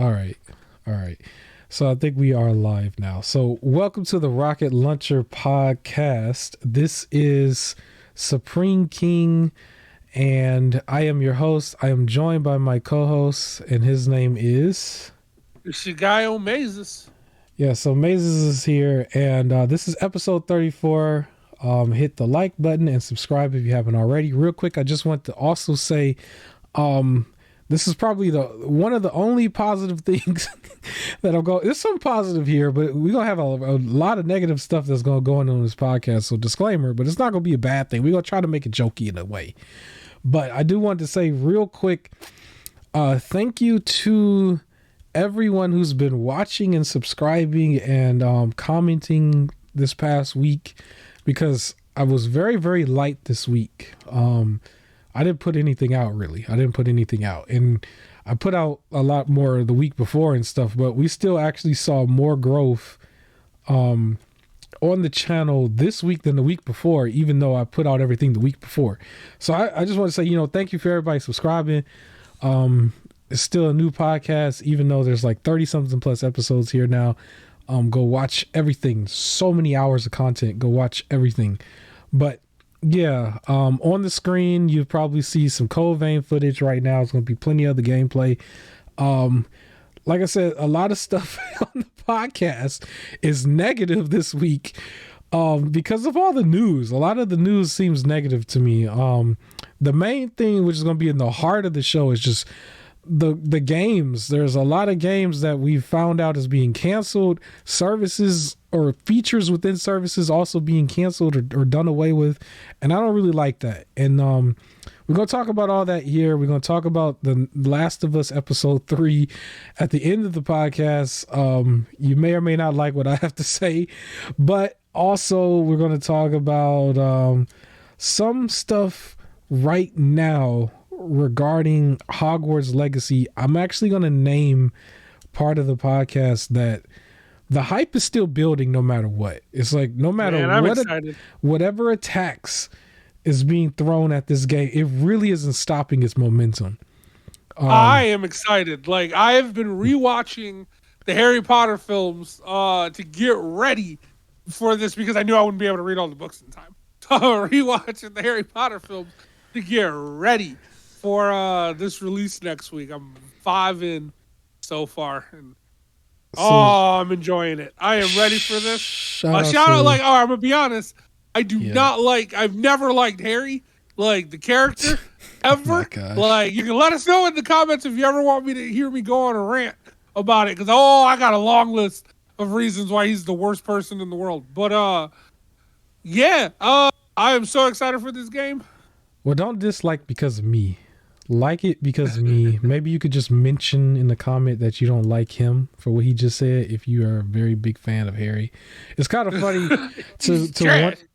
All right. All right. So I think we are live now. So welcome to the Rocket Launcher podcast. This is Supreme King, and I am your host. I am joined by my co-host, and his name is... It's your guy on Mazes. Yeah, so Mazes is here, and this is episode 34. Hit the like button and subscribe if you haven't already. Real quick, I just want to also say... this is probably one of the only positive things that I'll go. There's some positive here, but we're gonna have a lot of negative stuff that's gonna go on this podcast. So disclaimer, but it's not gonna be a bad thing. We're gonna try to make it jokey in a way. But I do want to say real quick, thank you to everyone who's been watching and subscribing and commenting this past week, because I was very, very light this week. I didn't put anything out, really. I didn't put anything out. And I put out a lot more the week before and stuff, but we still actually saw more growth on the channel this week than the week before, even though I put out everything the week before. So I just want to say, thank you for everybody subscribing. It's still a new podcast, even though there's like 30-something plus episodes here now. Go watch everything. So many hours of content. Go watch everything. But yeah, on the screen you probably see some Code Vein footage right now. It's going to be plenty of the gameplay. Like I said, a lot of stuff on the podcast is negative this week because of all the news. A lot of the news seems negative to me. The main thing, which is going to be in the heart of the show, is just the games. There's a lot of games that we've found out is being canceled, services or features within services also being canceled or done away with, and I don't really like that. And we're going to talk about all that here. We're going to talk about the Last of Us episode 3 at the end of the podcast. You may or may not like what I have to say, but also we're going to talk about some stuff right now regarding Hogwarts Legacy. I'm actually going to name part of the podcast that the hype is still building no matter what. It's like no matter whatever attacks is being thrown at this game, it really isn't stopping its momentum. I am excited. Like, I have been rewatching the Harry Potter films to get ready for this, because I knew I wouldn't be able to read all the books in time. So rewatching the Harry Potter films to get ready for this release next week. I'm 5 in so far, and I'm enjoying it. I am ready for this. Shout out, like, I'm gonna be honest, I've never liked Harry, like the character, ever. Like, you can let us know in the comments if you ever want me to hear me go on a rant about it, because I got a long list of reasons why he's the worst person in the world. But I am so excited for this game. Well, don't dislike because of me. Like it because of me. Maybe you could just mention in the comment that you don't like him for what he just said if you are a very big fan of Harry. It's kind of funny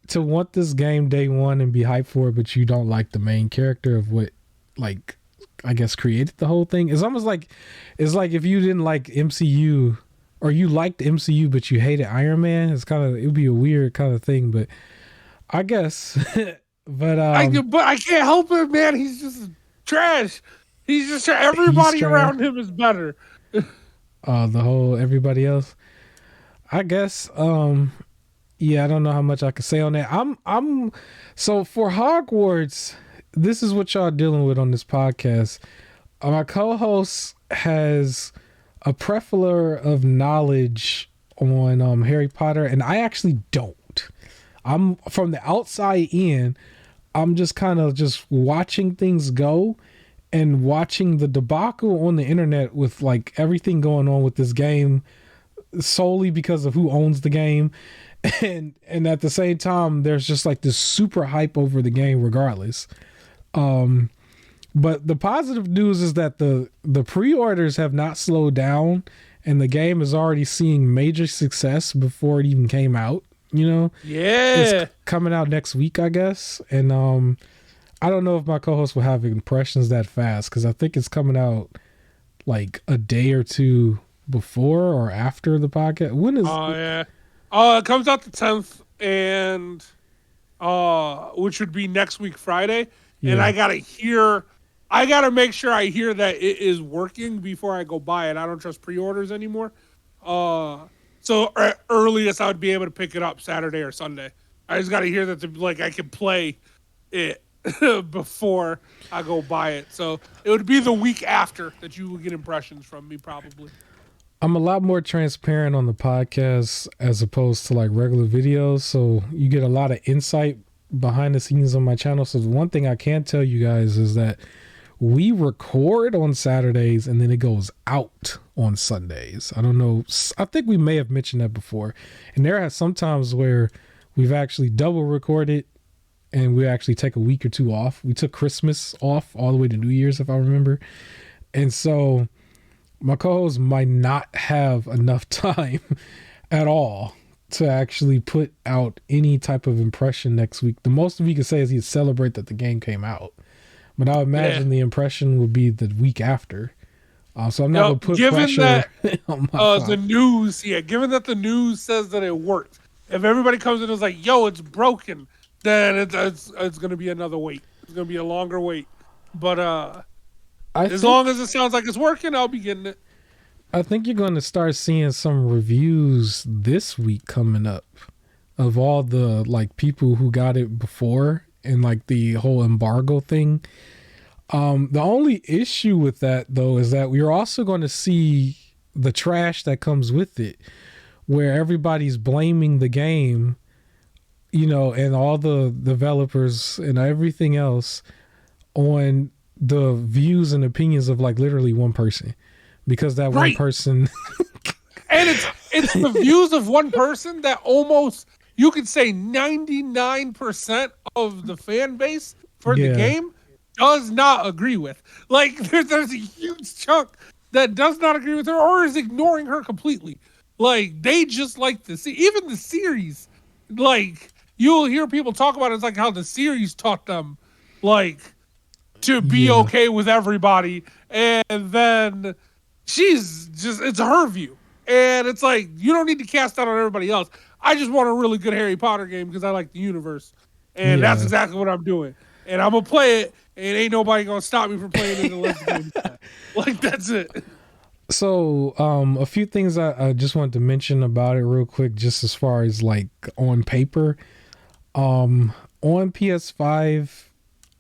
to want this game day one and be hyped for it, but you don't like the main character of what, like, I guess created the whole thing. It's almost like, it's like if you didn't like MCU, or you liked MCU but you hated Iron Man. It would be a weird kind of thing, but I guess. But I can't help it, man. He's just trash. He's just everybody around him is better. The whole everybody else, I guess. Yeah, I don't know how much I can say on that. I'm so for Hogwarts, this is what y'all dealing with on this podcast. My co-host has a plethora of knowledge on Harry Potter, and I actually don't. I'm from the outside in. I'm just kind of just watching things go and watching the debacle on the internet with like everything going on with this game solely because of who owns the game. And at the same time, there's just like this super hype over the game regardless. But the positive news is that the pre-orders have not slowed down, and the game is already seeing major success before it even came out. It's coming out next week, I guess. And I don't know if my co-host will have impressions that fast, because I think it's coming out like a day or two before or after the podcast. When is it comes out the 10th, and which would be next week Friday. Yeah. And I gotta hear I gotta make sure I hear that it is working before I go buy it. I don't trust pre-orders anymore. So earliest I would be able to pick it up Saturday or Sunday. I just gotta hear that I can play it before I go buy it. So it would be the week after that you will get impressions from me probably. I'm a lot more transparent on the podcast as opposed to like regular videos, so you get a lot of insight behind the scenes on my channel. So the one thing I can tell you guys is that we record on Saturdays and then it goes out on Sundays. I don't know. I think we may have mentioned that before. And there are some times where we've actually double recorded and we actually take a week or two off. We took Christmas off all the way to New Year's, if I remember. And so my co-host might not have enough time at all to actually put out any type of impression next week. The most we could say is he'd celebrate that the game came out. But I would imagine the impression would be the week after. So I'm not going to put pressure on the news. Yeah, given that the news says that it worked. If everybody comes in and is like, yo, it's broken, then it's going to be another wait. It's going to be a longer wait. But as long as it sounds like it's working, I'll be getting it. I think you're going to start seeing some reviews this week coming up of all the like people who got it before and like the whole embargo thing. The only issue with that though is that we're also going to see the trash that comes with it, where everybody's blaming the game, you know, and all the developers and everything else on the views and opinions of like literally one person, because that one person and it's the views of one person that almost, you could say 99% of the fan base for the game does not agree with. Like there's a huge chunk that does not agree with her or is ignoring her completely. Like they just like to see, even the series, like you'll hear people talk about it, it's like how the series taught them like to be okay with everybody, and then she's just, it's her view. And it's like, you don't need to cast out on everybody else. I just want a really good Harry Potter game because I like the universe. And that's exactly what I'm doing. And I'm going to play it, and ain't nobody going to stop me from playing it unless the game's bad. Like, that's it. So, a few things I just wanted to mention about it real quick, just as far as like on paper. On PS5,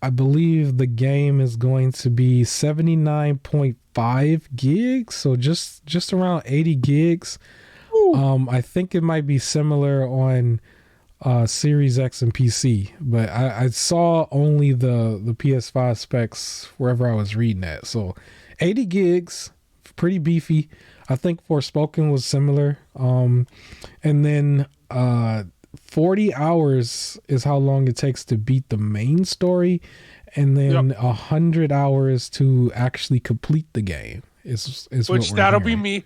I believe the game is going to be 79.5 gigs, so just around 80 gigs. I think it might be similar on Series X and PC, but I saw only the PS5 specs wherever I was reading that. So 80 gigs, pretty beefy. I think Forspoken was similar. And then 40 hours is how long it takes to beat the main story, and then 100 hours to actually complete the game is which that'll be me.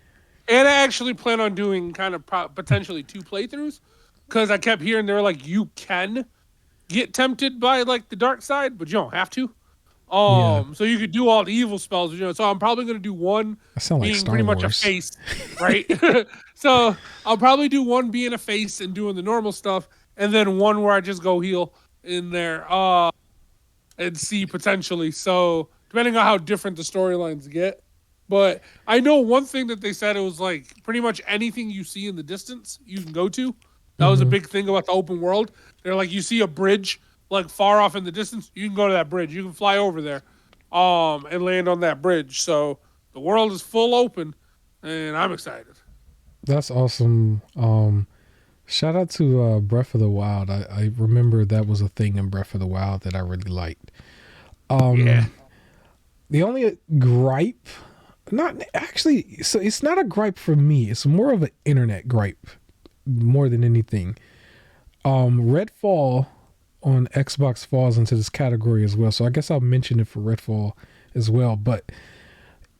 And I actually plan on doing kind of potentially 2 playthroughs, because I kept hearing they're like, you can get tempted by like the dark side, but you don't have to. So you could do all the evil spells, you know. So I'm probably going to do one being pretty much a face, right? So I'll probably do one being a face and doing the normal stuff, and then one where I just go heal in there and see potentially. So depending on how different the storylines get. But I know one thing that they said, it was like pretty much anything you see in the distance you can go to. That was a big thing about the open world. They're like, you see a bridge like far off in the distance, you can go to that bridge. You can fly over there and land on that bridge. So the world is full open, and I'm excited. That's awesome. Shout out to Breath of the Wild. I remember that was a thing in Breath of the Wild that I really liked. The only gripe, not actually, so it's not a gripe for me. It's more of an internet gripe more than anything. Redfall on Xbox falls into this category as well, so I guess I'll mention it for Redfall as well. But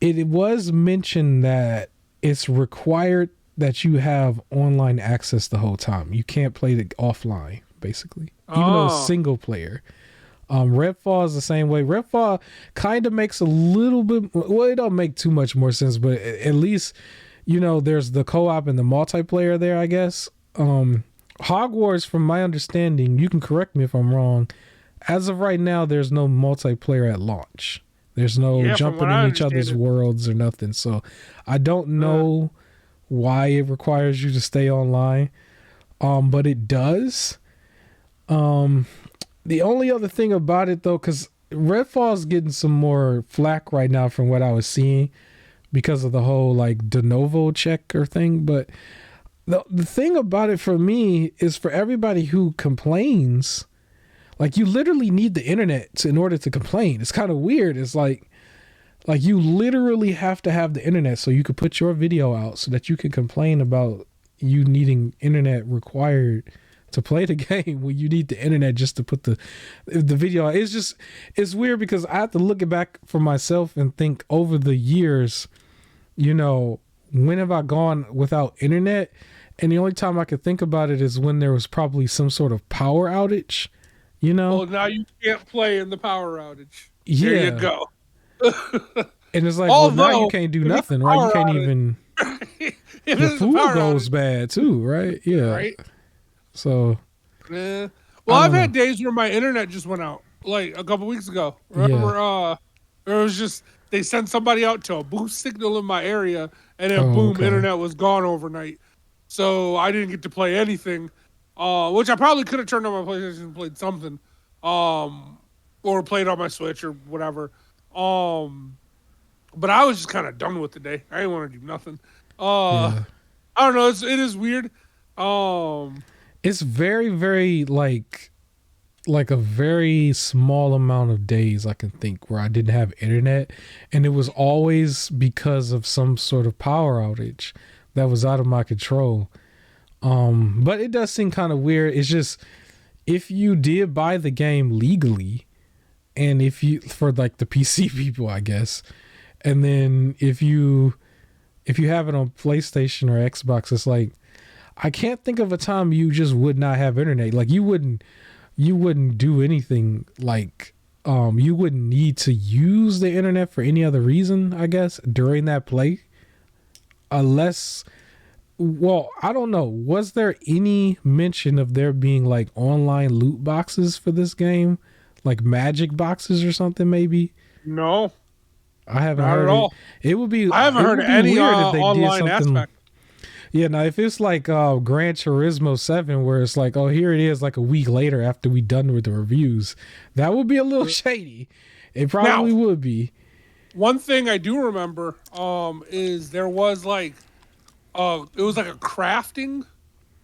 it was mentioned that it's required that you have online access the whole time. You can't play it offline, basically, even though it's single player. Redfall is the same way. Redfall kind of makes a little bit, well, it don't make too much more sense, but at least, you know, there's the co-op and the multiplayer there, I guess. Hogwarts, from my understanding, you can correct me if I'm wrong, as of right now, there's no multiplayer at launch. There's no Yeah, from what jumping I in each understand other's it. worlds or nothing. So I don't know why it requires you to stay online. But it does. Um, the only other thing about it though, because Redfall's getting some more flack right now from what I was seeing because of the whole like de novo checker thing. But the thing about it for me is for everybody who complains, like you literally need the internet in order to complain. It's kind of weird. It's like you literally have to have the internet so you could put your video out so that you can complain about you needing internet required to play the game when you need the internet just to put the video out. It's weird because I have to look it back for myself and think over the years, you know, when have I gone without internet? And the only time I could think about it is when there was probably some sort of power outage, you know? Well, now you can't play in the power outage. Yeah. There you go. And it's like, well, now you Although, can't do if it's nothing, a right? You power can't outage- even. if The it's a food power goes outage, bad too, right? Yeah. right? So. Well, I I've don't had know. days where my internet just went out, like a couple weeks ago. Yeah. Remember, it was just they sent somebody out to a boost signal in my area, and then Oh, boom, okay. internet was gone overnight. So I didn't get to play anything, which I probably could have turned on my PlayStation and played something, or played on my Switch or whatever. But I was just kind of done with the day. I didn't want to do nothing. Yeah. I don't know. It is weird. It's very, very like a very small amount of days I can think where I didn't have internet, and it was always because of some sort of power outage that was out of my control. But it does seem kind of weird. It's just if you did buy the game legally, and if you for like the PC people, I guess, and then if you have it on PlayStation or Xbox, it's like I can't think of a time you just would not have internet. Like you wouldn't do anything like you wouldn't need to use the internet for any other reason, I guess, during that play. Unless, well, I don't know. Was there any mention of there being like online loot boxes for this game? Like magic boxes or something maybe? No, I haven't not heard at it. all. It would be I haven't it heard would be any weird if they did online something. aspect. Yeah, now if it's like Gran Turismo 7 where it's like, oh, here it is like a week later after we done with the reviews, that would be a little shady. It probably would be. One thing I do remember is there was like it was like a crafting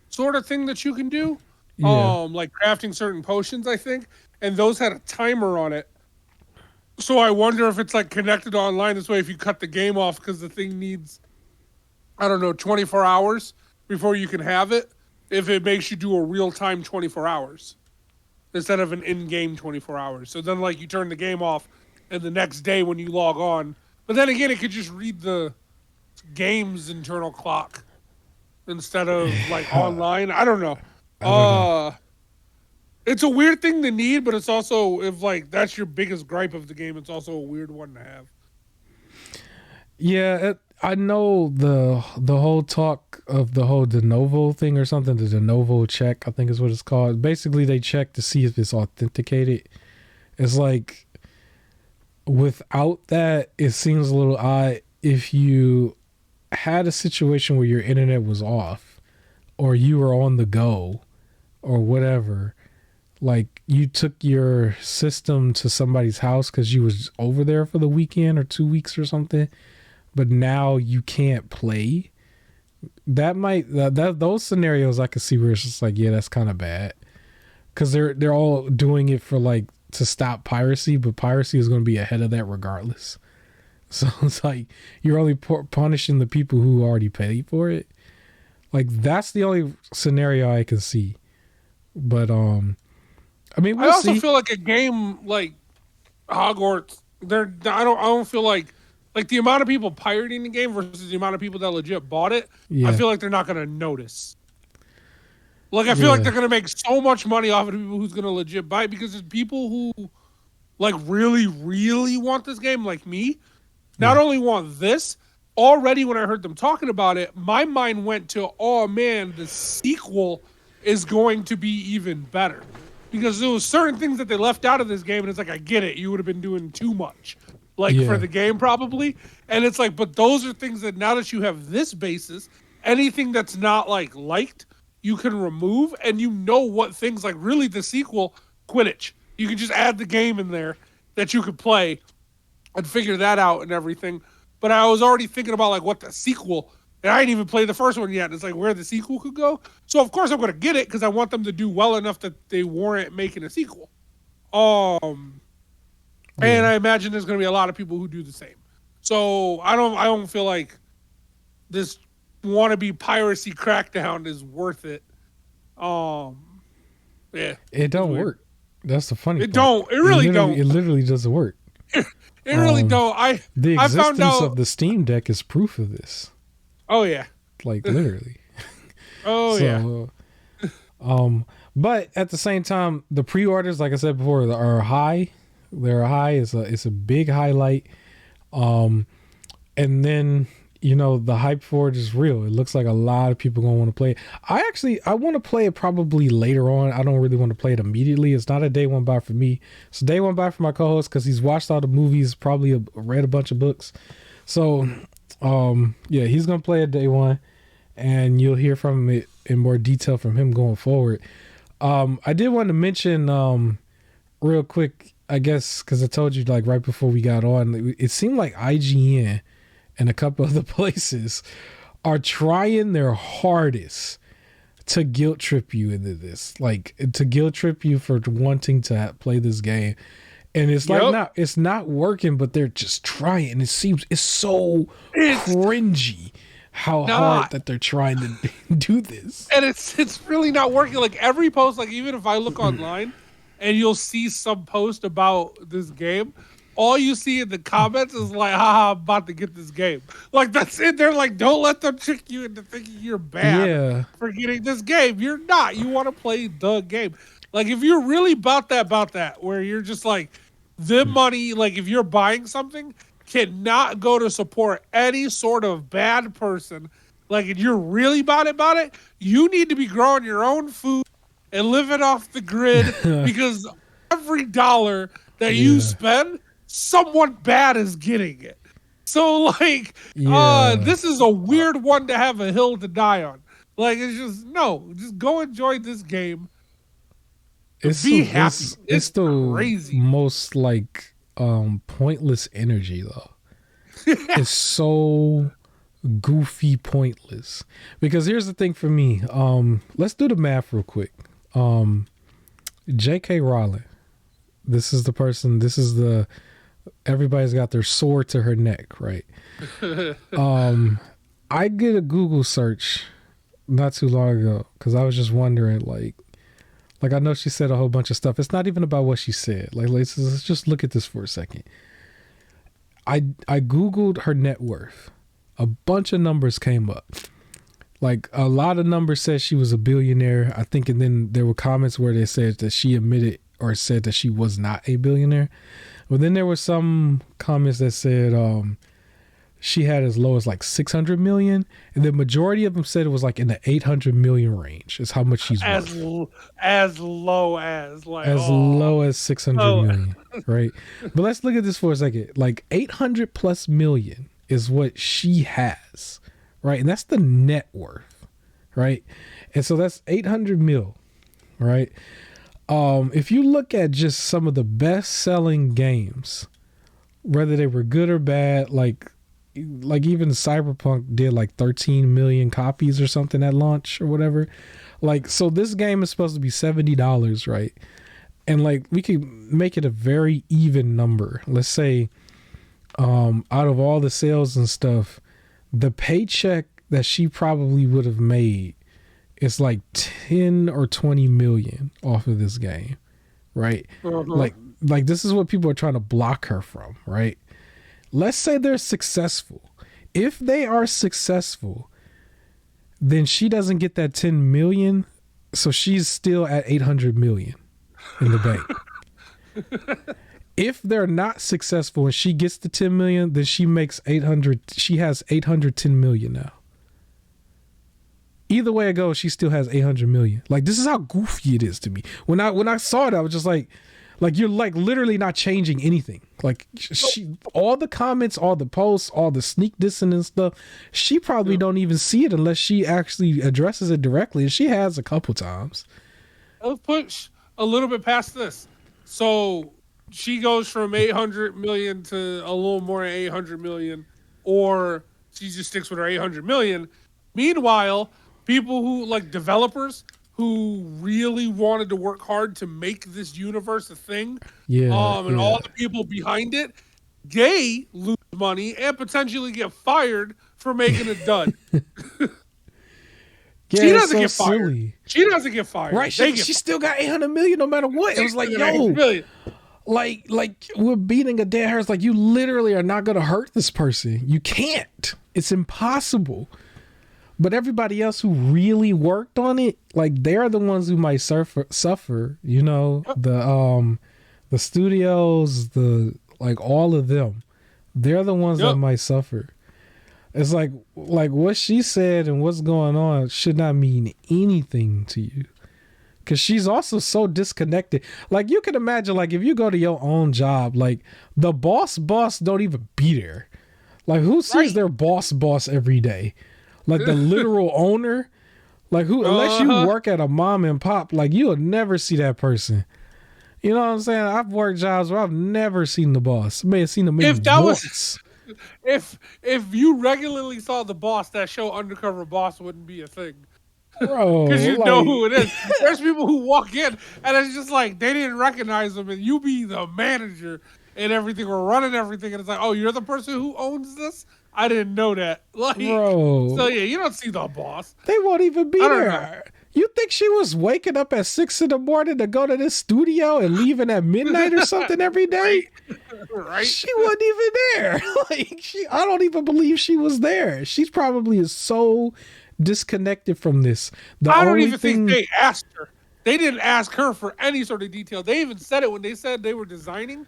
sort of thing that you can do. Yeah. Like crafting certain potions, I think, and those had a timer on it. So I wonder if it's like connected online this way if you cut the game off because the thing needs, I don't know, 24 hours before you can have it. If it makes you do a real time 24 hours instead of an in-game 24 hours. So then like you turn the game off and the next day when you log on. But then again, it could just read the game's internal clock instead of like online. I don't know. I don't know. It's a weird thing to need, but it's also, if like that's your biggest gripe of the game, it's also a weird one to have. Yeah, I know the whole talk of the whole de novo thing or something, the de novo check, I think is what it's called. Basically, they check to see if it's authenticated. It's like without that, it seems a little odd if you had a situation where your internet was off or you were on the go or whatever. Like you took your system to somebody's house because you was over there for the weekend or 2 weeks or something, but now you can't play. That might those scenarios I could see where it's just like, yeah, that's kind of bad because they're all doing it for like to stop piracy, but piracy is going to be ahead of that regardless. So it's like you're only punishing the people who already paid for it. Like that's the only scenario I can see. But I mean, we'll I also see. feel like a game like Hogwarts, I don't feel like the amount of people pirating the game versus the amount of people that legit bought it. Yeah. I feel like they're not going to notice. Like I feel like they're going to make so much money off of the people who's going to legit buy it because there's people who like really, really want this game, like me. Not only want this, already when I heard them talking about it, my mind went to, oh man, the sequel is going to be even better. Because there was certain things that they left out of this game, and it's like, I get it, you would have been doing too much. like for Yeah. the game probably. And it's like, but those are things that now that you have this basis, anything that's not like liked, you can remove, and you know what things like really the sequel, Quidditch. You can just add the game in there that you could play and figure that out and everything. But I was already thinking about like what the sequel, and I didn't even play the first one yet. It's like where the sequel could go. So of course I'm gonna get it because I want them to do well enough that they warrant making a sequel. And I imagine there's gonna be a lot of people who do the same. So I don't feel like this wannabe piracy crackdown is worth it. Yeah, It don't work. That's the funny part. It don't. It really don't. It literally doesn't work. It really don't. The I found existence out of the Steam Deck is proof of this. Oh yeah. Like literally. Oh yeah. But at the same time, the pre-orders, like I said before, are high. They're high. It's a big highlight. And then the hype for it is real. It looks like a lot of people gonna want to play it. I want to play it probably later on. I don't really want to play it immediately. It's not a day one buy for me. It's a day one buy for my co-host because he's watched all the movies, probably read a bunch of books. So, yeah, he's gonna play it day one, and you'll hear from it in more detail from him going forward. I did want to mention real quick, I guess, because I told you like right before we got on, it seemed like IGN and a couple other places are trying their hardest to guilt trip you into this, like to guilt trip you for wanting to play this game. And it's like, it's not working, but they're just trying. It's so cringy how hard that they're trying to do this. And it's really not working. Like every post, like even if I look online and you'll see some post about this game, all you see in the comments is like, haha, I'm about to get this game. Like that's it. They're like, don't let them trick you into thinking you're bad for getting this game. You're not. You want to play the game. Like if you're really about that, where you're just like, the money, like if you're buying something, cannot go to support any sort of bad person. Like if you're really about it, you need to be growing your own food and living off the grid because every dollar that you spend, someone bad is getting it. So like, this is a weird one to have a hill to die on. Like it's just go enjoy this game. Be happy. It's the crazy. Most like pointless energy though. It's so goofy pointless. Because here's the thing for me. Let's do the math real quick. J.K. Rowling. This is everybody's got their sword to her neck, right? I did a Google search not too long ago because I was just wondering like I know she said a whole bunch of stuff. It's not even about what she said. Like let's just look at this for a second. I Googled her net worth. A bunch of numbers came up. Like a lot of numbers said she was a billionaire, I think, and then there were comments where they said that she admitted or said that she was not a billionaire. But then there were some comments that said she had as low as like 600 million, and the majority of them said it was like in the 800 million range is how much she's worth. As low as 600 million, right? But let's look at this for a second. Like 800 plus million is what she has, right? And that's the net worth, right? And so that's 800 mil, right? If you look at just some of the best selling games, whether they were good or bad, like even Cyberpunk did like 13 million copies or something at launch or whatever. Like, so this game is supposed to be $70, right? And like, we could make it a very even number. Let's say, out of all the sales and stuff, the paycheck that she probably would have made is like 10 or 20 million off of this game, right? Uh-huh. Like this is what people are trying to block her from, right? Let's say they're successful. If they are successful, then she doesn't get that 10 million. So she's still at 800 million in the bank. If they're not successful and she gets the 10 million, then she makes 800. She has 810 million now. Either way it goes, she still has 800 million. Like, this is how goofy it is to me. When I saw it, I was just like you're like literally not changing anything. Like she, all the comments, all the posts, all the sneak dissing and stuff, she probably don't even see it unless she actually addresses it directly, and she has a couple times. Let's push a little bit past this. So she goes from 800 million to a little more than 800 million, or she just sticks with her 800 million. Meanwhile, people who like developers who really wanted to work hard to make this universe a thing, and all the people behind it, they lose money and potentially get fired for making it done. She doesn't get fired. Silly. She doesn't get fired. Right? She still got 800 million no matter what. It was like, yo, like we're beating a dead horse. Like, you literally are not going to hurt this person. You can't. It's impossible. But everybody else who really worked on it, like, they're the ones who might suffer. You know, the studios, like all of them, they're the ones that might suffer. It's like what she said and what's going on should not mean anything to you, because she's also so disconnected. Like, you can imagine, like, if you go to your own job, like the boss don't even be there. Like, who sees their boss every day? Like the literal owner, like who, unless you work at a mom and pop, like you'll never see that person. You know what I'm saying? I've worked jobs where I've never seen the boss. I may have seen them maybe once. If you regularly saw the boss, that show Undercover Boss wouldn't be a thing. Bro, because you know who it is. There's people who walk in and it's just like they didn't recognize them, and you be the manager and everything, or running everything, and it's like, oh, you're the person who owns this? I didn't know that. Like, bro. So yeah, you don't see the boss. They won't even be there. You think she was waking up at 6 a.m. to go to this studio and leaving at midnight or something every day? Right. She wasn't even there. Like, I don't even believe she was there. She's probably so disconnected from this. I don't even think they asked her. They didn't ask her for any sort of detail. They even said it when they said they were designing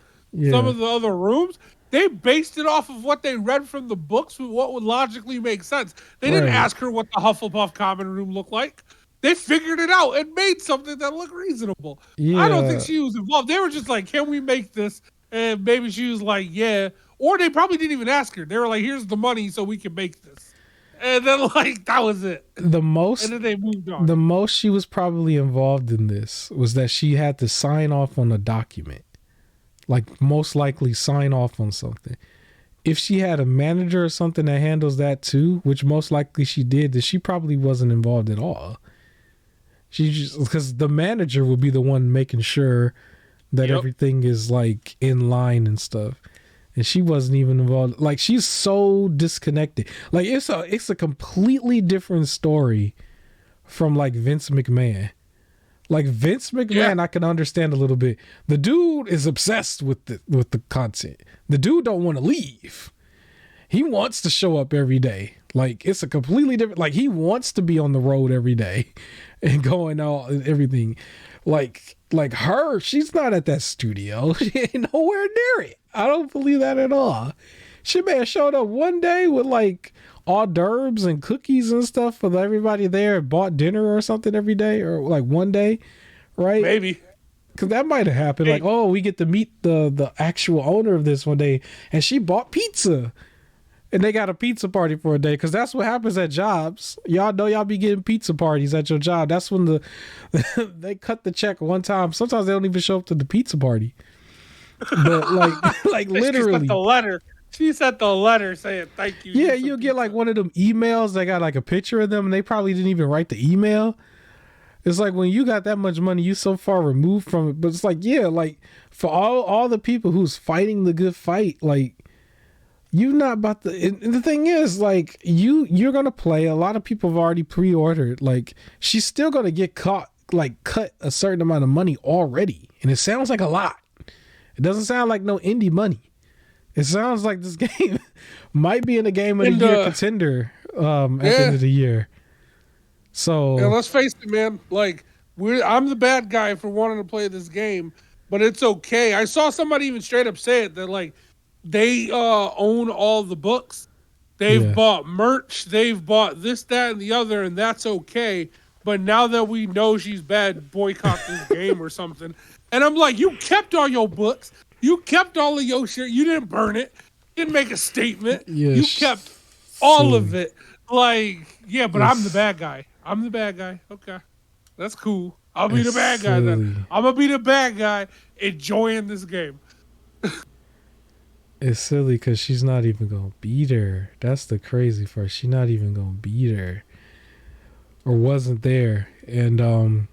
some of the other rooms. They based it off of what they read from the books, what would logically make sense. They didn't ask her what the Hufflepuff common room looked like. They figured it out and made something that looked reasonable. Yeah. I don't think she was involved. They were just like, can we make this? And maybe she was like, yeah. Or they probably didn't even ask her. They were like, here's the money so we can make this. And then, like, that was it. And then they moved on. The most she was probably involved in this was that she had to sign off on a document. Like, most likely sign off on something. If she had a manager or something that handles that too, which most likely she did, then she probably wasn't involved at all. She just, because the manager would be the one making sure that everything is like in line and stuff. And she wasn't even involved. Like, she's so disconnected. Like, it's a completely different story from like Vince McMahon. Like, Vince McMahon, I can understand a little bit. The dude is obsessed with the content. The dude don't want to leave. He wants to show up every day. Like, it's a completely different. Like, he wants to be on the road every day and going out and everything. Like her, she's not at that studio. She ain't nowhere near it. I don't believe that at all. She may have showed up one day with like hors d'oeuvres and cookies and stuff for everybody there, and bought dinner or something every day, or like one day, right? Maybe. Because that might have happened. Like, oh, we get to meet the actual owner of this one day, and she bought pizza. And they got a pizza party for a day, because that's what happens at jobs. Y'all know y'all be getting pizza parties at your job. That's when they cut the check one time. Sometimes they don't even show up to the pizza party. But like literally. She sent the letter saying thank you. Yeah, you'll get like one of them emails that got like a picture of them, and they probably didn't even write the email. It's like, when you got that much money, you so far removed from it. But it's like, yeah, like for all the people who's fighting the good fight, like, you're not about to. And the thing is, like, you're gonna play. A lot of people have already pre-ordered. Like, she's still gonna get cut a certain amount of money already, and it sounds like a lot. It doesn't sound like no indie money. It sounds like this game might be in the game of the year contender at the end of the year. So, yeah, let's face it, man. Like, I'm the bad guy for wanting to play this game, but it's okay. I saw somebody even straight up say it, that like, they own all the books. They've bought merch. They've bought this, that, and the other, and that's okay. But now that we know she's bad, boycott this game or something. And I'm like, you kept all your books. You kept all of your shit. You didn't burn it. You didn't make a statement. Yeah, You kept all of silly. it. Like, yeah, but I'm the It's bad guy. I'm the bad guy. Okay. That's cool. I'll be it's the bad guy then. silly. I'm gonna be the bad guy enjoying this game. It's silly because she's not even gonna beat her. That's the crazy part. She's not even gonna beat her, or wasn't there. And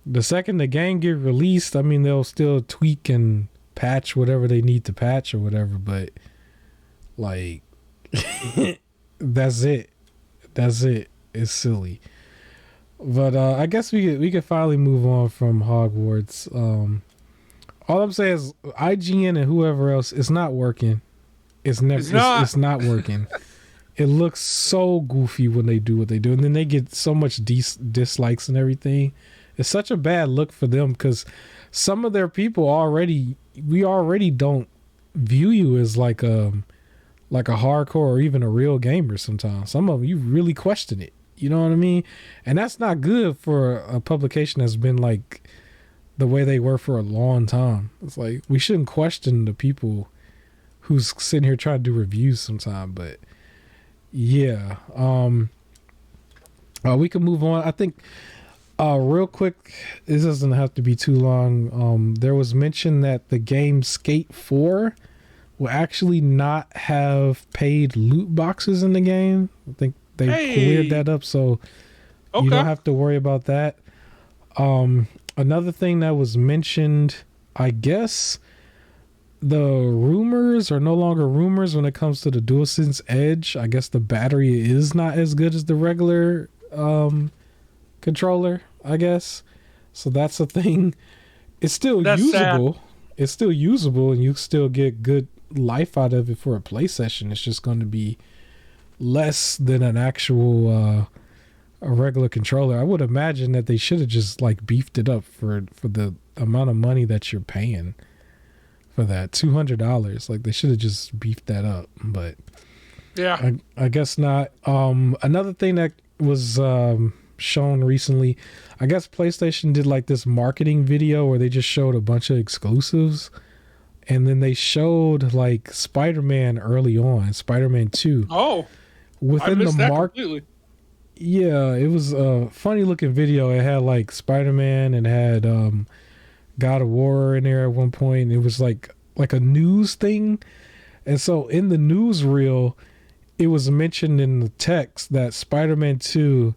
the second the game get released, I mean they'll still tweak and patch whatever they need to patch or whatever. But like, that's it. That's it. It's silly. But I guess we could finally move on from Hogwarts. All I'm saying is IGN and whoever else, it's not working. It's not working. It looks so goofy when they do what they do, and then they get so much dislikes and everything. It's such a bad look for them because some of their people we already don't view you as like a hardcore or even a real gamer. Sometimes some of them you really question it. You know what I mean? And that's not good for a publication that's been like the way they were for a long time. It's like we shouldn't question the people who's sitting here trying to do reviews sometime. But yeah, we can move on. I think real quick, this doesn't have to be too long. There was mention that the game Skate 4 will actually not have paid loot boxes in the game. I think they cleared that up, so you don't have to worry about that. Another thing that was mentioned, I guess the rumors are no longer rumors when it comes to the DualSense Edge. I guess the battery is not as good as the regular controller, I guess. So that's a thing. It's still usable. Sad. It's still usable, and you still get good life out of it for a play session. It's just going to be less than an actual a regular controller. I would imagine that they should have just like beefed it up for the amount of money that you're paying for that $200. Like they should have just beefed that up, but yeah, I guess not. Another thing that was shown recently, I guess PlayStation did like this marketing video where they just showed a bunch of exclusives, and then they showed like Spider-Man early on, Spider-Man 2. Oh, within I missed the that completely. Yeah, it was a funny looking video. It had like Spider-Man and had God of War in there at one point. It was like a news thing. And so in the newsreel, it was mentioned in the text that Spider-Man 2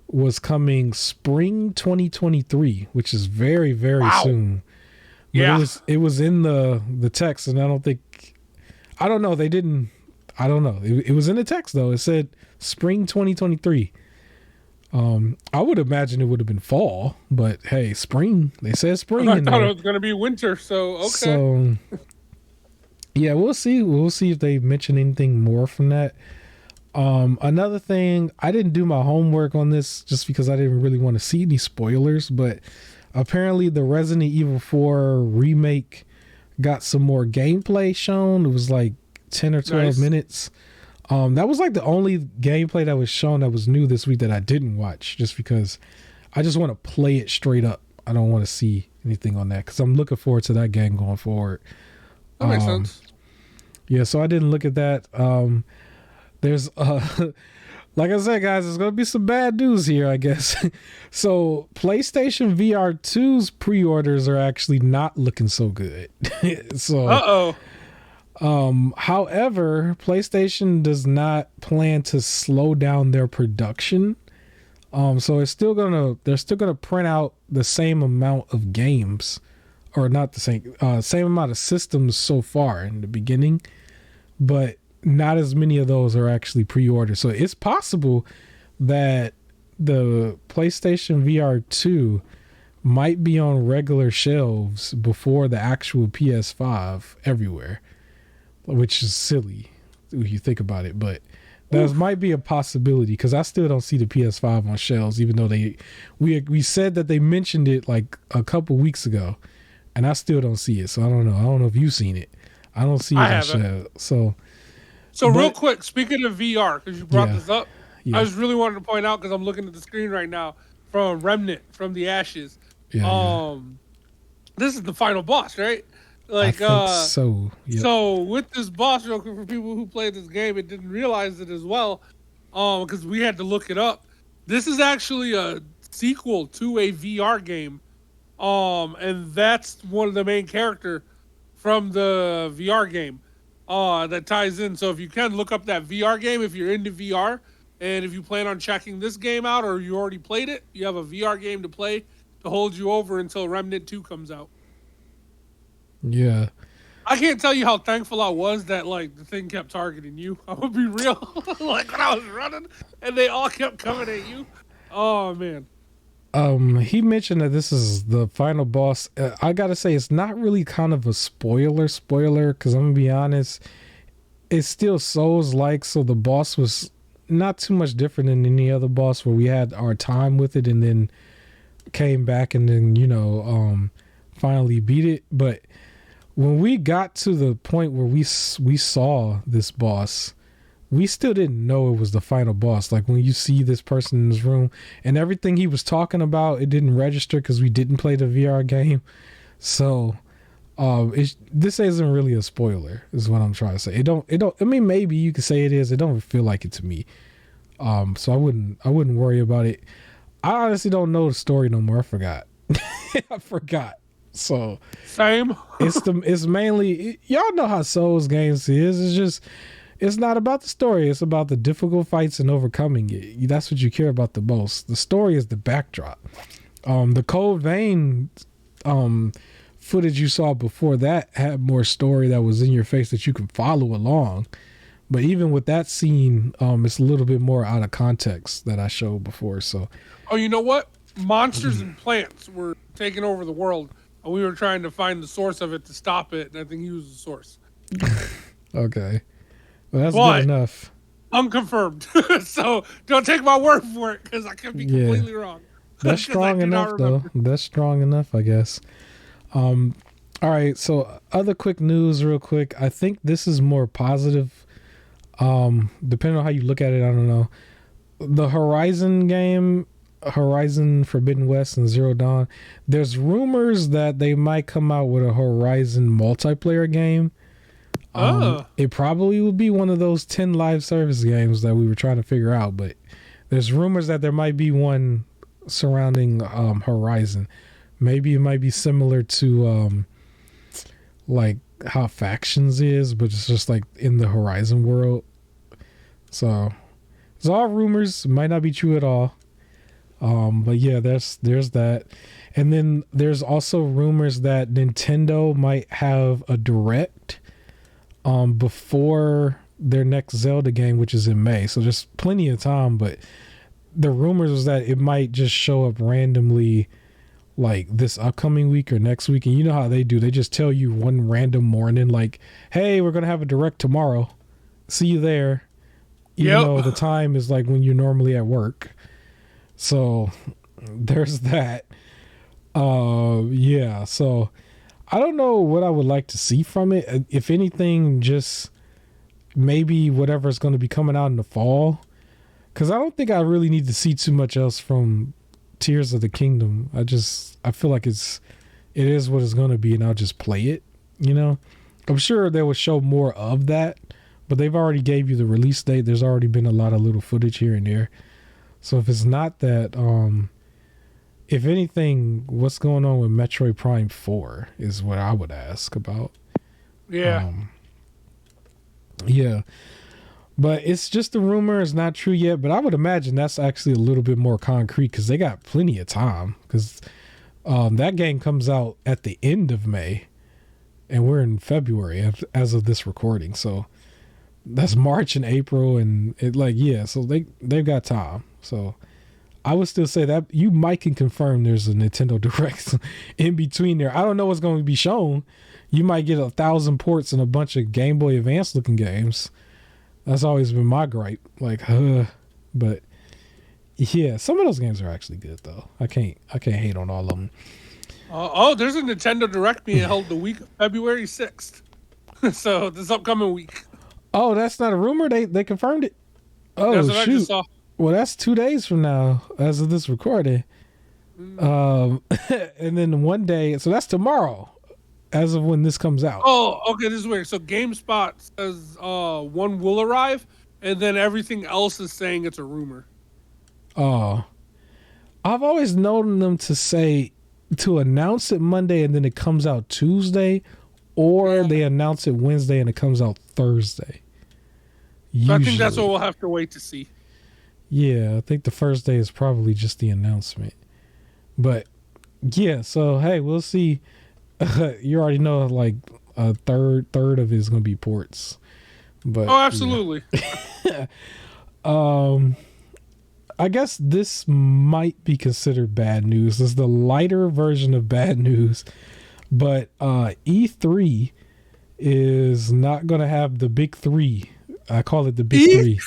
was coming spring 2023, which is very, very soon. But yeah. It was in the text, and I don't know. They didn't. I don't know. It was in the text though. It said spring 2023. I would imagine it would have been fall, but hey, spring. They said spring. I thought it was going to be winter, so okay. So yeah, we'll see. We'll see if they mention anything more from that. Another thing, I didn't do my homework on this just because I didn't really want to see any spoilers, but apparently the Resident Evil 4 remake got some more gameplay shown. It was like 10 or 12 minutes. That was like the only gameplay that was shown that was new this week that I didn't watch, just because I just want to play it straight up. I don't want to see anything on that because I'm looking forward to that game going forward. That makes sense. Yeah, so I didn't look at that. There's like I said, guys, there's gonna be some bad news here, I guess. So PlayStation VR 2's pre-orders are actually not looking so good. So however, PlayStation does not plan to slow down their production. So they're still gonna print out the same amount of games, or not the same amount of systems so far in the beginning, but not as many of those are actually pre-ordered. So it's possible that the PlayStation VR 2 might be on regular shelves before the actual PS5 everywhere, which is silly when you think about it. But that might be a possibility because I still don't see the PS5 on shelves, even though we said that they mentioned it like a couple weeks ago, and I still don't see it. So I don't know. I don't know if you've seen it. I don't see it on shelves. So real quick, speaking of VR, because you brought this up, I just really wanted to point out, because I'm looking at the screen right now, from Remnant, from the Ashes. This is the final boss, right? I Like, think so. Yep. so with this boss, real quick, for people who played this game and didn't realize it as well, because we had to look it up. This is actually a sequel to a VR game, and that's one of the main character from the VR game, that ties in. So if you can look up that VR game, if you're into VR, and if you plan on checking this game out or you already played it, you have a VR game to play to hold you over until Remnant 2 comes out. Yeah. I can't tell you how thankful I was that like the thing kept targeting you. I'm gonna be real. Like when I was running and they all kept coming at you. Oh man. He mentioned that this is the final boss. I gotta say, it's not really kind of a spoiler, because I'm gonna be honest, it's still Souls like, so the boss was not too much different than any other boss where we had our time with it and then came back and then, finally beat it. But when we got to the point where we saw this boss, we still didn't know it was the final boss. Like when you see this person in this room and everything he was talking about, it didn't register because we didn't play the VR game. So this isn't really a spoiler is what I'm trying to say. It don't, I mean, maybe you could say it is. It don't feel like it to me. So I wouldn't worry about it. I honestly don't know the story no more. I forgot. I forgot. So Same. it's mainly, y'all know how Souls games is. It's not about the story. It's about the difficult fights and overcoming it. That's what you care about the most. The story is the backdrop. The Cold Vein footage you saw before that had more story that was in your face that you could follow along. But even with that scene, it's a little bit more out of context that I showed before. So, Oh, you know what? Monsters and plants were taking over the world, and we were trying to find the source of it to stop it. And I think he was the source. okay. Well, that's But good enough. unconfirmed. So don't take my word for it because I could be completely wrong. That's strong enough, though. That's strong enough, I guess. All right. So other quick news, real quick. I think this is more positive. Depending on how you look at it, I don't know. The Horizon game, Horizon Forbidden West and Zero Dawn, there's rumors that they might come out with a Horizon multiplayer game. It probably would be one of those 10 live service games that we were trying to figure out, but there's rumors that there might be one surrounding Horizon. Maybe it might be similar to like how Factions is, but it's just like in the Horizon world. So it's all rumors. It might not be true at all. But yeah, there's that. And then there's also rumors that Nintendo might have a direct before their next Zelda game, which is in May. So there's plenty of time, but the rumors was that it might just show up randomly like this upcoming week or next week. And you know how they do. They just tell you one random morning, like, hey, we're going to have a direct tomorrow. See you there. Even though the time is like when you're normally at work. So there's that. Yeah. So I don't know what I would like to see from it. If anything, just maybe whatever's going to be coming out in the fall. Because I don't think I really need to see too much else from Tears of the Kingdom. I feel like it is what it's going to be, and I'll just play it. I'm sure they will show more of that, but they've already gave you the release date. There's already been a lot of little footage here and there. So if it's not that, if anything, what's going on with Metroid Prime 4 is what I would ask about. Yeah. Yeah. But it's just a rumor. It's not true yet. But I would imagine that's actually a little bit more concrete because they got plenty of time. Because that game comes out at the end of May. And we're in February as of this recording. So that's March and April. And so they've got time. So I would still say that you might can confirm there's a Nintendo Direct in between there. I don't know what's going to be shown. You might get 1,000 ports and a bunch of Game Boy Advance looking games. That's always been my gripe. But yeah, some of those games are actually good though. I can't hate on all of them. There's a Nintendo Direct being held the week of February 6th. So this upcoming week. Oh, that's not a rumor. They confirmed it. Oh, that's what shoot. I just saw. Well, that's 2 days from now, as of this recording. And then one day, so that's tomorrow. as of when this comes out. Oh, okay, this is weird. So GameSpot says one will arrive, and then everything else is saying it's a rumor. Oh, I've always known them to say to announce it Monday and then it comes out Tuesday, or they announce it Wednesday and it comes out Thursday. So I think that's what we'll have to wait to see. Yeah, I think the first day is probably just the announcement. But yeah, so hey, we'll see. You already know, like a third of it is going to be ports. But oh, absolutely. Yeah. I guess this might be considered bad news. This is the lighter version of bad news. But E3 is not going to have the big three. I call it the big three.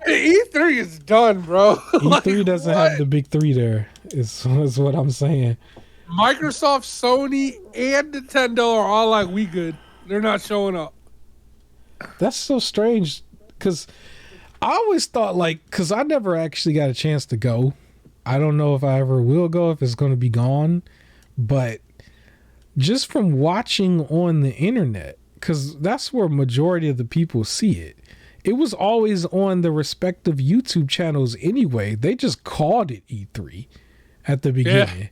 E3 is done, bro. E3 doesn't have the big three there, is what I'm saying. Microsoft, Sony, and Nintendo are all like, we good. They're not showing up. That's so strange, because I always thought, like, because I never actually got a chance to go. I don't know if I ever will go, if it's going to be gone. But just from watching on the internet, because that's where majority of the people see it, it was always on the respective YouTube channels anyway. They just called it E3 at the beginning. Yeah.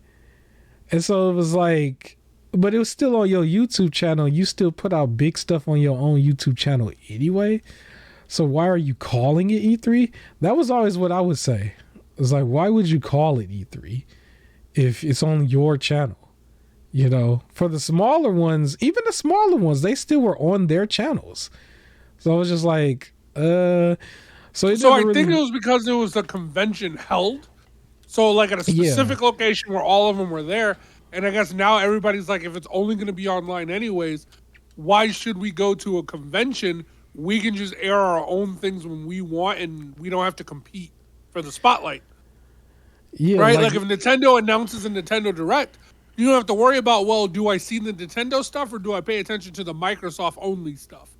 And so it was like, but it was still on your YouTube channel. You still put out big stuff on your own YouTube channel anyway. So why are you calling it E3? That was always what I would say. It's like, why would you call it E3 if it's on your channel? You know, for the smaller ones, even the smaller ones, they still were on their channels. So I was just like, So I think it was because it was a convention held. So like at a specific location where all of them were there. And I guess now everybody's like, if it's only going to be online anyways, why should we go to a convention? We can just air our own things when we want, and we don't have to compete for the spotlight. Yeah, right? Like if Nintendo announces a Nintendo Direct, you don't have to worry about, well, do I see the Nintendo stuff or do I pay attention to the Microsoft only stuff?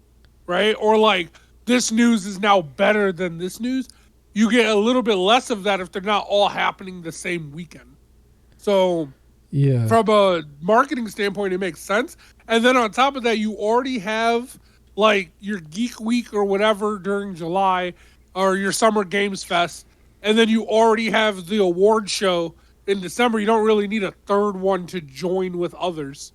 Right? Or like, this news is now better than this news. You get a little bit less of that if they're not all happening the same weekend. So yeah, from a marketing standpoint, it makes sense. And then on top of that, you already have like your Geek Week or whatever during July, or your Summer Games Fest, and then you already have the award show in December. You don't really need a third one to join with others.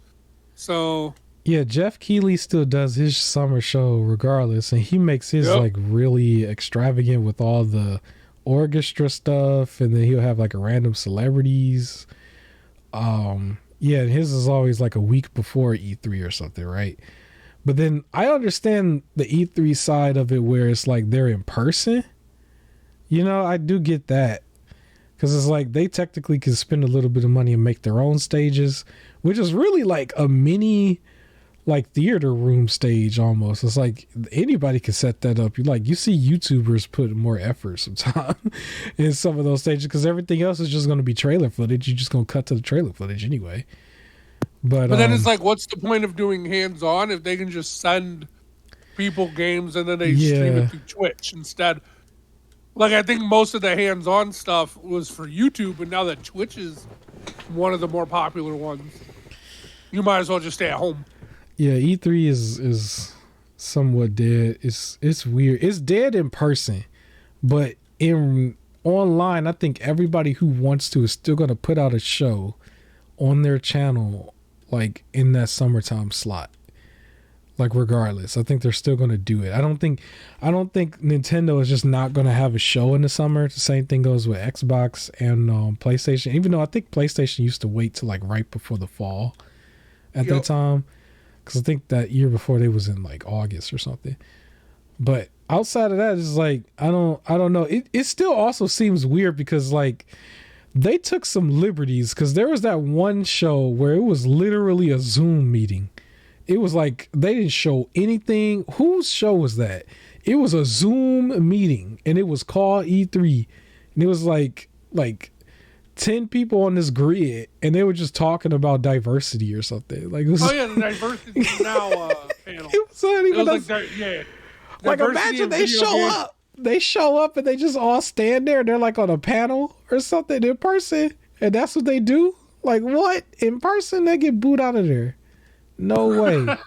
So yeah, Jeff Keighley still does his summer show regardless, and he makes his like really extravagant with all the orchestra stuff, and then he'll have like a random celebrities. Yeah, and his is always like a week before E3 or something, right? But then I understand the E3 side of it where it's like they're in person. You know, I do get that. Because it's like they technically can spend a little bit of money and make their own stages, which is really like a mini like theater room stage almost. It's like anybody can set that up. You see YouTubers put more effort sometimes in some of those stages because everything else is just going to be trailer footage. You're just going to cut to the trailer footage anyway. But then it's like, what's the point of doing hands-on if they can just send people games and then they stream it through Twitch instead? Like, I think most of the hands-on stuff was for YouTube, but now that Twitch is one of the more popular ones, you might as well just stay at home. Yeah, E3 is somewhat dead. It's weird. It's dead in person, but in online, I think everybody who wants to is still going to put out a show on their channel, like in that summertime slot. Like regardless, I think they're still going to do it. I don't think Nintendo is just not going to have a show in the summer. The same thing goes with Xbox and PlayStation. Even though I think PlayStation used to wait till like right before the fall at that time. Because I think that year before they was in like August or something. But outside of that, it's like, I don't know. It still also seems weird because like they took some liberties because there was that one show where it was literally a Zoom meeting. It was like they didn't show anything. Whose show was that? It was a Zoom meeting and it was called E3. And it was like 10 people on this grid and they were just talking about diversity or something. Like it was, the diversity now panel. It was like imagine they show up. They show up and they just all stand there and they're like on a panel or something in person. And that's what they do? Like what? In person, they get booed out of there. No way.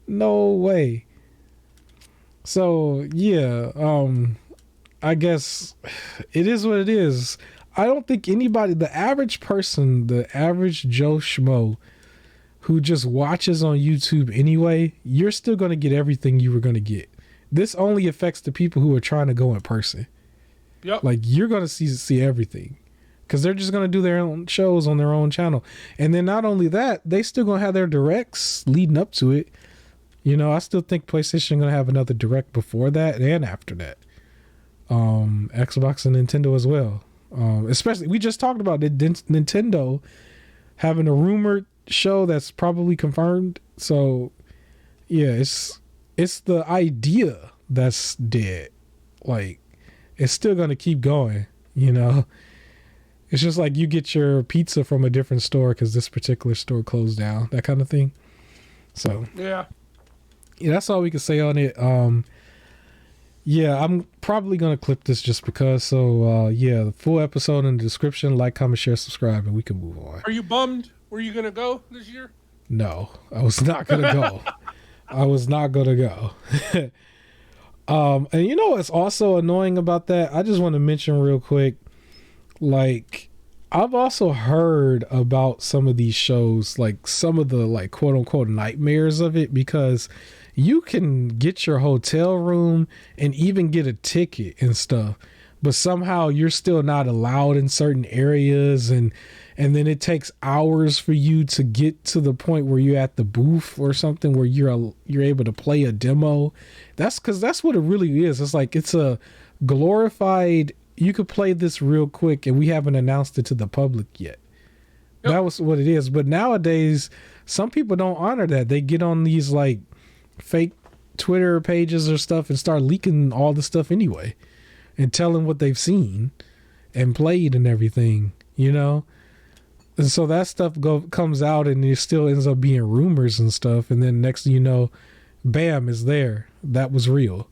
No way. So yeah, I guess it is what it is. I don't think anybody, the average person, the average Joe Schmo who just watches on YouTube anyway, you're still going to get everything you were going to get. This only affects the people who are trying to go in person. Yep. Like you're going to see everything because they're just going to do their own shows on their own channel. And then not only that, they still going to have their directs leading up to it. You know, I still think PlayStation going to have another direct before that and after that. Xbox and Nintendo as well. Especially, we just talked about Nintendo having a rumored show that's probably confirmed. So, yeah, it's the idea that's dead. Like, it's still gonna keep going. You know, it's just like you get your pizza from a different store because this particular store closed down. That kind of thing. So, yeah, that's all we can say on it. Yeah, I'm probably going to clip this just because. So, yeah, the full episode in the description. Like, comment, share, subscribe, and we can move on. Are you bummed? Were you going to go this year? No, I was not going to go. I was not going to go. And you know what's also annoying about that? I just want to mention real quick. Like, I've also heard about some of these shows, like some of the, like, quote unquote nightmares of it, because you can get your hotel room and even get a ticket and stuff, but somehow you're still not allowed in certain areas, and then it takes hours for you to get to the point where you're at the booth or something where you're able to play a demo. That's because that's what it really is. It's like it's a glorified, you could play this real quick and we haven't announced it to the public yet. Yep. That was what it is. But nowadays some people don't honor that. They get on these like fake Twitter pages or stuff and start leaking all the stuff anyway and telling what they've seen and played and everything, you know? And so that stuff comes out and it still ends up being rumors and stuff. And then next thing you know, bam, is there. That was real.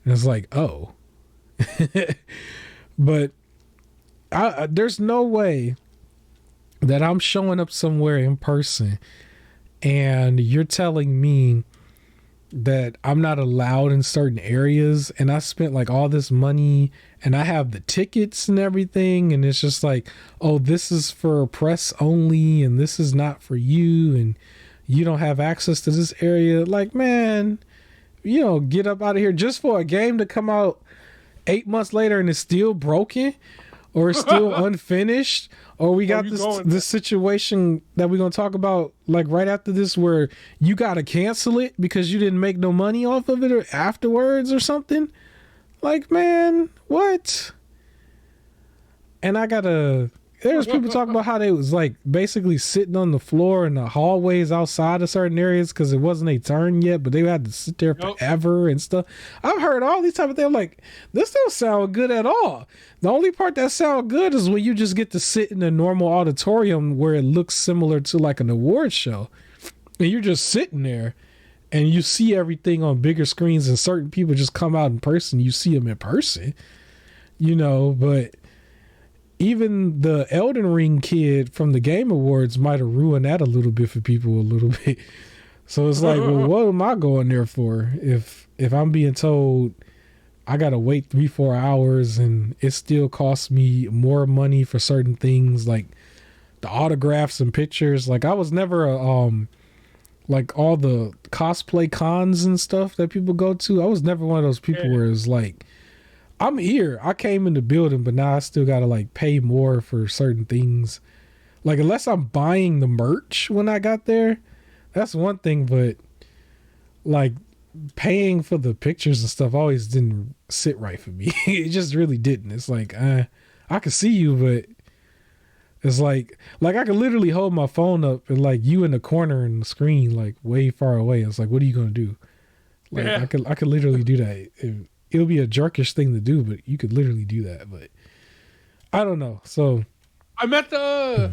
And it's like, oh. But there's no way that I'm showing up somewhere in person and you're telling me that I'm not allowed in certain areas, and I spent like all this money and I have the tickets and everything, and it's just like, oh, this is for press only and this is not for you and you don't have access to this area. Like, man, you know, get up out of here just for a game to come out 8 months later and it's still broken or it's still unfinished, or we got this situation that we're going to talk about like right after this where you got to cancel it because you didn't make no money off of it or afterwards or something. Like, man, what? And there's people talking about how they was like basically sitting on the floor in the hallways outside of certain areas because it wasn't a turn yet, but they had to sit there forever and stuff. I've heard all these type of things. I'm like, this don't sound good at all. The only part that sound good is when you just get to sit in a normal auditorium where it looks similar to like an award show, and you're just sitting there and you see everything on bigger screens, and certain people just come out in person. You see them in person, you know, but even the Elden Ring kid from the Game Awards might have ruined that a little bit for people a little bit. So it's like, well, what am I going there for? If I'm being told I got to wait 3-4 hours and it still costs me more money for certain things like the autographs and pictures. Like I was never like all the cosplay cons and stuff that people go to. I was never one of those people where it's like, I'm here. I came in the building, but now I still got to like pay more for certain things. Like unless I'm buying the merch when I got there, that's one thing. But like paying for the pictures and stuff always didn't sit right for me. It just really didn't. It's like, I could see you, but it's like I could literally hold my phone up and like you in the corner in the screen, like way far away. It's like, what are you going to do? Like I could literally do that. It'll be a jerkish thing to do, but you could literally do that. But I don't know. So I met the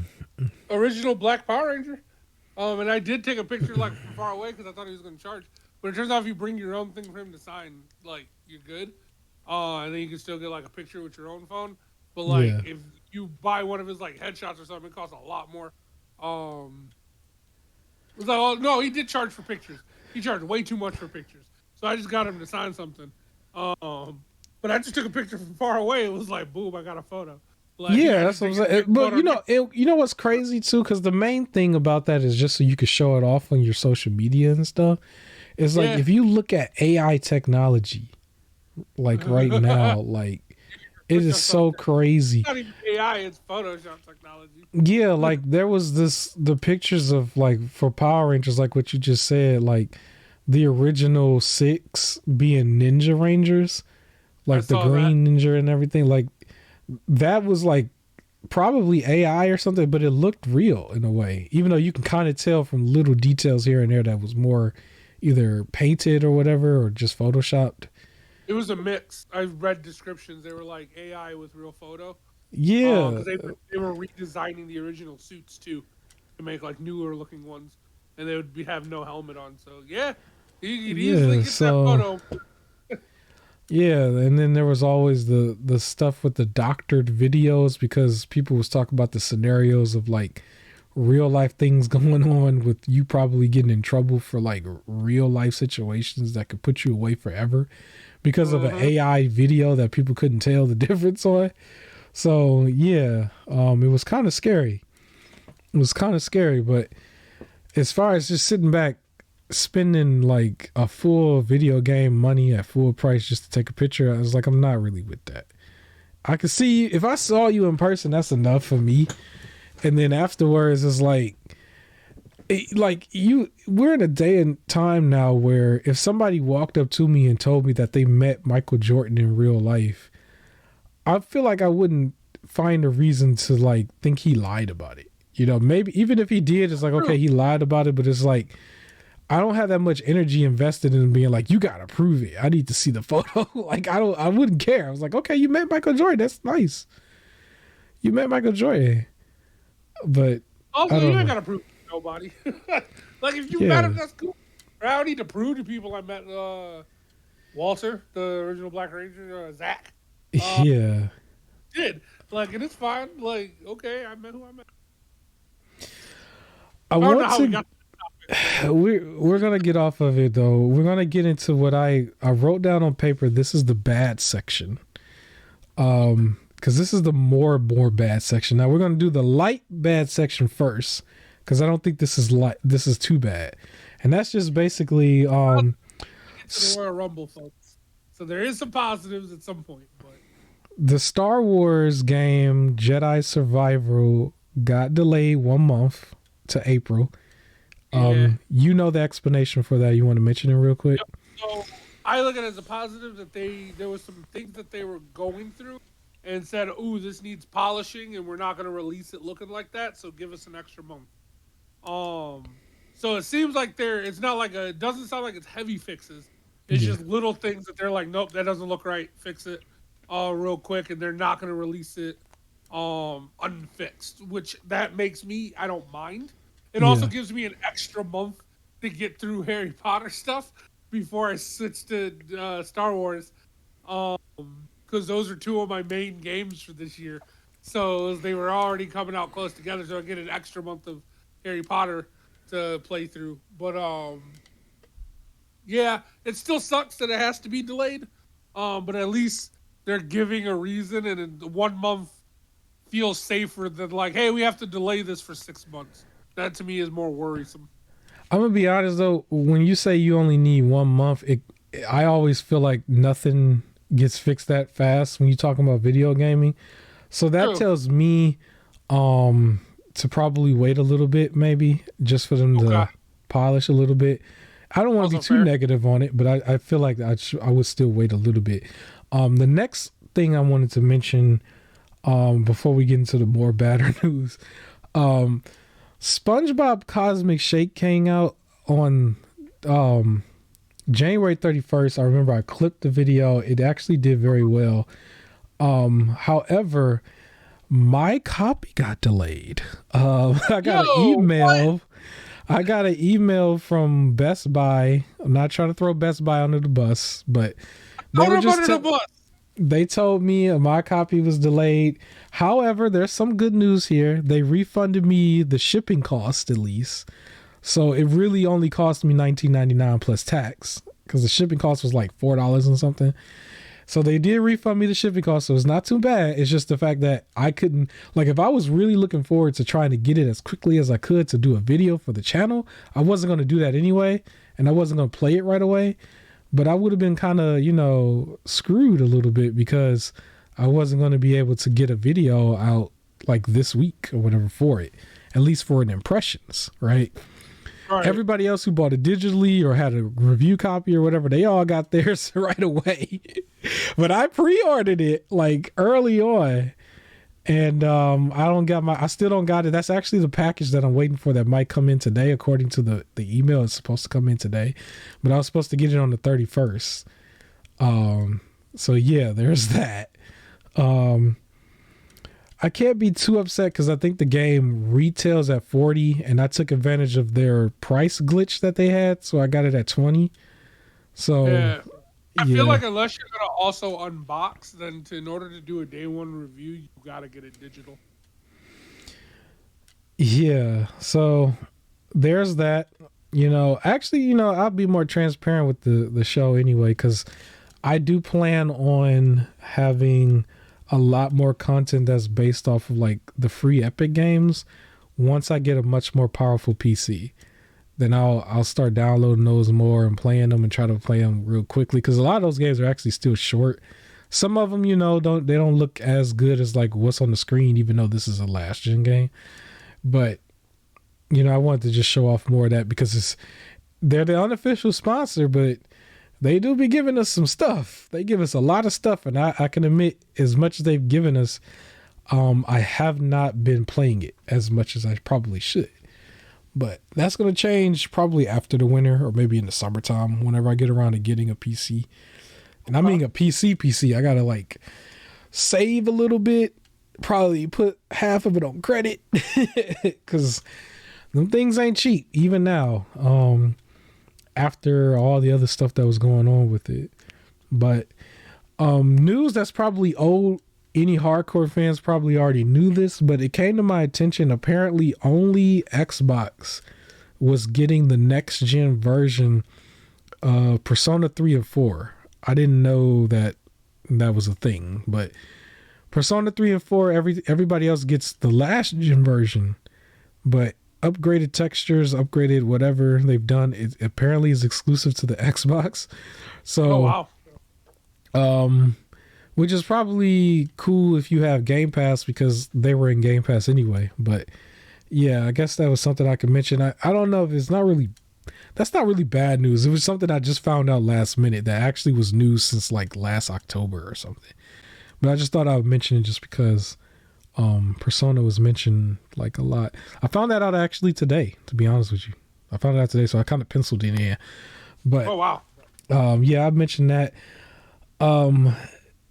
original Black Power Ranger, and I did take a picture like from far away because I thought he was going to charge. But it turns out if you bring your own thing for him to sign, like you're good. And then you can still get like a picture with your own phone. But like if you buy one of his like headshots or something, it costs a lot more. was like, oh no, he did charge for pictures. He charged way too much for pictures. So I just got him to sign something. But I just took a picture from far away. It was like, boom, I got a photo. Like, Yeah, I that's just what I'm take a saying. quick But photo. you know what's crazy too, because the main thing about that is just so you can show it off on your social media and stuff. It's like Yeah. if you look at AI technology, like right now, like it Put is your stuff so there. crazy. It's not even AI, it's Photoshop technology. Yeah, like there was the pictures of like for Power Rangers, like what you just said, like the original six being Ninja Rangers, I like the saw that. Green Ninja and everything, like that was like probably AI or something, but it looked real in a way, even though you can kind of tell from little details here and there that was more either painted or whatever or just photoshopped. It was a mix. I read descriptions. They were like AI with real photo. Yeah, Because they were redesigning the original suits too to make like newer looking ones, and they would have no helmet on. So yeah, you could easily yeah. get that So photo. yeah, and then there was always the stuff with the doctored videos because people was talking about the scenarios of like real life things going on with you probably getting in trouble for like real life situations that could put you away forever because of an Uh-huh. AI video that people couldn't tell the difference on. So yeah, it was kind of scary. It was kind of scary, but as far as just sitting back, spending like a full video game money at full price just to take a picture, I was like, I'm not really with that. I could see if I saw you in person, that's enough for me. And then afterwards, it's like, we're in a day and time now where if somebody walked up to me and told me that they met Michael Jordan in real life, I feel like I wouldn't find a reason to like think he lied about it. You know, maybe even if he did, it's like, okay, he lied about it, but it's like, I don't have that much energy invested in being like, you gotta prove it. I need to see the photo. Like, I wouldn't care. I was like, okay, you met Michael Jordan. That's nice. You met Michael Jordan. But I Also, you don't ain't know. gotta prove it to nobody. Like if you met Yeah. him, that's cool. I don't need to prove to people I met Walter, the original Black Ranger, Zach. Uh, Yeah. did like, and it's fine. Like, okay, I met who I met. I I don't know want how we to got. we're gonna get off of it though. We're gonna get into what I wrote down on paper. This is the bad section. Because this is the more bad section. Now we're gonna do the light bad section first, because I don't think this is light. This is too bad, and that's just basically Get to the Royal Rumble, folks. So there is some positives at some point, but the Star Wars game Jedi Survival got delayed 1 month to April. yeah. You know the explanation for that. You want to mention it real quick? Yep. So I look at it as a positive that there was some things that they were going through and said, "Ooh, this needs polishing, and we're not going to release it looking like that. So give us an extra month." So it seems like it's not like it doesn't sound like it's heavy fixes. It's Yeah, just little things that they're like, nope, that doesn't look right. Fix it, real quick, and they're not going to release it, unfixed. Which that makes me, I don't mind. It also yeah, gives me an extra month to get through Harry Potter stuff before I switch to Star Wars, because those are two of my main games for this year. So they were already coming out close together, so I get an extra month of Harry Potter to play through. But yeah, it still sucks that it has to be delayed. But at least they're giving a reason, and in 1 month feels safer than like, hey, we have to delay this for 6 months. That to me is more worrisome. I'm gonna be honest though. When you say you only need 1 month, I always feel like nothing gets fixed that fast when you're talking about video gaming. So that True. tells me to probably wait a little bit, maybe just for them Okay. to polish a little bit. I don't want to Also be too fair. negative on it, but I feel like I would still wait a little bit. The next thing I wanted to mention before we get into the more badder news, um, SpongeBob Cosmic Shake came out on um, January 31st. I remember I clipped the video. It actually did very well. However, my copy got delayed. I got an Yo, what? email. I got an email from Best Buy. I'm not trying to throw Best Buy under the bus, but they Throw were them just under the bus. they told me my copy was delayed. However, there's some good news here. They refunded me the shipping cost at least. So it really only cost me $19.99 plus tax because the shipping cost was like $4 and something. So they did refund me the shipping cost, so it's not too bad. It's just the fact that I couldn't, like, if I was really looking forward to trying to get it as quickly as I could to do a video for the channel, I wasn't going to do that anyway, and I wasn't going to play it right away. But I would have been kind of, screwed a little bit because I wasn't going to be able to get a video out like this week or whatever for it, at least for an impressions, right? Right. Everybody else who bought it digitally or had a review copy or whatever, they all got theirs right away. But I pre-ordered it like early on, and I still don't got it. That's actually the package that I'm waiting for that might come in today, according to the email. It's supposed to come in today, but I was supposed to get it on the 31st. So yeah, there's that. I can't be too upset because I think the game retails at $40, and I took advantage of their price glitch that they had, so I got it at $20. So yeah. I feel like unless you're gonna also unbox, then in order to do a day one review, you gotta get it digital. Yeah, so there's that. Actually, I'll be more transparent with the show anyway, because I do plan on having a lot more content that's based off of like the free Epic games. Once I get a much more powerful PC, then I'll start downloading those more and playing them and try to play them real quickly, because a lot of those games are actually still short. Some of them, don't look as good as like what's on the screen, even though this is a last gen game. But I wanted to just show off more of that because they're the unofficial sponsor, but they do be giving us some stuff. They give us a lot of stuff, and I can admit, as much as they've given us, I have not been playing it as much as I probably should. But that's going to change probably after the winter or maybe in the summertime whenever I get around to getting a PC. And I mean a PC. I got to like save a little bit, probably put half of it on credit because them things ain't cheap even now. After all the other stuff that was going on with it. But news that's probably old. Any hardcore fans probably already knew this, but it came to my attention. Apparently only Xbox was getting the next gen version of Persona 3 and 4. I didn't know that was a thing, but Persona 3 and 4, everybody else gets the last gen version, but upgraded textures, upgraded whatever they've done, it apparently is exclusive to the Xbox. So, which is probably cool if you have Game Pass, because they were in Game Pass anyway. But yeah, I guess that was something I could mention. I don't know if that's not really bad news. It was something I just found out last minute that actually was news since like last October or something. But I just thought I would mention it just because Persona was mentioned like a lot. I found that out actually today, to be honest with you. I found it out today, so I kind of penciled it in. But yeah, I mentioned that.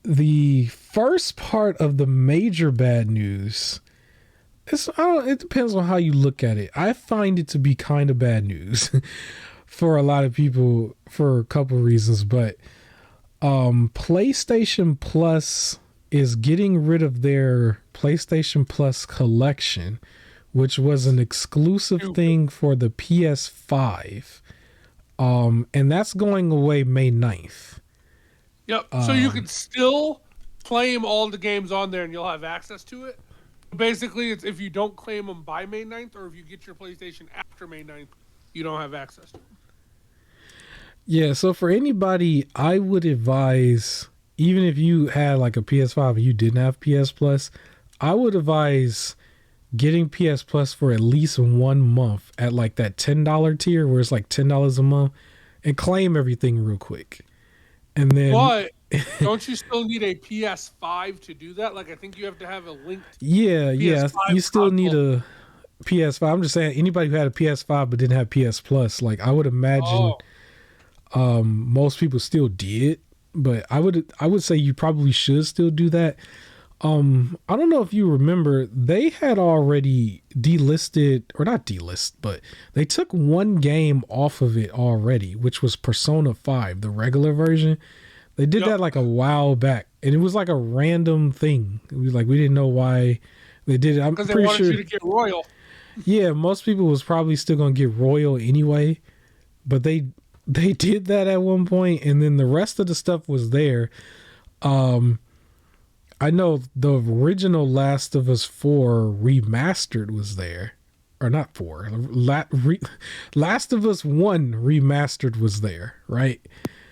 The first part of the major bad news, it depends on how you look at it. I find it to be kind of bad news for a lot of people for a couple of reasons, but PlayStation Plus is getting rid of their PlayStation Plus collection, which was an exclusive thing for the PS5. And that's going away May 9th. Yep. So you can still claim all the games on there and you'll have access to it. Basically, it's if you don't claim them by May 9th, or if you get your PlayStation after May 9th, you don't have access to them. Yeah, so for anybody, I would advise, even if you had like a PS5 and you didn't have PS Plus, I would advise getting PS Plus for at least 1 month at like that $10 tier where it's like $10 a month, and claim everything real quick. And then, but don't you still need a PS5 to do that? Like, I think you have to have a linked. Yeah, you still need a PS5. I'm just saying, anybody who had a PS5 but didn't have PS Plus, like I would imagine, most people still did. But I would say you probably should still do that. I don't know if you remember, they had already delisted, or not delist, but they took one game off of it already, which was Persona 5, the regular version. They did that like a while back, and it was like a random thing. It was like, we didn't know why they did it. I'm pretty sure because they wanted you to get royal. Yeah, most people was probably still gonna get Royal anyway, but they did that at one point, and then the rest of the stuff was there. Um, I know the original Last of Us 4 remastered was there, or not 4. Last of Us 1 remastered was there, right?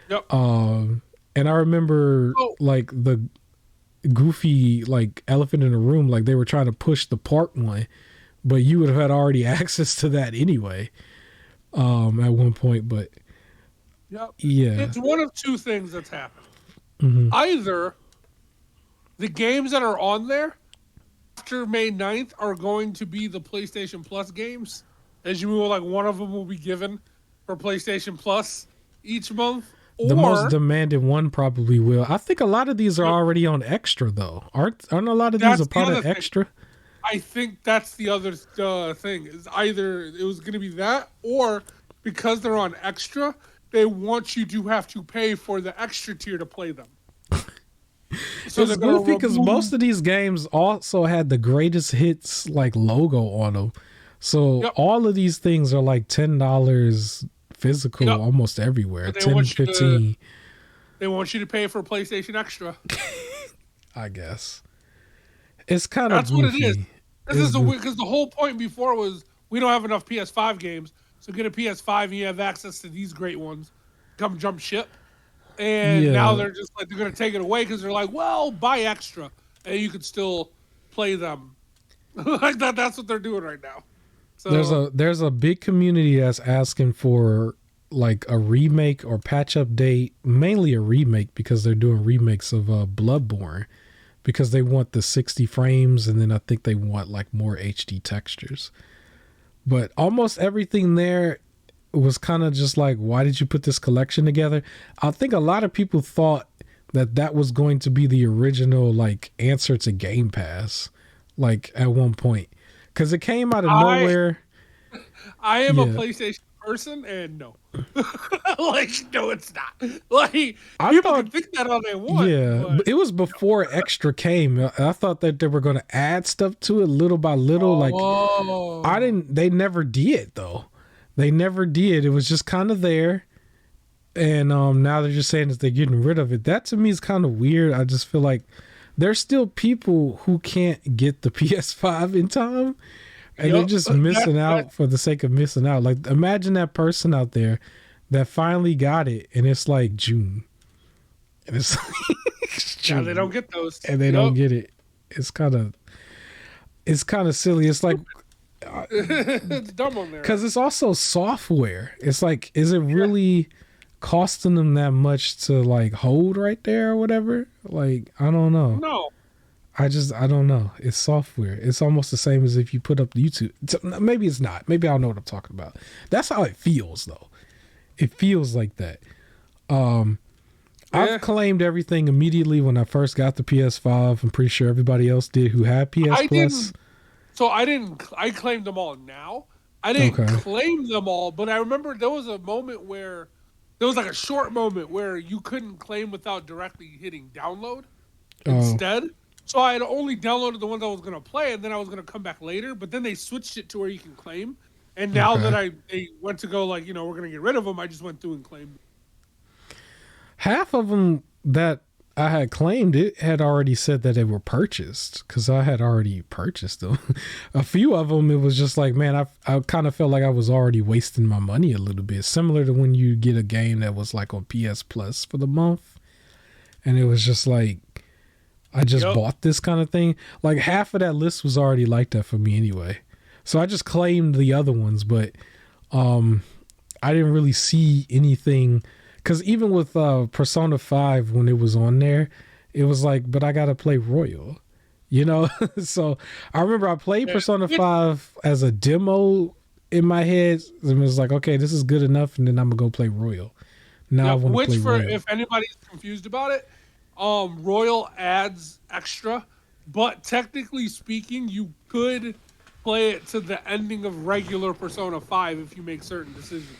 Yep. And I remember like the goofy like elephant in the room, like they were trying to push the part 1, but you would have had already access to that anyway. At one point, but Yep. yeah, It's one of two things that's happened. mm-hmm. Either the games that are on there after May 9th are going to be the PlayStation Plus games. As you move, like one of them will be given for PlayStation Plus each month. The most Or demanded one probably will. I think a lot of these are already on Extra though. Aren't a lot of these a part of Extra? I think that's the other thing. Is either it was going to be that, or because they're on Extra, they want you to have to pay for the extra tier to play them. So it's goofy because most of these games also had the greatest hits like logo on them. So all of these things are like $10 physical almost everywhere. 10, 15. They want you to pay for PlayStation Extra. I guess. It's kind of That's goofy. what it is. Because the whole point before was we don't have enough PS5 games, so get a PS5 and you have access to these great ones. Come jump ship. And now they're just like, they're going to take it away because they're like, well, buy Extra and you could still play them. Like that's what they're doing right now. So there's a big community that's asking for like a remake or patch update, mainly a remake because they're doing remakes of Bloodborne because they want the 60 frames and then I think they want like more HD textures. But almost everything there was kind of just like, why did you put this collection together? I think a lot of people thought that was going to be the original like answer to Game Pass, like at one point, because it came out of nowhere. I am a PlayStation person, and no, like no, it's not. Like people can think that all they want. Yeah, but it was before Extra came. I thought that they were going to add stuff to it little by little. Like they never did though. They never did. It was just kind of there. And now they're just saying that they're getting rid of it. That to me is kind of weird. I just feel like there's still people who can't get the PS5 in time. And they're just missing out for the sake of missing out. Like imagine that person out there that finally got it and it's like June. And it's like June. Yeah, they don't get those. And they don't get it. It's kind of silly. It's like it's dumb on there because it's also software. It's like, is it really costing them that much to like hold right there or whatever? Like, I don't know. No, I don't know. It's software. It's almost the same as if you put up YouTube. Maybe it's not. Maybe I don't know what I'm talking about. That's how it feels though. It feels like that. I've claimed everything immediately when I first got the PS5. I'm pretty sure everybody else did who had PS Plus. I claimed them all now. I didn't claim them all, but I remember there was a moment where there was like a short moment where you couldn't claim without directly hitting download instead. So I had only downloaded the ones I was going to play, and then I was going to come back later. But then they switched it to where you can claim. And now that they went to go like, we're going to get rid of them, I just went through and claimed them. Half of them that I had claimed it had already said that they were purchased because I had already purchased them. A few of them, it was just like, man, I kind of felt like I was already wasting my money a little bit. Similar to when you get a game that was like on PS Plus for the month. And it was just like, I just bought this kind of thing. Like half of that list was already like that for me anyway. So I just claimed the other ones, but I didn't really see anything. Because even with Persona 5, when it was on there, it was like, but I got to play Royal, So I remember I played Persona 5 as a demo in my head. And it was like, okay, this is good enough. And then I'm going to go play Royal. Now I want to play Royal. If anybody's confused about it, Royal adds extra. But technically speaking, you could play it to the ending of regular Persona 5 if you make certain decisions.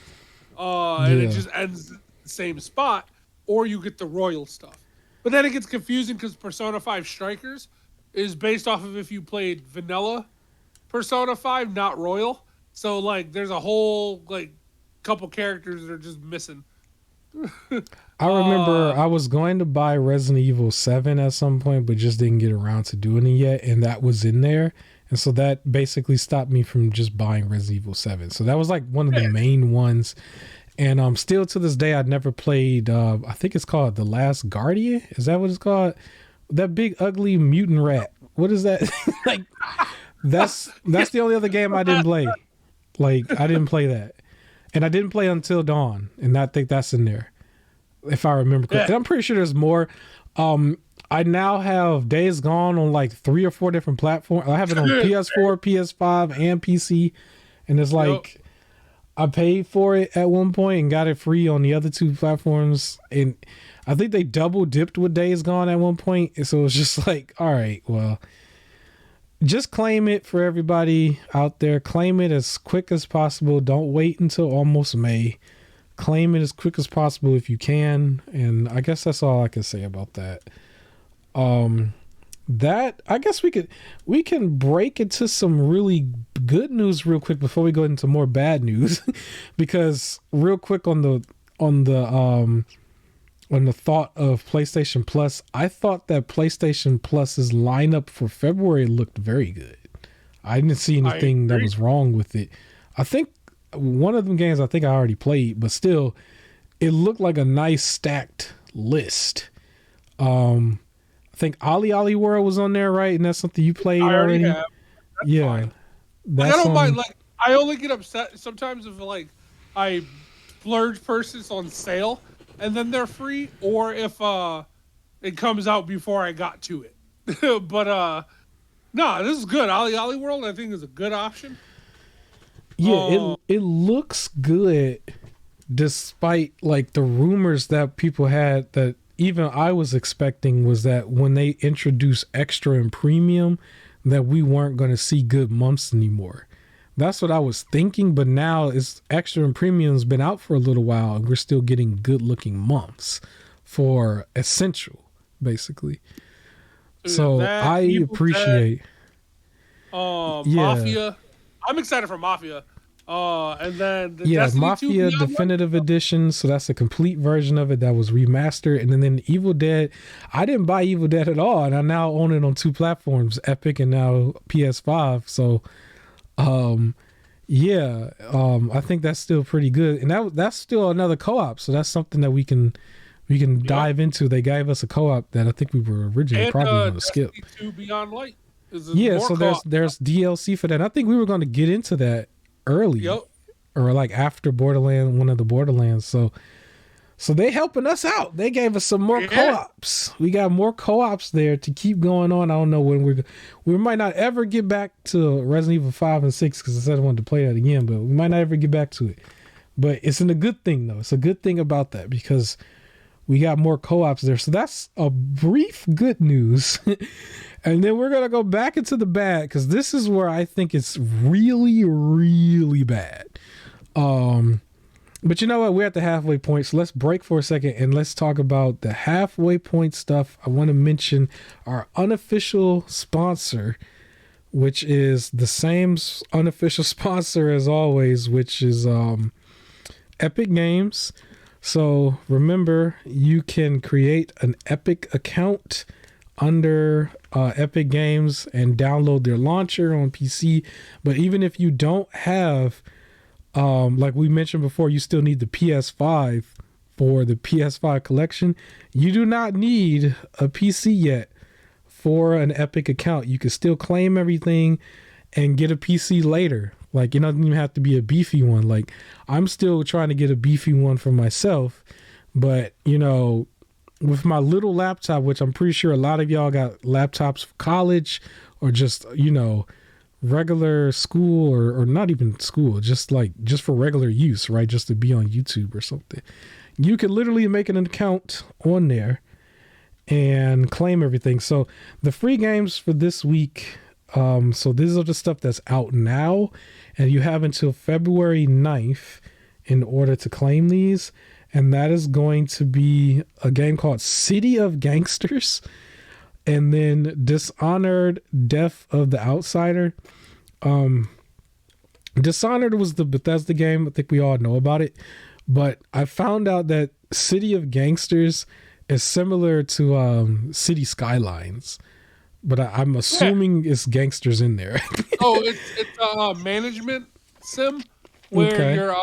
And it just ends the same spot, or you get the Royal stuff. But then it gets confusing because Persona 5 Strikers is based off of if you played vanilla Persona 5, not Royal. So like there's a whole like couple characters that are just missing. I remember I was going to buy Resident Evil 7 at some point, but just didn't get around to doing it yet, and that was in there. And so that basically stopped me from just buying Resident Evil 7. So that was like one of the main ones. And still to this day, I'd never played, I think it's called The Last Guardian. Is that what it's called? That big, ugly mutant rat. What is that? Like, that's the only other game I didn't play. Like, I didn't play that. And I didn't play Until Dawn. And I think that's in there, if I remember correctly. And I'm pretty sure there's more. I now have Days Gone on like 3 or 4 different platforms. I have it on PS4, PS5, and PC. And it's like, I paid for it at one point and got it free on the other 2 platforms. And I think they double dipped with Days Gone at one point. And so it was just like, all right, well, just claim it for everybody out there. Claim it as quick as possible. Don't wait until almost May. Claim it as quick as possible if you can. And I guess that's all I can say about that. That I guess we can break into some really good news real quick before we go into more bad news. Because real quick on the thought of PlayStation Plus, I thought that PlayStation Plus's lineup for February looked very good. I didn't see anything that was wrong with it. I think one of them games I already played, but still, it looked like a nice stacked list. I think Ollie World was on there, right? And that's something you played already. Have. Yeah, that's I don't mind. Like, I only get upset sometimes if like I splurge purchase on sale and then they're free, or if it comes out before I got to it. But no, this is good. Ollie World, I think, is a good option. Yeah, it looks good, despite like the rumors that people had that even I was expecting was that when they introduced extra and premium, that we weren't going to see good months anymore. That's what I was thinking, but now it's extra and premium's been out for a little while and we're still getting good looking months for essential, basically. So I appreciate Mafia. I'm excited for Mafia. And then Mafia Definitive Edition. So that's a complete version of it that was remastered. And then Evil Dead. I didn't buy Evil Dead at all, and I now own it on 2 platforms, Epic and now PS5. So, I think that's still pretty good. And that's still another co-op. So that's something that we can dive into. They gave us a co-op that I think we were originally probably going to skip. 2 Beyond Light. So there's DLC for that. I think we were going to get into that early, or like after one of the Borderlands. So they helping us out. They gave us some more co-ops. We got more co-ops there to keep going on. I don't know when we might not ever get back to Resident Evil 5 and 6 because I said I wanted to play that again, but we might not ever get back to it. But it's a good thing though. It's a good thing about that because we got more co-ops there. So that's a brief good news. And then we're going to go back into the bad because this is where I think it's really, really bad. But you know what? We're at the halfway point. So let's break for a second and let's talk about the halfway point stuff. I want to mention our unofficial sponsor, which is the same unofficial sponsor as always, which is Epic Games. So remember, you can create an Epic account under Epic Games and download their launcher on PC. But even if you don't have, like we mentioned before, you still need the PS5 for the PS5 collection. You do not need a PC yet for an Epic account. You can still claim everything and get a PC later. Like, it doesn't even have to be a beefy one. Like, I'm still trying to get a beefy one for myself, but with my little laptop, which I'm pretty sure a lot of y'all got laptops for college or just, regular school or not even school, just for regular use, right? Just to be on YouTube or something. You can literally make an account on there and claim everything. So the free games for this week, so these are the stuff that's out now, and you have until February 9th in order to claim these. And that is going to be a game called City of Gangsters, and then Dishonored: Death of the Outsider. Dishonored was the Bethesda game. I think we all know about it. But I found out that City of Gangsters is similar to City Skylines. But I'm assuming it's gangsters in there. Oh, it's a management sim where Okay. you're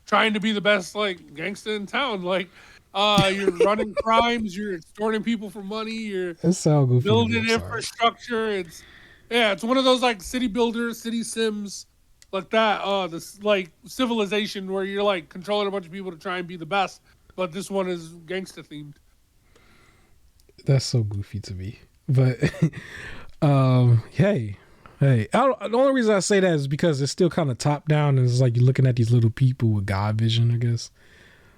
trying to be the best like gangster in town. Like you're running crimes, you're extorting people for money, you're That sounds goofy to me. building I'm sorry. infrastructure. It's one of those like city builders, city sims like that. This like civilization where you're like controlling a bunch of people to try and be the best. But this one is gangster themed. That's so goofy to me. But hey. The only reason I say that is because it's still kind of top down, and it's like you're looking at these little people with God vision, I guess.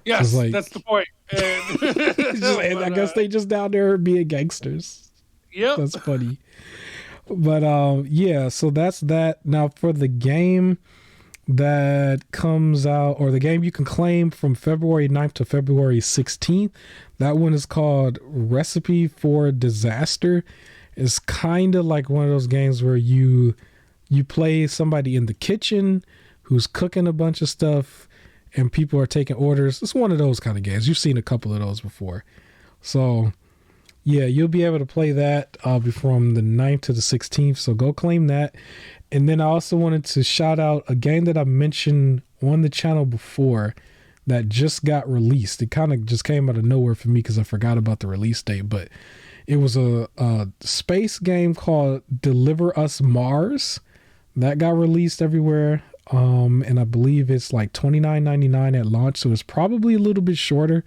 Yes, like, that's the point. And, I guess they just down there being gangsters. Yep. That's funny. But yeah, so that's that. Now for the game that comes out, or the game you can claim from February 9th to February 16th, that one is called Recipe for Disaster. It's kind of like one of those games where you play somebody in the kitchen who's cooking a bunch of stuff and people are taking orders. It's one of those kind of games. You've seen a couple of those before. So yeah, you'll be able to play that from the 9th to the 16th. So go claim that. And then I also wanted to shout out a game that I mentioned on the channel before that just got released. It kind of just came out of nowhere for me because I forgot about the release date, but it was a space game called Deliver Us Mars that got released everywhere. And I believe it's like $29.99 at launch. So it's probably a little bit shorter,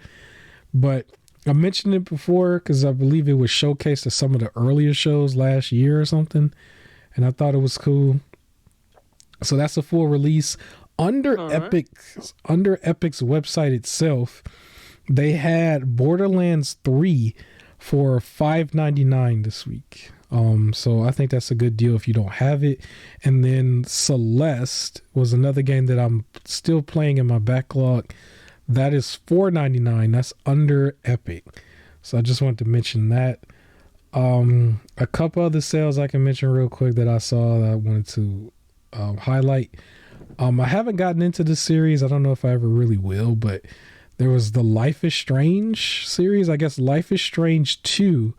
but I mentioned it before because I believe it was showcased at some of the earlier shows last year or something. And I thought it was cool. So that's a full release under Epic's website itself. They had Borderlands 3 for $5.99 this week. So I think that's a good deal if you don't have it. And then Celeste was another game that I'm still playing in my backlog. That is $4.99. That's under Epic. So I just wanted to mention that. A couple other sales I can mention real quick that I saw that I wanted to highlight. I haven't gotten into this series. I don't know if I ever really will, but there was the Life is Strange series. I guess Life is Strange 2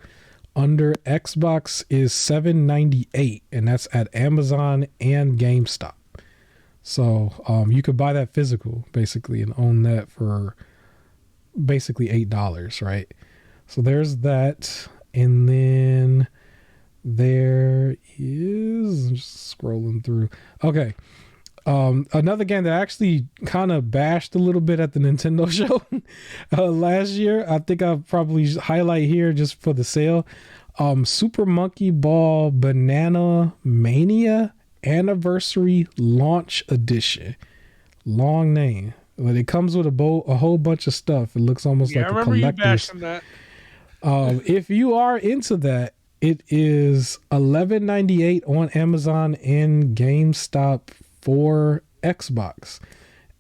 under Xbox is $7.98, and that's at Amazon and GameStop. So you could buy that physical basically and own that for basically $8, right? So there's that. And then there is, I'm just scrolling through. Okay. Another game that actually kind of bashed a little bit at the Nintendo show last year. I think I'll probably highlight here just for the sale. Super Monkey Ball Banana Mania Anniversary Launch Edition. Long name. But it comes with a whole bunch of stuff. It looks almost like a collector's. You bashing that. If you are into that, it is $11.98 on Amazon and GameStop for Xbox.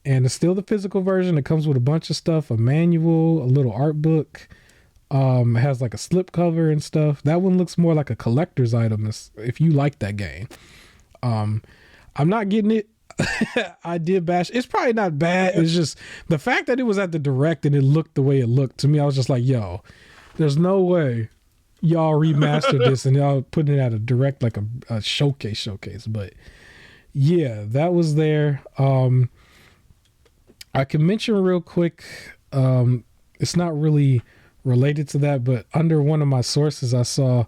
And it's still the physical version. It comes with a bunch of stuff, a manual, a little art book. It has like a slip cover and stuff. That one looks more like a collector's item if you like that game. I'm not getting it. I did bash. It's probably not bad. It's just the fact that it was at the Direct and it looked the way it looked to me. I was just like, yo, there's no way y'all remastered this and y'all putting it at a Direct, like a showcase. But yeah, that was there. I can mention real quick. It's not really related to that, but under one of my sources, I saw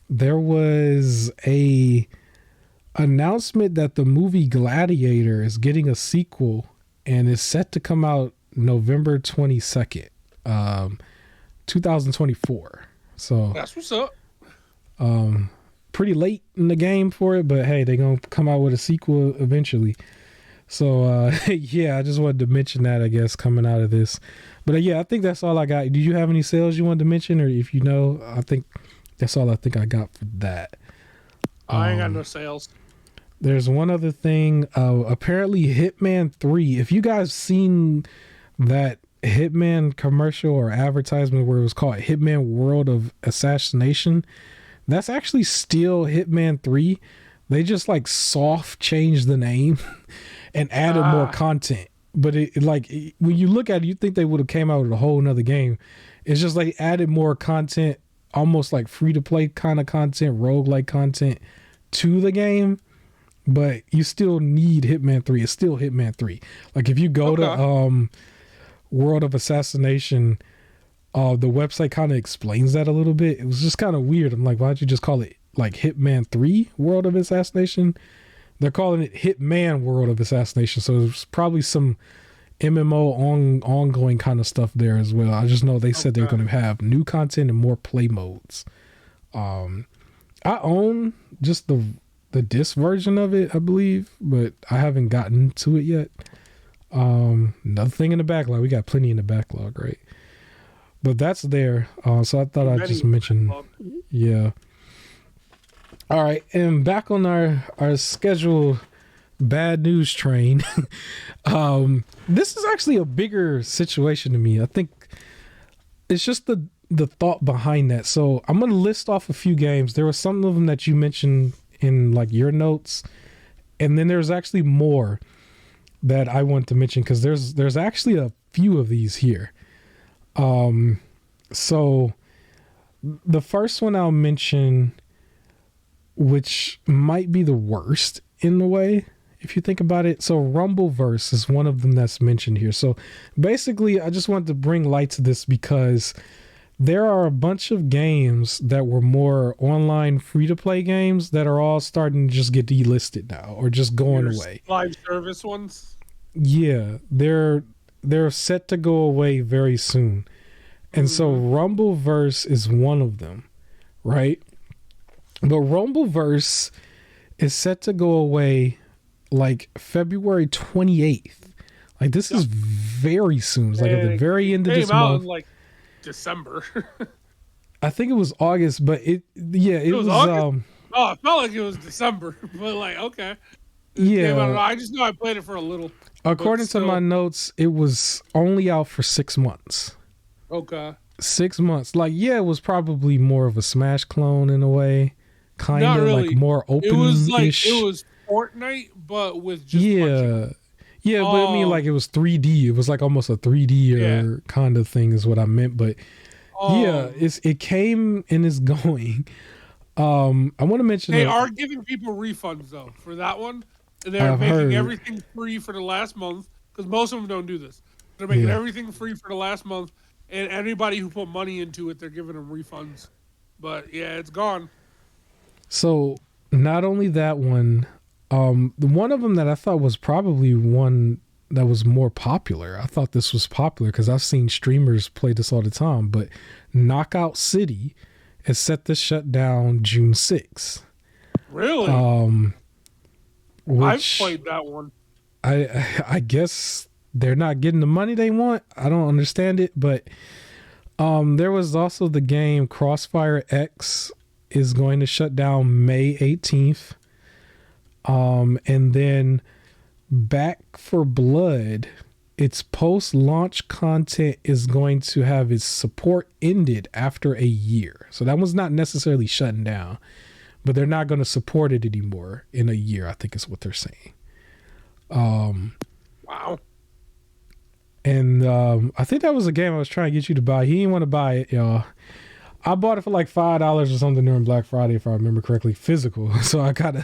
there was a announcement that the movie Gladiator is getting a sequel and is set to come out November 22nd, 2024. So that's what's up. Pretty late in the game for it, but hey, they're gonna come out with a sequel eventually. So yeah, I just wanted to mention that, I guess, coming out of this. But yeah, I think that's all I got. Did you have any sales you wanted to mention, or if you know? I think that's all I think I got for that. I ain't got no sales. There's one other thing. Apparently Hitman 3. If you guys seen that Hitman commercial or advertisement where it was called Hitman World of Assassination, that's actually still Hitman 3. They just like soft changed the name and added more content. But when you look at it, you think they would have came out with a whole nother game. It's just like added more content, almost like free to play kind of content, roguelike content to the game. But you still need Hitman 3. It's still Hitman 3. Like if you go to World of Assassination, the website kind of explains that a little bit. It was just kind of weird. I'm like, why don't you just call it like Hitman 3 World of Assassination? They're calling it Hitman World of Assassination. So there's probably some MMO ongoing kind of stuff there as well. I just know they said they're going to have new content and more play modes. I own just the disc version of it, I believe, but I haven't gotten to it yet. Another thing in the backlog. We got plenty in the backlog, right? But that's there. So I thought I'd just mention. Yeah. All right. And back on our scheduled bad news train. This is actually a bigger situation to me. I think it's just the thought behind that. So I'm going to list off a few games. There were some of them that you mentioned in like your notes. And then there's actually more that I want to mention because there's actually a few of these here. So the first one I'll mention, which might be the worst in a way, if you think about it. So Rumbleverse is one of them that's mentioned here. So basically, I just wanted to bring light to this because there are a bunch of games that were more online free-to-play games that are all starting to just get delisted now or just going away. Live service ones? Yeah, they're set to go away very soon. And so Rumbleverse is one of them, right? But Rumbleverse is set to go away like February 28th. Like this is very soon. It's like at the very end of this month. In like December. I think it was August, but it was August? Oh, it felt like it was December, but like okay. Yeah. I just know I played it for a little. According to my notes, it was only out for 6 months. Okay. 6 months. Like, yeah, it was probably more of a Smash clone in a way. Kind of really. like more open-ish. It was Fortnite, but with just punching. Yeah, but I mean, like, it was 3D. It was like almost a 3D kind of thing is what I meant. But it came and is going. I want to mention they are giving people refunds though for that one. They're making everything free for the last month because most of them don't do this. They're making everything free for the last month, and anybody who put money into it, they're giving them refunds. But yeah, it's gone. So not only that one, one of them that I thought was probably one that was more popular. I thought this was popular because I've seen streamers play this all the time. But Knockout City is set to shut down June 6th. Really? I've played that one. I guess they're not getting the money they want. I don't understand it, but there was also the game Crossfire X is going to shut down May 18th. And then Back for Blood, its post-launch content is going to have its support ended after a year. So that one's not necessarily shutting down, but they're not going to support it anymore in a year, I think is what they're saying. Wow. And I think that was a game I was trying to get you to buy. He didn't want to buy it, y'all. I bought it for like $5 or something during Black Friday, if I remember correctly, physical. So I got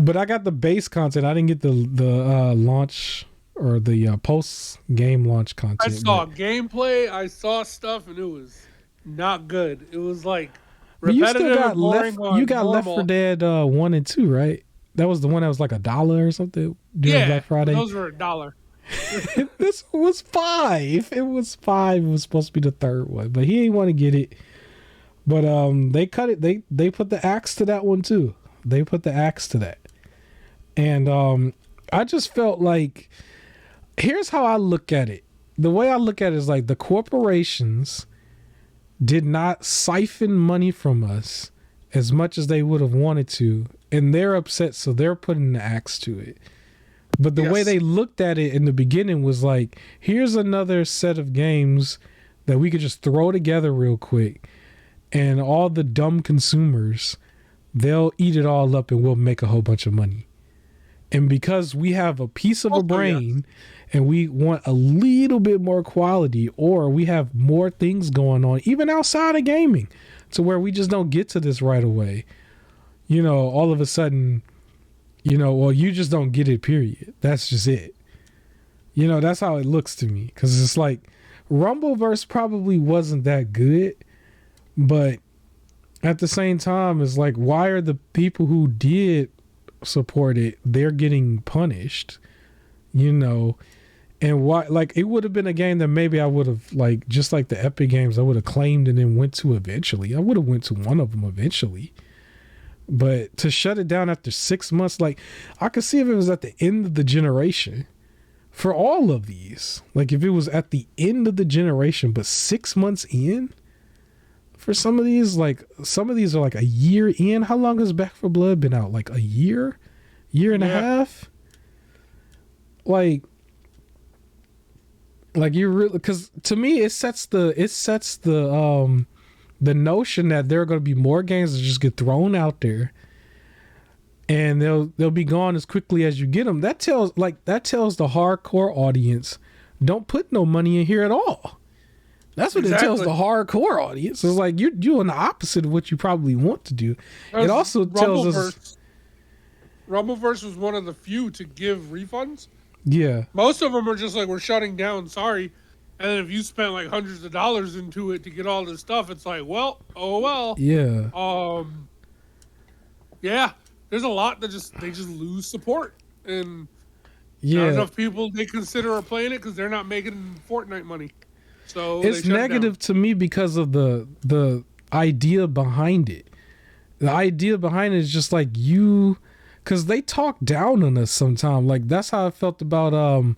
but I got the base content. I didn't get the launch or the post-game launch content. I saw gameplay, I saw stuff, and it was not good. It was like repetitive. You got Left 4 Dead 1 and 2, right? That was the one that was like $1 or something during Black Friday. Those were $1. This was $5. It was $5. It was supposed to be the third one, but he didn't want to get it. But they cut it. They put the axe to that one too. They put the axe to that, and I just felt like, here's how I look at it. The way I look at it is like the corporations did not siphon money from us as much as they would have wanted to, and they're upset, so they're putting the axe to it. But the way they looked at it in the beginning was like, here's another set of games that we could just throw together real quick, and all the dumb consumers they'll eat it all up and we'll make a whole bunch of money. And because we have a piece of a brain and we want a little bit more quality, or we have more things going on, even outside of gaming, to where we just don't get to this right away, all of a sudden, well, you just don't get it, period. That's just it. That's how it looks to me. Because it's like Rumbleverse probably wasn't that good, but at the same time, it's like, why are the people who did support it, they're getting punished, and why? Like, it would have been a game that maybe I would have, like, just like the Epic games, I would have claimed and then went to eventually. I would have went to one of them eventually, but to shut it down after 6 months, like, I could see if it was at the end of the generation for all of these, like if it was at the end of the generation, but 6 months in for some of these, like some of these are like a year in. How long has Back 4 Blood been out? Like a year and a half. Like you really, because to me it sets the notion that there are going to be more games that just get thrown out there, and they'll be gone as quickly as you get them. That tells the hardcore audience, don't put no money in here at all. That's what It tells the hardcore audience. It's like you're doing the opposite of what you probably want to do. It also tells us Rumbleverse was one of the few to give refunds. Yeah. Most of them are just like, we're shutting down, sorry. And then if you spent like hundreds of dollars into it to get all this stuff, it's like, well, oh well. Yeah. Yeah. There's a lot that they just lose support. And not enough people they consider are playing it because they're not making Fortnite money. So it's negative to me because of the idea behind it. The idea behind it is just like because they talk down on us sometimes. Like, that's how I felt about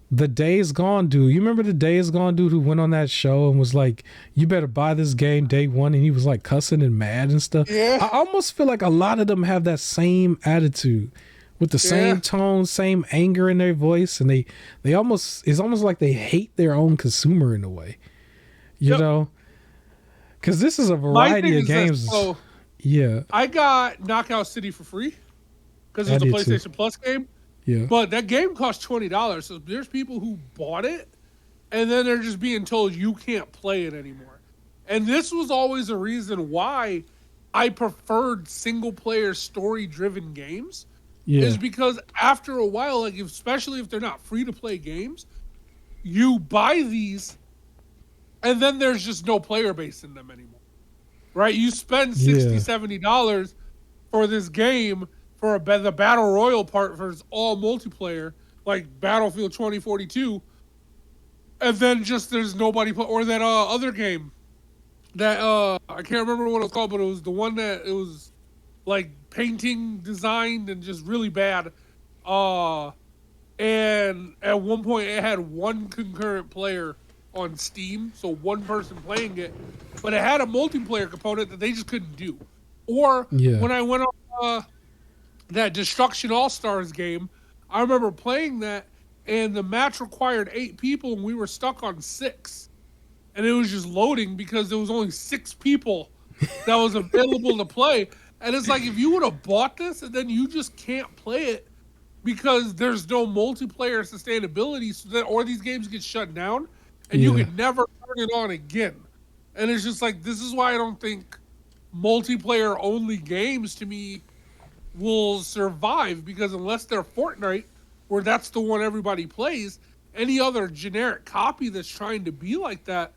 the Days Gone dude. You remember the Days Gone dude who went on that show and was like, you better buy this game day one, and he was like cussing and mad and stuff. Yeah. I almost feel like a lot of them have that same attitude, with the same tone, same anger in their voice, and it's almost like they hate their own consumer in a way, you know? Because this is a variety of games. Yeah, I got Knockout City for free because it's a PlayStation Plus game. Yeah, but that game costs $20, so there's people who bought it, and then they're just being told you can't play it anymore. And this was always a reason why I preferred single-player, story-driven games. Is because after a while, like especially if they're not free-to-play games, you buy these, and then there's just no player base in them anymore. Right? You spend $60, $70 for this game for the Battle Royale part for all multiplayer, like Battlefield 2042, and then just there's nobody play, or that other game that I can't remember what it was called, but it was the one that it was like painting designed and just really bad. And at one point it had one concurrent player on Steam, so one person playing it, but it had a multiplayer component that they just couldn't do. Or when I went on that Destruction All-Stars game, I remember playing that, and the match required 8 people, and we were stuck on 6. And it was just loading because there was only 6 people that was available to play. And it's like, if you would have bought this and then you just can't play it because there's no multiplayer sustainability, or these games get shut down and you can never turn it on again. And it's just like, this is why I don't think multiplayer only games to me will survive, because unless they're Fortnite, where that's the one everybody plays, any other generic copy that's trying to be like that,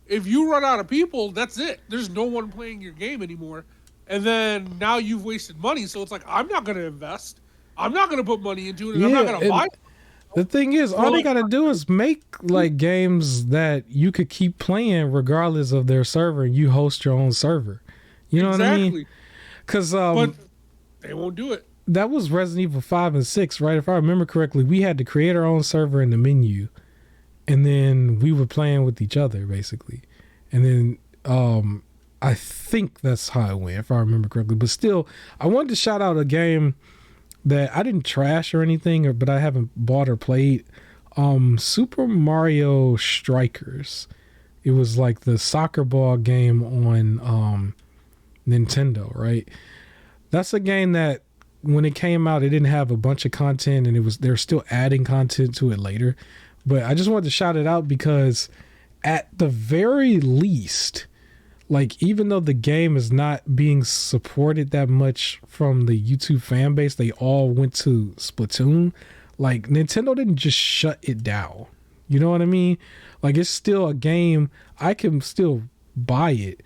if you run out of people, that's it. There's no one playing your game anymore. And then now you've wasted money. So it's like, I'm not going to invest. I'm not going to put money into it. And I'm not going to buy it. The thing is, all they got to do is make like games that you could keep playing regardless of their server, and you host your own server. You know what I mean? Because but they won't do it. That was Resident Evil 5 and 6, right? If I remember correctly, we had to create our own server in the menu, and then we were playing with each other, basically. And then I think that's how it went, if I remember correctly. But still, I wanted to shout out a game that I didn't trash or anything, but I haven't bought or played. Super Mario Strikers. It was like the soccer ball game on Nintendo, right? That's a game that when it came out, it didn't have a bunch of content, and they're still adding content to it later. But I just wanted to shout it out because at the very least, like even though the game is not being supported that much from the YouTube fan base, they all went to Splatoon. Like Nintendo didn't just shut it down. You know what I mean? Like it's still a game. I can still buy it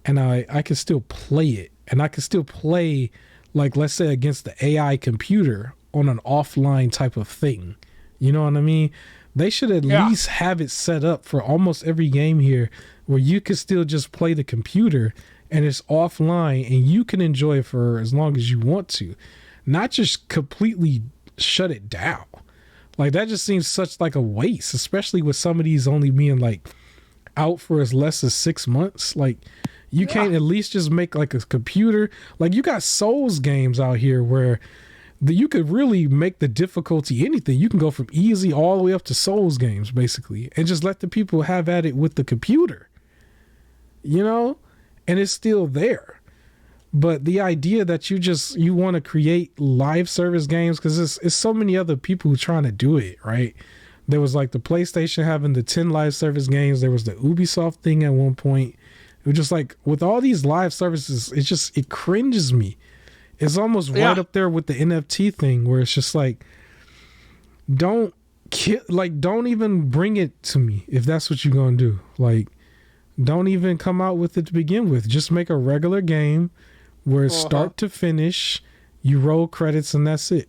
and I can still play it. And I can still play, like, let's say against the AI computer on an offline type of thing. You know what I mean? They should at least have it set up for almost every game here where you can still just play the computer and it's offline and you can enjoy it for as long as you want to. Not just completely shut it down. Like that just seems such like a waste, especially with some of these only being like out for as less as 6 months. Like you can't at least just make like a computer. Like you got Souls games out here where you could really make the difficulty anything. You can go from easy all the way up to Souls games basically and just let the people have at it with the computer, you know, and it's still there. But the idea that you want to create live service games, because it's so many other people who trying to do it, right? There was like the PlayStation having the 10 live service games. There was the Ubisoft thing at one point. It was just like with all these live services, it cringes me. It's almost right up there with the NFT thing where it's just like, don't even bring it to me if that's what you're going to do. Like, don't even come out with it to begin with. Just make a regular game where it's start to finish, you roll credits and that's it.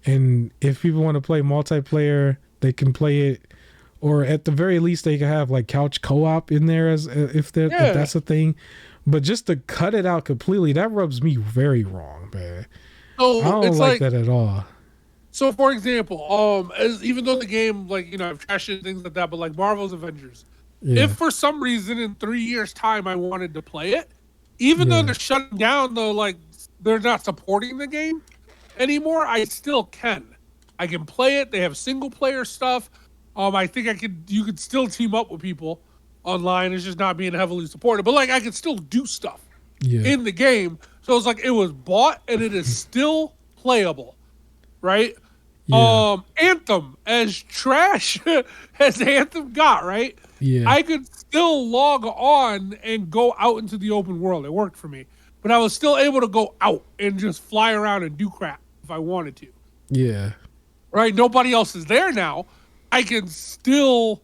And if people want to play multiplayer, they can play it. Or at the very least, they can have like couch co-op in there if that's a thing. But just to cut it out completely, that rubs me very wrong, man. So I don't like that at all. So, for example, even though the game, like, you know, I've trashed it and things like that, but like Marvel's Avengers, if for some reason in 3 years' time I wanted to play it, even though they're shutting down they're not supporting the game anymore, I still can. I can play it. They have single player stuff. I think you could still team up with people online. It's just not being heavily supported. But like I could still do stuff in the game. So it's like it was bought and it is still playable. Right? Yeah. Anthem, as trash as Anthem got, right? Yeah. I could still log on and go out into the open world. It worked for me. But I was still able to go out and just fly around and do crap if I wanted to. Yeah. Right? Nobody else is there now. I can still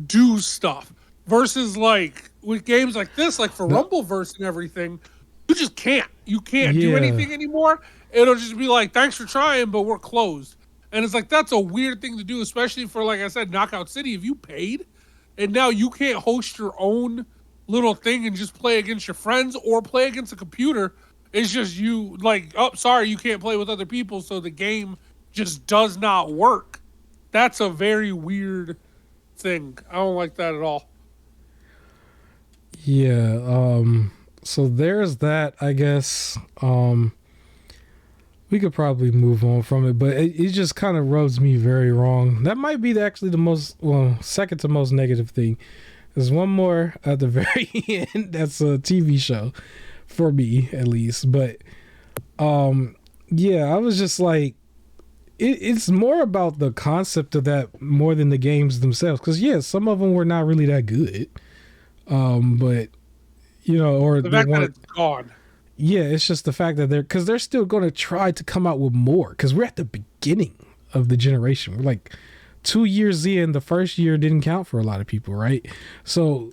do stuff. Versus like with games like this, like for Rumbleverse and everything, you just can't. You can't do anything anymore. It'll just be like, thanks for trying, but we're closed. And it's like, that's a weird thing to do, especially for, like I said, Knockout City. If you paid and now you can't host your own little thing and just play against your friends or play against a computer, it's just you like, oh, sorry, you can't play with other people. So the game just does not work. That's a very weird thing. I don't like that at all. Yeah. So there's that, I guess. We could probably move on from it, but it just kind of rubs me very wrong. That might be actually the second to most negative thing. There's one more at the very end. That's a TV show for me, at least. But, I was just like, it's more about the concept of that more than the games themselves. Because, some of them were not really that good. But, or the fact that it's gone. Yeah, it's just the fact that they're still going to try to come out with more because we're at the beginning of the generation. We're like 2 years in. The first year didn't count for a lot of people, right? So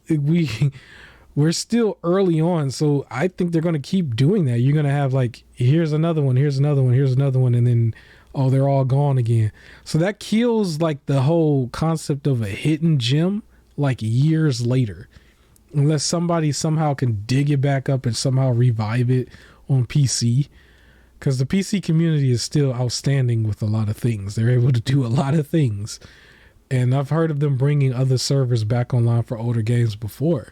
we're still early on. So I think they're going to keep doing that. You're going to have like, here's another one, here's another one, here's another one, and then they're all gone again. So that kills like the whole concept of a hidden gem like years later. Unless somebody somehow can dig it back up and somehow revive it on PC. Because the PC community is still outstanding with a lot of things. They're able to do a lot of things. And I've heard of them bringing other servers back online for older games before.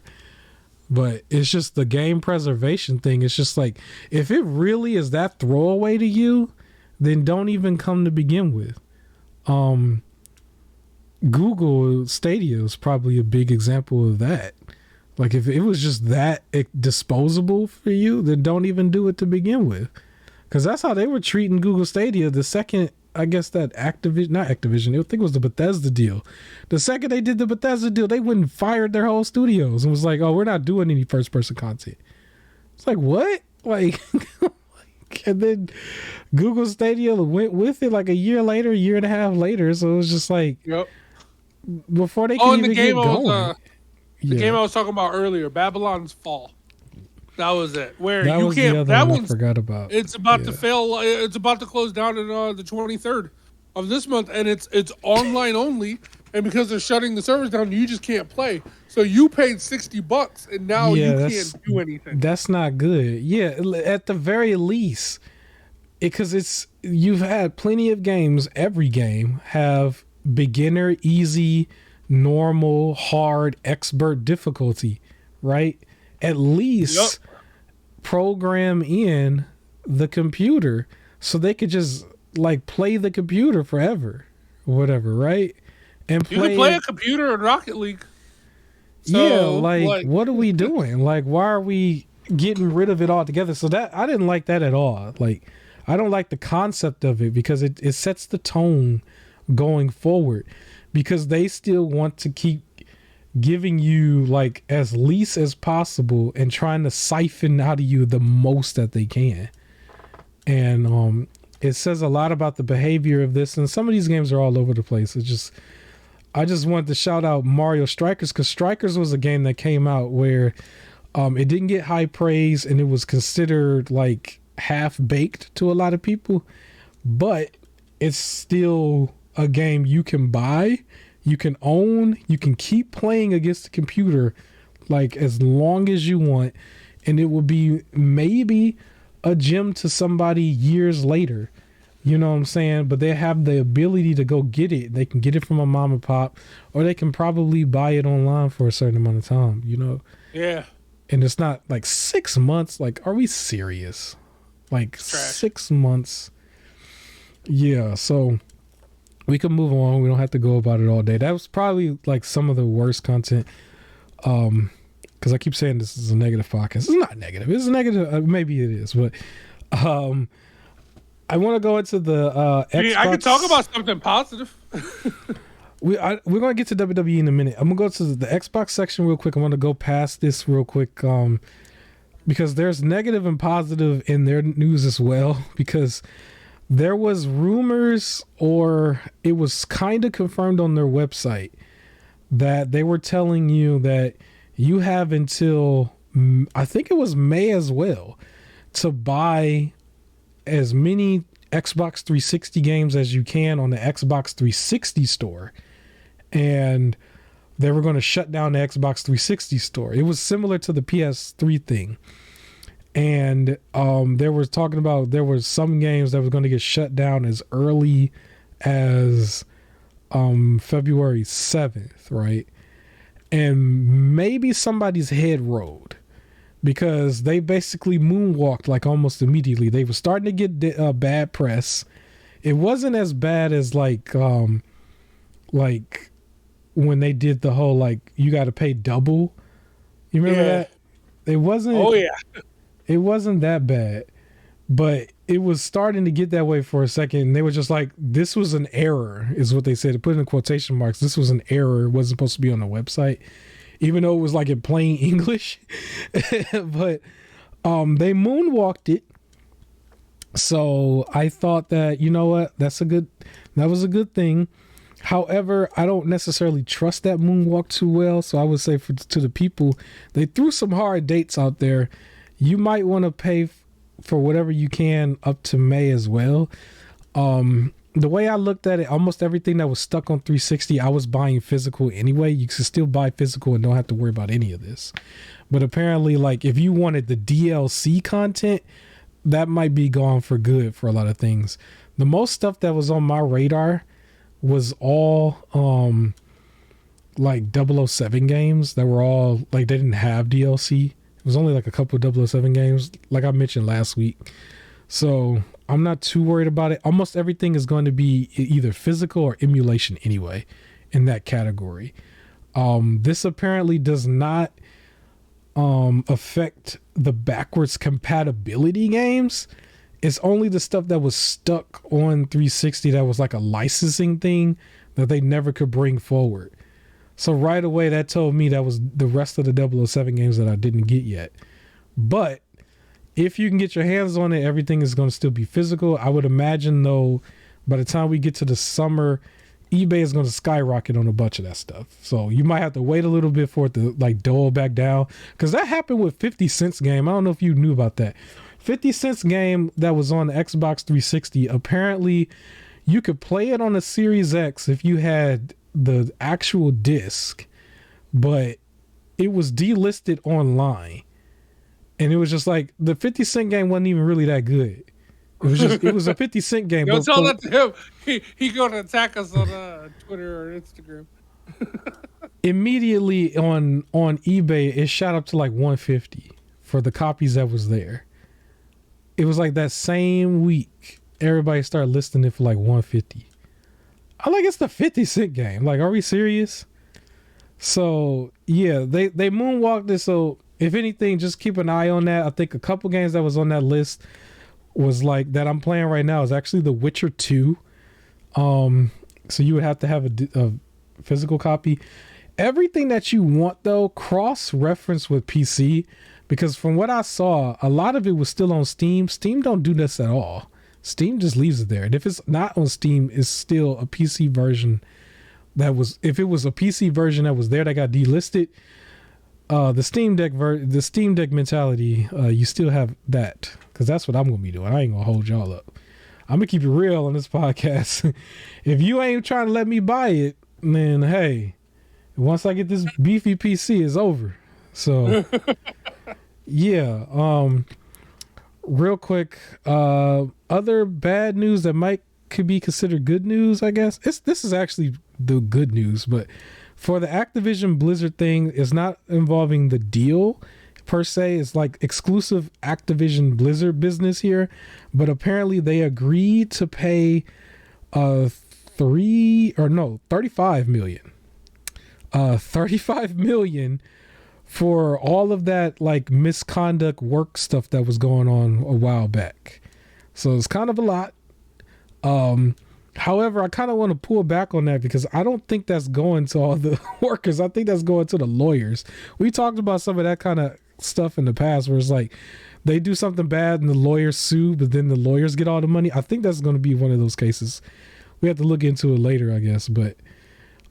But it's just the game preservation thing. It's just like, if it really is that throwaway to you, then don't even come to begin with. Google Stadia is probably a big example of that. Like if it was just that disposable for you, then don't even do it to begin with. Because that's how they were treating Google Stadia the second, I guess, that not Activision, I think it was the Bethesda deal. The second they did the Bethesda deal, they went and fired their whole studios and was like, oh, we're not doing any first person content. It's like, what? Like, and then Google Stadia went with it like a year and a half later. So it was just like, before they could even get going. The game I was talking about earlier, Babylon's Fall. That was it. Where that you was can't. The other that one one's I forgot about. It's about to fail. It's about to close down on the 23rd of this month, and it's online only. And because they're shutting the servers down, you just can't play. So you paid $60, and now you can't do anything. That's not good. Yeah, at the very least, because you've had plenty of games. Every game have beginner, easy, normal, hard, expert difficulty, right? At least program in the computer so they could just like play the computer forever or whatever, right? And you can play a computer in Rocket League. So, like what are we doing? Like, why are we getting rid of it altogether? So that I didn't like that at all. Like, I don't like the concept of it because it sets the tone going forward, because they still want to keep giving you like as least as possible and trying to siphon out of you the most that they can. And it says a lot about the behavior of this, and some of these games are all over the place. I just wanted to shout out Mario Strikers, because Strikers was a game that came out where it didn't get high praise and it was considered like half baked to a lot of people, but it's still a game you can buy, you can own, you can keep playing against the computer like as long as you want, and it will be maybe a gem to somebody years later. You know what I'm saying? But they have the ability to go get it. They can get it from a mom and pop, or they can probably buy it online for a certain amount of time, you know? Yeah. And it's not like 6 months. Like, are we serious? Like 6 months. Yeah. So we can move on. We don't have to go about it all day. That was probably like some of the worst content. Because I keep saying this is a negative podcast. It's not negative. It's negative. Maybe it is, but I want to go into the Xbox. I can talk about something positive. We're going to get to WWE in a minute. I'm going to go to the Xbox section real quick. I want to go past this real quick because there's negative and positive in their news as well, because there was rumors, or it was kind of confirmed on their website, that they were telling you that you have until, I think it was May as well, to buy as many Xbox 360 games as you can on the Xbox 360 store. And they were going to shut down the Xbox 360 store. It was similar to the PS3 thing. And they were talking about there were some games that were going to get shut down as early as February 7th, right? And maybe somebody's head rolled, because they basically moonwalked like almost immediately. They were starting to get bad press. It wasn't as bad as like when they did the whole like you got to pay double. You remember that? It wasn't. Oh yeah. It wasn't that bad, but it was starting to get that way for a second. And they were just like, this was an error, is what they said. To put in quotation marks, this was an error. It wasn't supposed to be on the website, even though it was like in plain English. But they moonwalked it. So I thought that, you know what, that was a good thing. However, I don't necessarily trust that moonwalk too well. So I would say to the people, they threw some hard dates out there. You might want to pay for whatever you can up to May as well. The way I looked at it, almost everything that was stuck on 360, I was buying physical anyway. You can still buy physical and don't have to worry about any of this. But apparently, like, if you wanted the DLC content, that might be gone for good for a lot of things. The most stuff that was on my radar was all like 007 games that were all like, they didn't have DLC. It was only like a couple of 007 games, like I mentioned last week. So I'm not too worried about it. Almost everything is going to be either physical or emulation anyway in that category. This apparently does not affect the backwards compatibility games. It's only the stuff that was stuck on 360 that was like a licensing thing that they never could bring forward. So right away that told me that was the rest of the 007 games that I didn't get yet. But if you can get your hands on it, everything is going to still be physical. I would imagine though, by the time we get to the summer, eBay is going to skyrocket on a bunch of that stuff. So you might have to wait a little bit for it to like dole back down. Because that happened with 50 Cent's game. I don't know if you knew about that. 50 Cent's game that was on the Xbox 360, apparently you could play it on a Series X if you had the actual disc, but it was delisted online. And it was just like the 50 Cent game wasn't even really that good. It was a 50 Cent game. Don't tell that to him. He gonna attack us on Twitter or Instagram. Immediately on eBay, it shot up to like 150 for the copies that was there. It was like that same week, everybody started listing it for like 150. I'm like, it's the 50 Cent game. Like, are we serious? So yeah, they moonwalked it. So if anything, just keep an eye on that. I think a couple games that was on that list was like that I'm playing right now is actually The Witcher 2. So you would have to have a physical copy. Everything that you want though, cross-reference with PC, because from what I saw, a lot of it was still on Steam. Steam don't do this at all. Steam just leaves it there. And if it's not on Steam, it's still a PC version that was, if it was a PC version that was there that got delisted, the Steam Deck mentality, you still have that, because that's what I'm gonna be doing. I ain't gonna hold y'all up. I'm gonna keep it real on this podcast. If you ain't trying to let me buy it, then hey, once I get this beefy PC, it's over. So yeah. Real quick, other bad news that could be considered good news, I guess. This is actually the good news, but for the Activision Blizzard thing, it's not involving the deal per se. It's like exclusive Activision Blizzard business here, but apparently they agreed to pay 35 million. 35 million for all of that like misconduct work stuff that was going on a while back. So it's kind of a lot. However, I kind of want to pull back on that because I don't think that's going to all the workers. I think that's going to the lawyers. We talked about some of that kind of stuff in the past where it's like they do something bad and the lawyers sue, but then the lawyers get all the money. I think that's going to be one of those cases. We have to look into it later, I guess. But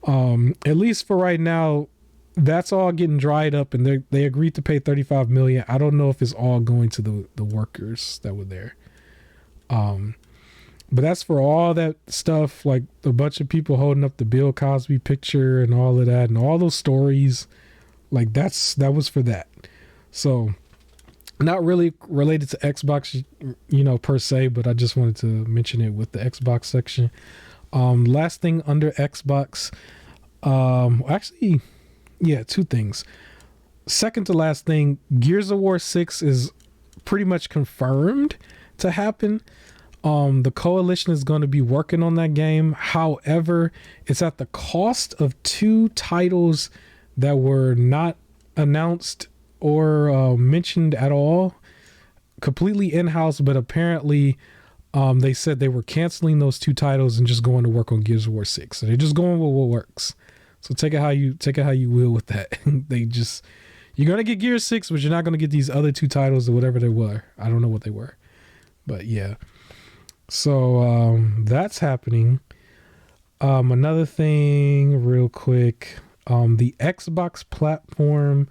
at least for right now, that's all getting dried up, and they agreed to pay 35 million. I don't know if it's all going to the workers that were there. But that's for all that stuff, like a bunch of people holding up the Bill Cosby picture and all of that, and all those stories. Like that was for that. So not really related to Xbox, per se, but I just wanted to mention it with the Xbox section. Last thing under Xbox, actually, yeah, two things. Second to last thing, Gears of War 6 is pretty much confirmed to happen. The coalition is going to be working on that game. However, it's at the cost of two titles that were not announced or mentioned at all, completely in-house, but apparently they said they were canceling those two titles and just going to work on Gears of War 6. So they're just going with what works. So take it how you will with that. You're going to get Gears 6, but you're not going to get these other two titles or whatever they were. I don't know what they were. But yeah. So that's happening. Another thing real quick, the Xbox platform,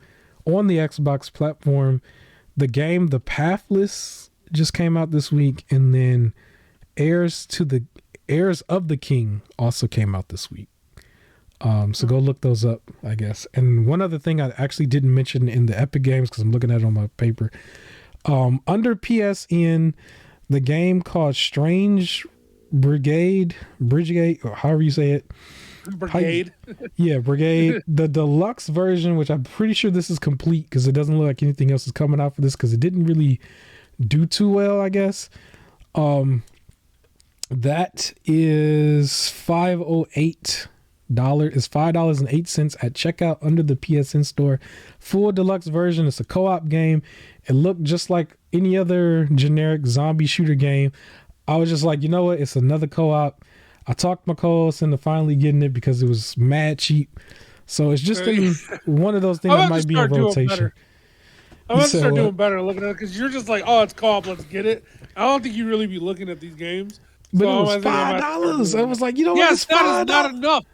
the game The Pathless just came out this week, and then Heirs of the King also came out this week. So go look those up, I guess. And one other thing I actually didn't mention in the Epic Games, because I'm looking at it on my paper, under PSN, the game called Strange Brigade, or however you say it. Brigade. Yeah, Brigade. The deluxe version, which I'm pretty sure this is complete because it doesn't look like anything else is coming out for this because it didn't really do too well, I guess. That is $508 It's $5.08 at checkout under the PSN store. Full deluxe version. It's a co-op game. It looked just like any other generic zombie shooter game. I was just like, you know what? It's another co-op. I talked my co-host into finally getting it because it was mad cheap. So it's just one of those things that might be in rotation. I'm gonna start doing better looking at it because you're just like, oh, it's co-op, let's get it. I don't think you really be looking at these games. But so it was $5. I was like, you know what? Yes, that is not enough.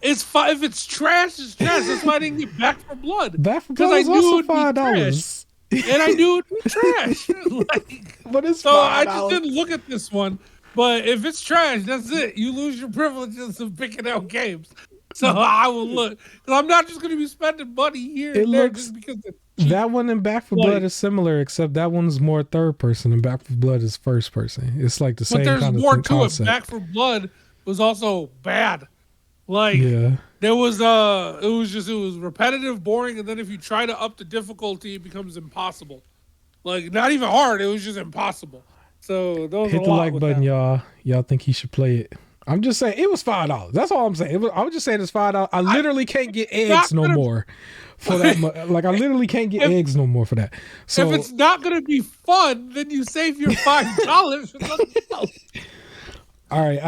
It's $5. If it's trash, it's trash. That's why I didn't get Back 4 Blood. Back 4 Blood is also $5. And I knew it'd be trash. But it's so $5. I just didn't look at this one. But if it's trash, that's it. You lose your privileges of picking out games. So I will look. Because I'm not just going to be spending money here and there just because it's cheap. That one and Back 4 Blood is similar, except that one's more third person and Back 4 Blood is first person. It's like the same kind of concept. But there's more to it. Back 4 Blood was also bad. Like, there was it was repetitive, boring, and then if you try to up the difficulty, it becomes impossible. Like, not even hard, it was just impossible. So those hit the like button, y'all. Y'all think he should play it? I'm just saying it was $5. That's all I'm saying. I was just saying it's $5. I literally can't get eggs no more for that. Like, I literally can't get eggs no more for that. So if it's not gonna be fun, then you save your $5. All right,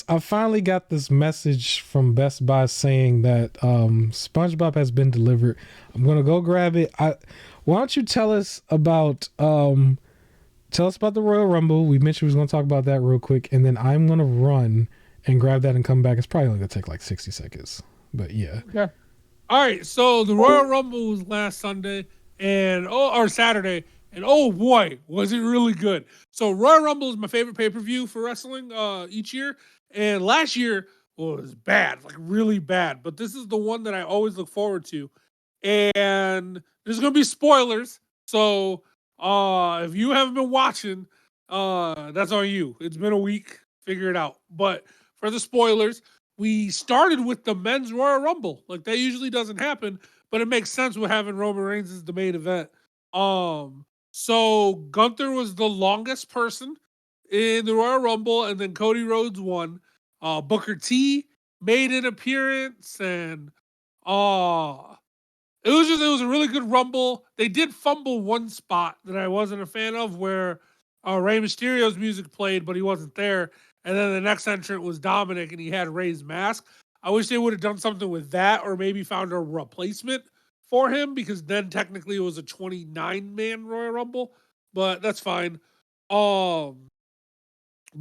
I finally got this message from Best Buy saying that SpongeBob has been delivered. I'm gonna go grab it. Why don't you tell us about the Royal Rumble? We mentioned we was gonna talk about that real quick, and then I'm gonna run and grab that and come back. It's probably only gonna take like 60 seconds, but yeah. Okay. All right, so the Royal Rumble was last Sunday or Saturday. And oh boy, was it really good. So Royal Rumble is my favorite pay-per-view for wrestling each year. And last year was bad, like really bad. But this is the one that I always look forward to. And there's going to be spoilers. So if you haven't been watching, that's on you. It's been a week. Figure it out. But for the spoilers, we started with the men's Royal Rumble. Like, that usually doesn't happen. But it makes sense with having Roman Reigns as the main event. So Gunther was the longest person in the Royal Rumble, and then Cody Rhodes won. Booker T made an appearance, and it was a really good Rumble. They did fumble one spot that I wasn't a fan of, where Rey Mysterio's music played, but he wasn't there, and then the next entrant was Dominic, and he had Rey's mask. I wish they would have done something with that, or maybe found a replacement for him, because then technically it was a 29-man Royal Rumble, but that's fine. But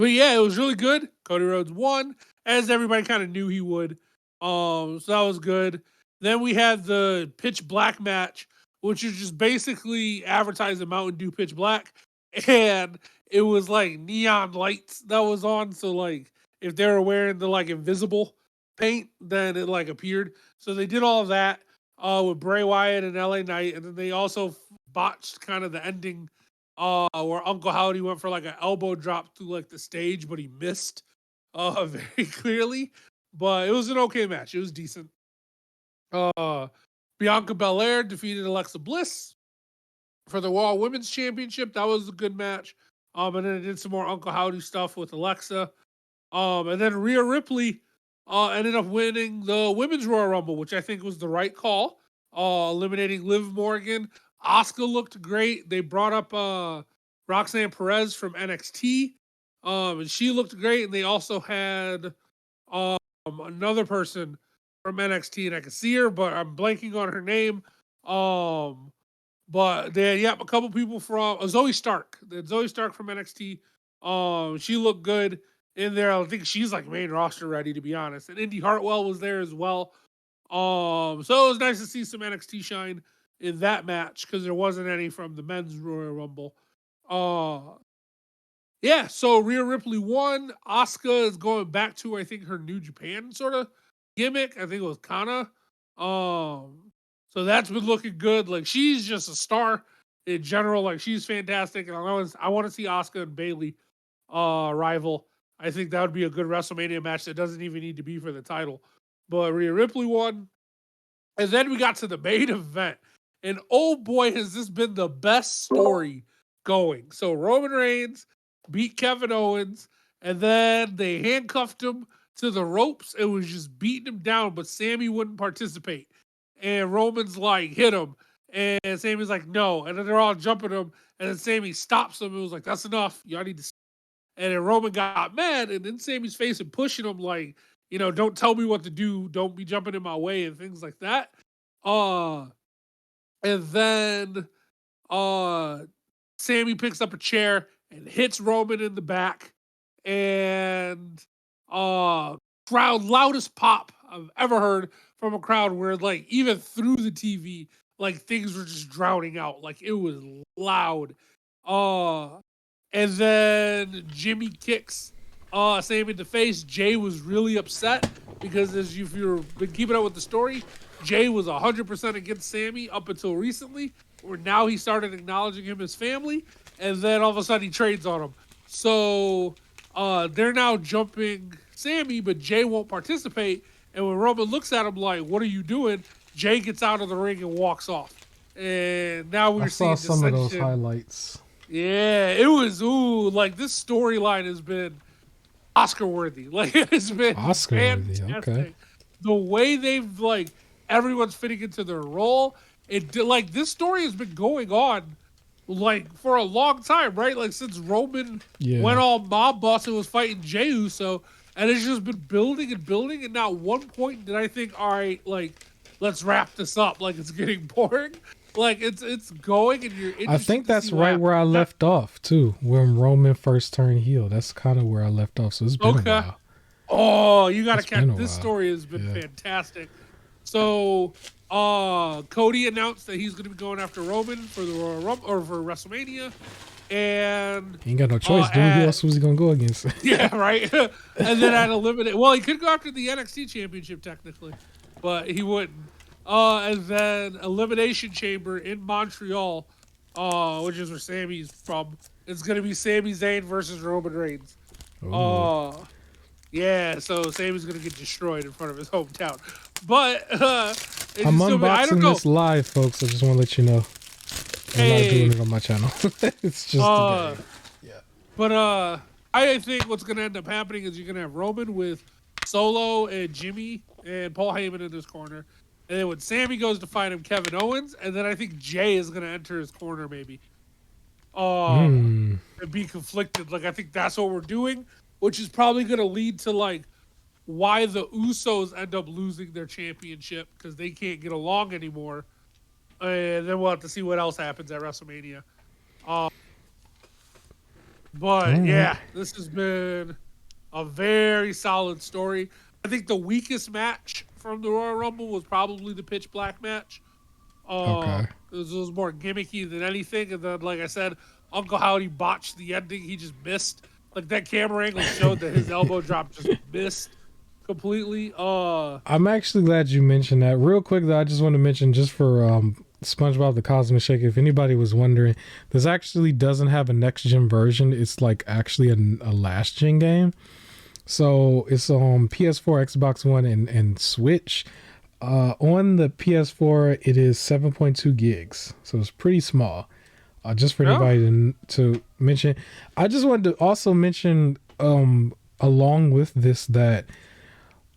yeah, it was really good. Cody Rhodes won, as everybody kind of knew he would. So that was good. Then we had the Pitch Black match, which is just basically advertising Mountain Dew Pitch Black, and it was like neon lights that was on. So like, if they were wearing the like invisible paint, then it like appeared. So they did all of that. With Bray Wyatt and LA Knight, and then they also botched kind of the ending where Uncle Howdy went for like an elbow drop through like the stage, but he missed very clearly. But it was an okay match. It was decent. Bianca Belair defeated Alexa Bliss for the Raw Women's Championship. That was a good match. And then it did some more Uncle Howdy stuff with Alexa. And then Rhea Ripley ended up winning the Women's Royal Rumble, which I think was the right call, eliminating Liv Morgan. Asuka looked great. They brought up Roxanne Perez from NXT, and she looked great. And they also had another person from NXT, and I can see her, but I'm blanking on her name. But they had a couple people from Zoe Stark. Zoe Stark from NXT. She looked good in there. I think she's like main roster ready, to be honest. And Indy Hartwell was there as well. So it was nice to see some NXT shine in that match, because there wasn't any from the men's Royal Rumble. Yeah, so Rhea Ripley won. Asuka is going back to, I think, her New Japan sort of gimmick. I think it was Kana. So that's been looking good. Like, she's just a star in general. Like, she's fantastic. And I want to see Asuka and Bayley rival. I think that would be a good WrestleMania match that doesn't even need to be for the title. But Rhea Ripley won. And then we got to the main event. And oh boy, has this been the best story going. So Roman Reigns beat Kevin Owens, and then they handcuffed him to the ropes and was just beating him down, but Sammy wouldn't participate. And Roman's like, hit him. And Sammy's like, no. And then they're all jumping him. And then Sammy stops him and was like, that's enough. Y'all need to stop. And then Roman got mad. And then Sammy's face and pushing him like, don't tell me what to do. Don't be jumping in my way and things like that. And then Sammy picks up a chair and hits Roman in the back. And crowd loudest pop I've ever heard from a crowd where like even through the TV, like things were just drowning out. Like it was loud. And then Jimmy kicks Sammy in the face. Jay was really upset because if you've been keeping up with the story, Jay was 100% against Sammy up until recently, where now he started acknowledging him as family, and then all of a sudden he trades on him. So they're now jumping Sammy, but Jay won't participate. And when Roman looks at him like, what are you doing? Jay gets out of the ring and walks off. And now we're seeing some of those highlights. Yeah, it was, like this storyline has been Oscar worthy. Like it's been Oscar worthy, okay. The way they've like everyone's fitting into their role. Like this story has been going on like for a long time, right? Like since Roman went all mob boss and was fighting Jey Uso, and it's just been building and building. And now at one point did I think, all right, like let's wrap this up. Like it's getting boring. Like it's going, and you're. I think that's right where I left off too, when Roman first turned heel. That's kind of where I left off. So it's been a while. Oh, you got to catch this story. Has been fantastic. So, Cody announced that he's going to be going after Roman for the Royal Rumble or for WrestleMania, and he ain't got no choice. Who else was he going to go against? Yeah, right. And then at Eliminate, well, he could go after the NXT Championship technically, but he wouldn't. And then Elimination Chamber in Montreal, which is where Sammy's from. It's going to be Sami Zayn versus Roman Reigns. Yeah, so Sammy's going to get destroyed in front of his hometown. But I'm unboxing this live, folks. I just want to let you know. I'm not doing it on my channel. It's just today. Yeah. But I think what's going to end up happening is you're going to have Roman with Solo and Jimmy and Paul Heyman in his corner. And then when Sammy goes to fight him, Kevin Owens. And then I think Jay is going to enter his corner maybe. And be conflicted. Like, I think that's what we're doing. Which is probably going to lead to, like, why the Usos end up losing their championship. Because they can't get along anymore. And then we'll have to see what else happens at WrestleMania. But, yeah, this has been a very solid story. I think the weakest match from the Royal Rumble was probably the Pitch Black match. It was more gimmicky than anything. And then, like I said, Uncle Howdy botched the ending. He just missed. Like, that camera angle showed that his elbow drop just missed completely. I'm actually glad you mentioned that. Real quick, though, I just want to mention, just for SpongeBob the Cosmic Shake, if anybody was wondering, this actually doesn't have a next-gen version. It's, like, actually a last-gen game. So it's on PS4, Xbox One, and Switch. On the PS4, it is 7.2 gigs. So it's pretty small. Just for anybody to mention. I just wanted to also mention, along with this, that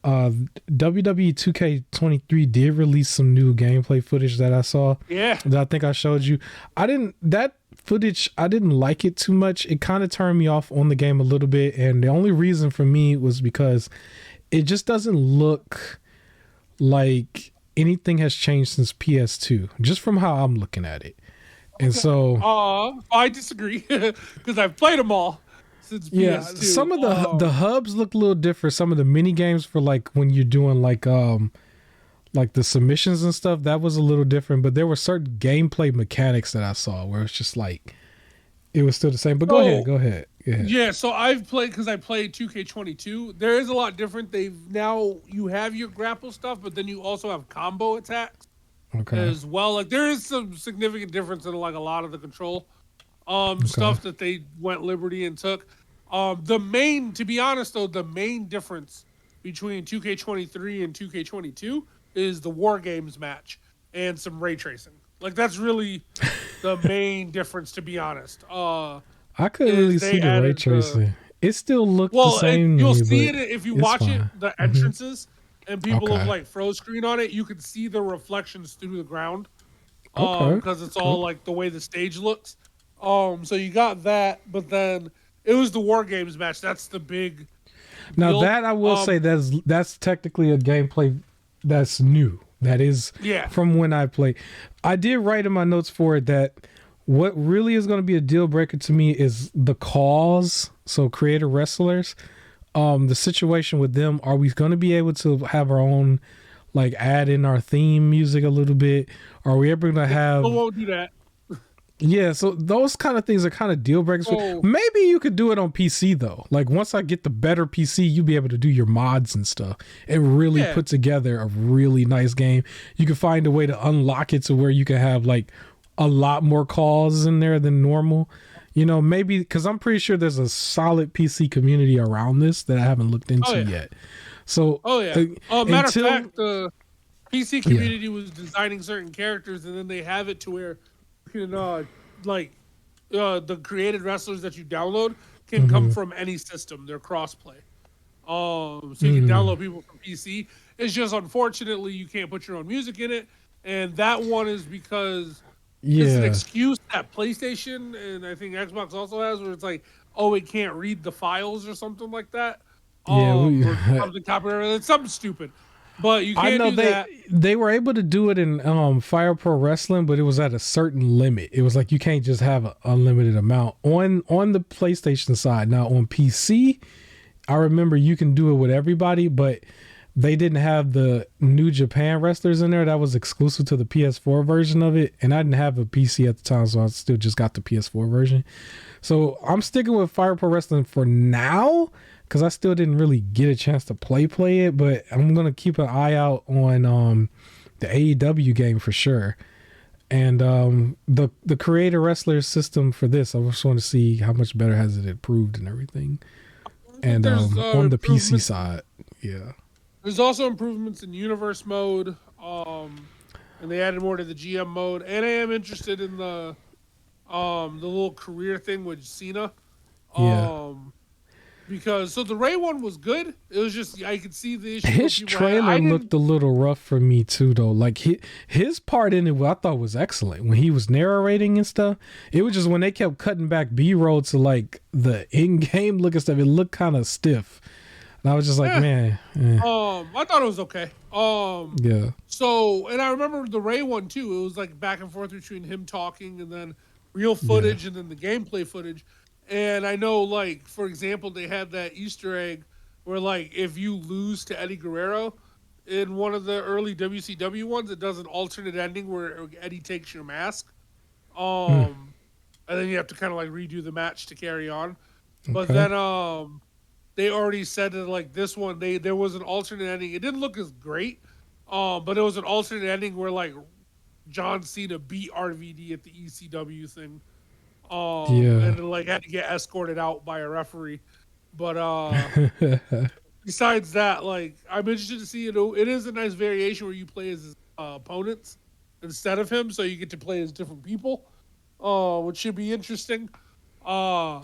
WWE 2K23 did release some new gameplay footage that I saw. Yeah. That I think I showed you. That footage, I didn't like it too much. It kind of turned me off on the game a little bit. And the only reason for me was because it just doesn't look like anything has changed since PS2, just from how I'm looking at it. And so I disagree because I've played them all since PS2. Some of the hubs look a little different. Some of the mini games for like when you're doing like the submissions and stuff, that was a little different. But there were certain gameplay mechanics that I saw where it's just like it was still the same. But go ahead. Yeah, so I've played because I played 2K22. There is a lot different. You have your grapple stuff, but then you also have combo attacks. As well. Like there is some significant difference in like a lot of the control stuff that they went liberty and took. To be honest though, the main difference between 2K23 and 2K22 is the War Games match and some ray tracing. Like that's really the main difference, to be honest. I couldn't really see the ray tracing. it still looked the Well, same to you'll me, see but it if you it's watch it. fine. The Hmm. entrances and people have Okay. like froze screen on it. You can see the reflections through the ground. Okay. Because it's Okay. all like the way the stage looks. So you got that, but then it was the War Games match. That's the big Now deal. that I will say that's technically a gameplay that's new. That is Yeah. from when I played. I did write in my notes for it that what really is going to be a deal breaker to me is the cause. So creator wrestlers, the situation with them. Are we going to be able to have our own, like add in our theme music a little bit? Are we ever going to They still have? won't do that. Yeah, so those kind of things are kind of deal breakers. Oh, Maybe you could do it on PC though. Like once I get the better PC, you'll be able to do your mods and stuff and really yeah. put together a really nice game. You can find a way to unlock it to where you can have like a lot more calls in there than normal. You know, maybe because I'm pretty sure there's a solid PC community around this that I haven't looked Oh, into yeah. yet. So Oh, yeah. Matter of until fact, the PC yeah, community was designing certain characters, and then they have it to where you can, like, the created wrestlers that you download can come hmm from any system. They're crossplay. So you can mm, download people from PC. It's just unfortunately you can't put your own music in it, and that one is because it's an yeah, excuse that PlayStation and I think Xbox also has, where it's like, oh, it can't read the files or something like that, yeah. or something copyright. It's something stupid, but you I can't know do that. they were able to do it in Fire Pro Wrestling, but it was at a certain limit. It was like you can't just have an unlimited amount on the PlayStation side. Now on PC, I remember you can do it with everybody, but they didn't have the New Japan wrestlers in there. That was exclusive to the PS4 version of it, and I didn't have a PC at the time, so I still just got the PS4 version. So I'm sticking with Fire Pro Wrestling for now because I still didn't really get a chance to play it, but I'm gonna keep an eye out on the AEW game for sure. And the creator wrestler system for this, I just want to see how much better has it improved and everything. I think And there's on the PC improvements. side, yeah, There's also improvements in universe mode, and they added more to the GM mode. And I am interested in the little career thing with Cena. yeah. Um, because so the Ray one was good. It was just I could see the issue where His people had. trailer I didn't. looked a little rough for me too, though. Like his part in it, I thought was excellent when he was narrating and stuff. It was just when they kept cutting back B-roll to like the in-game look and stuff, it looked kind of stiff. And I was just like, Eh, man, I thought it was okay. yeah, So and I remember the Ray one too. It was like back and forth between him talking and then real yeah. footage and then the gameplay footage. And I know, like for example, they had that Easter egg where like if you lose to Eddie Guerrero in one of the early WCW ones, it does an alternate ending where Eddie takes your mask. Mm, And then you have to kind of like redo the match to carry on. But okay. then they already said that like this one there was an alternate ending. It didn't look as great, but it was an alternate ending where like John Cena beat RVD at the ECW thing, Yeah. and like had to get escorted out by a referee. But besides that, like I'm interested to see it. It is a nice variation where you play as his, opponents instead of him, so you get to play as different people, which should be interesting. Uh,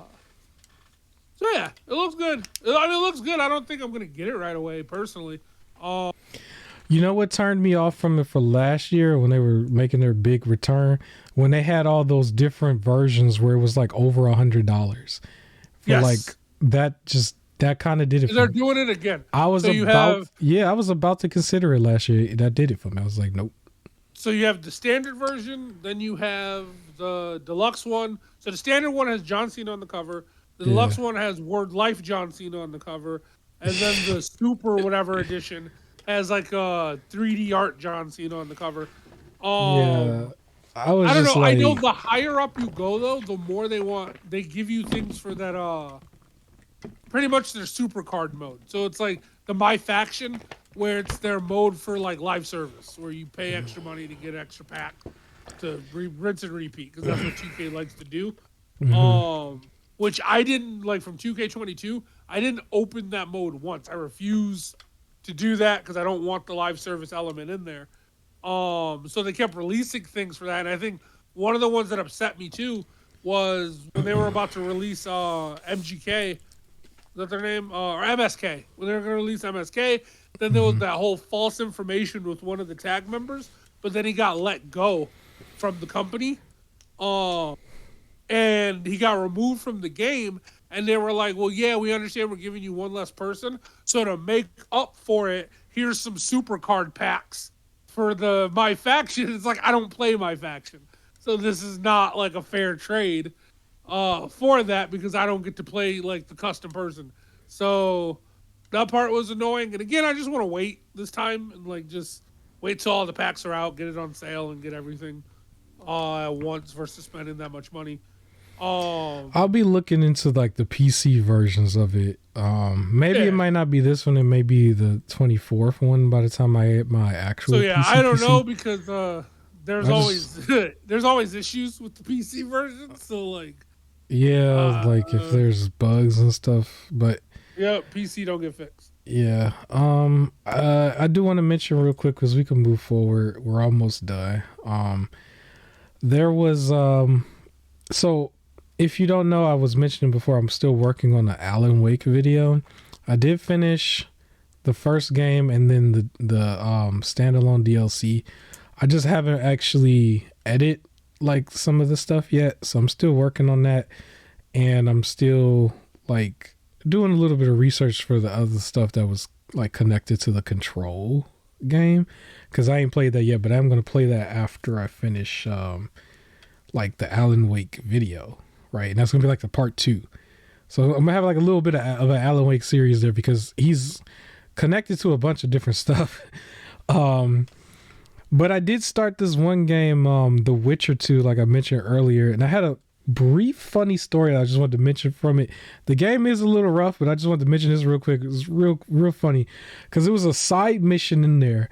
so yeah, it looks good. I mean, it looks good. I don't think I'm gonna get it right away personally. Uh, You know what turned me off from it for last year when they were making their big return? When they had all those different versions where it was like over $100 for like yes, that kind of did it for they're me. doing it again. I was So you about have yeah, I was about to consider it last year. That did it for me. I was like, nope. so you have the standard version, then you have the deluxe one. So the standard one has John Cena on the cover. The Yeah. deluxe one has Word Life John Cena on the cover, and then the super whatever edition has like a 3D art John Cena on the cover. Yeah. Um, I was I don't just know. I know like the higher up you go though, the more they want. They give you things for that. Pretty much their super card mode. So it's like the My Faction, where it's their mode for like live service, where you pay extra money to get extra pack to rinse and repeat because that's what 2K likes to do. mhm. Which I didn't like from 2K22. I didn't open that mode once. I refuse to do that because I don't want the live service element in there. So they kept releasing things for that, and I think one of the ones that upset me too was when they were about to release MGK. that their name? Or MSK. When they were going to release MSK, then there was Mm-hmm. that whole false information with one of the tag members, but then he got let go from the company. Um, and he got removed from the game. And they were like, well, yeah, we understand we're giving you one less person. So to make up for it, here's some super card packs for the my faction. It's like, I don't play my faction. So this is not like a fair trade for that because I don't get to play like the custom person. So that part was annoying. And again, I just want to wait this time and like just wait till all the packs are out, get it on sale, and get everything at once versus spending that much money. I'll be looking into like the PC versions of it. Maybe it might not be this one. It may be the 24th one by the time I get my actual. So yeah, PC, I don't PC. know because there's always issues with the PC version. So like like if there's bugs and stuff, but yeah, PC don't get fixed. Yeah. I do want to mention real quick because we can move forward. We're almost done. There was so if you don't know, I was mentioning before, I'm still working on the Alan Wake video. I did finish the first game and then the standalone DLC. I just haven't actually edited like some of the stuff yet, so I'm still working on that, and I'm still like doing a little bit of research for the other stuff that was like connected to the Control game, because I ain't played that yet, but I'm gonna play that after I finish like the Alan Wake video, right? And that's gonna be like the part 2. So I'm gonna have like a little bit of an Alan Wake series there because he's connected to a bunch of different stuff. But I did start this one game, The Witcher 2, like I mentioned earlier, and I had a brief funny story that I just wanted to mention from it. The game is a little rough, but I just wanted to mention this real quick. It was real funny because it was a side mission in there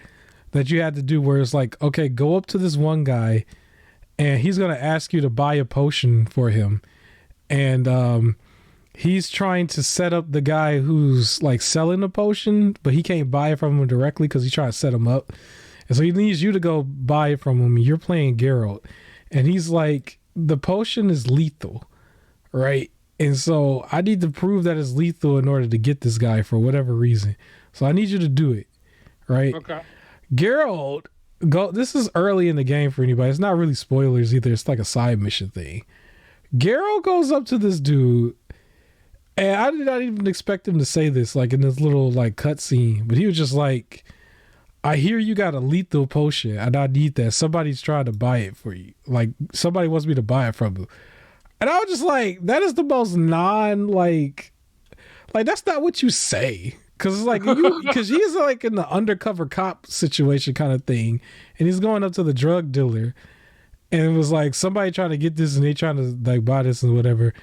that you had to do where it's like, okay, go up to this one guy and he's going to ask you to buy a potion for him. And he's trying to set up the guy who's like selling the potion, but he can't buy it from him directly because he's trying to set him up. And so he needs you to go buy it from him. You're playing Geralt. And he's like, the potion is lethal, right? And so I need to prove that it's lethal in order to get this guy for whatever reason. So I need you to do it, right? Okay. Geralt, this is early in the game for anybody. It's not really spoilers either. It's like a side mission thing. Geralt goes up to this dude, and I did not even expect him to say this, like in this little like cutscene, but he was just like, I hear you got a lethal potion and I need that. Somebody's trying to buy it for you. Like somebody wants me to buy it from you. And I was just like, that is the most like that's not what you say. Cause it's like, cause he's like in the undercover cop situation kind of thing. And he's going up to the drug dealer and it was like somebody trying to get this and they trying to like buy this and whatever.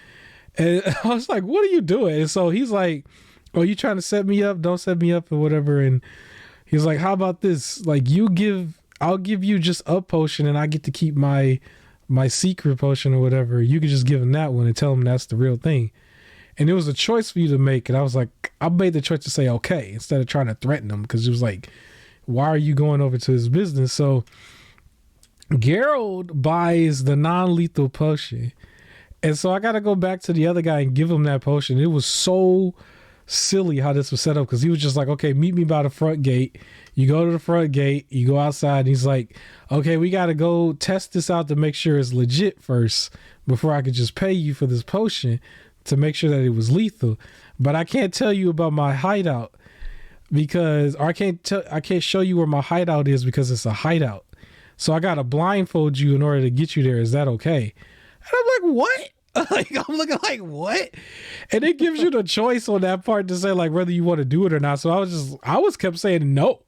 And I was like, what are you doing? And so he's like, oh, you trying to set me up? Don't set me up or whatever. And he's like, how about this? Like I'll give you just a potion and I get to keep my secret potion or whatever. You could just give him that one and tell him that's the real thing. And it was a choice for you to make. And I was like, I made the choice to say, okay, instead of trying to threaten him. Cause it was like, why are you going over to his business? So Geralt buys the non-lethal potion. And so I got to go back to the other guy and give him that potion. It was so silly how this was set up because he was just like, okay, meet me by the front gate. You go to the front gate, you go outside, and he's like, okay, we got to go test this out to make sure it's legit first before I could just pay you for this potion to make sure that it was lethal. But I can't tell you about my hideout because, or I can't show you where my hideout is because it's a hideout. So I got to blindfold you in order to get you there. Is that okay? And I'm like, what? Like I'm looking like, what? And it gives you the choice on that part to say like whether you want to do it or not. So I was kept saying no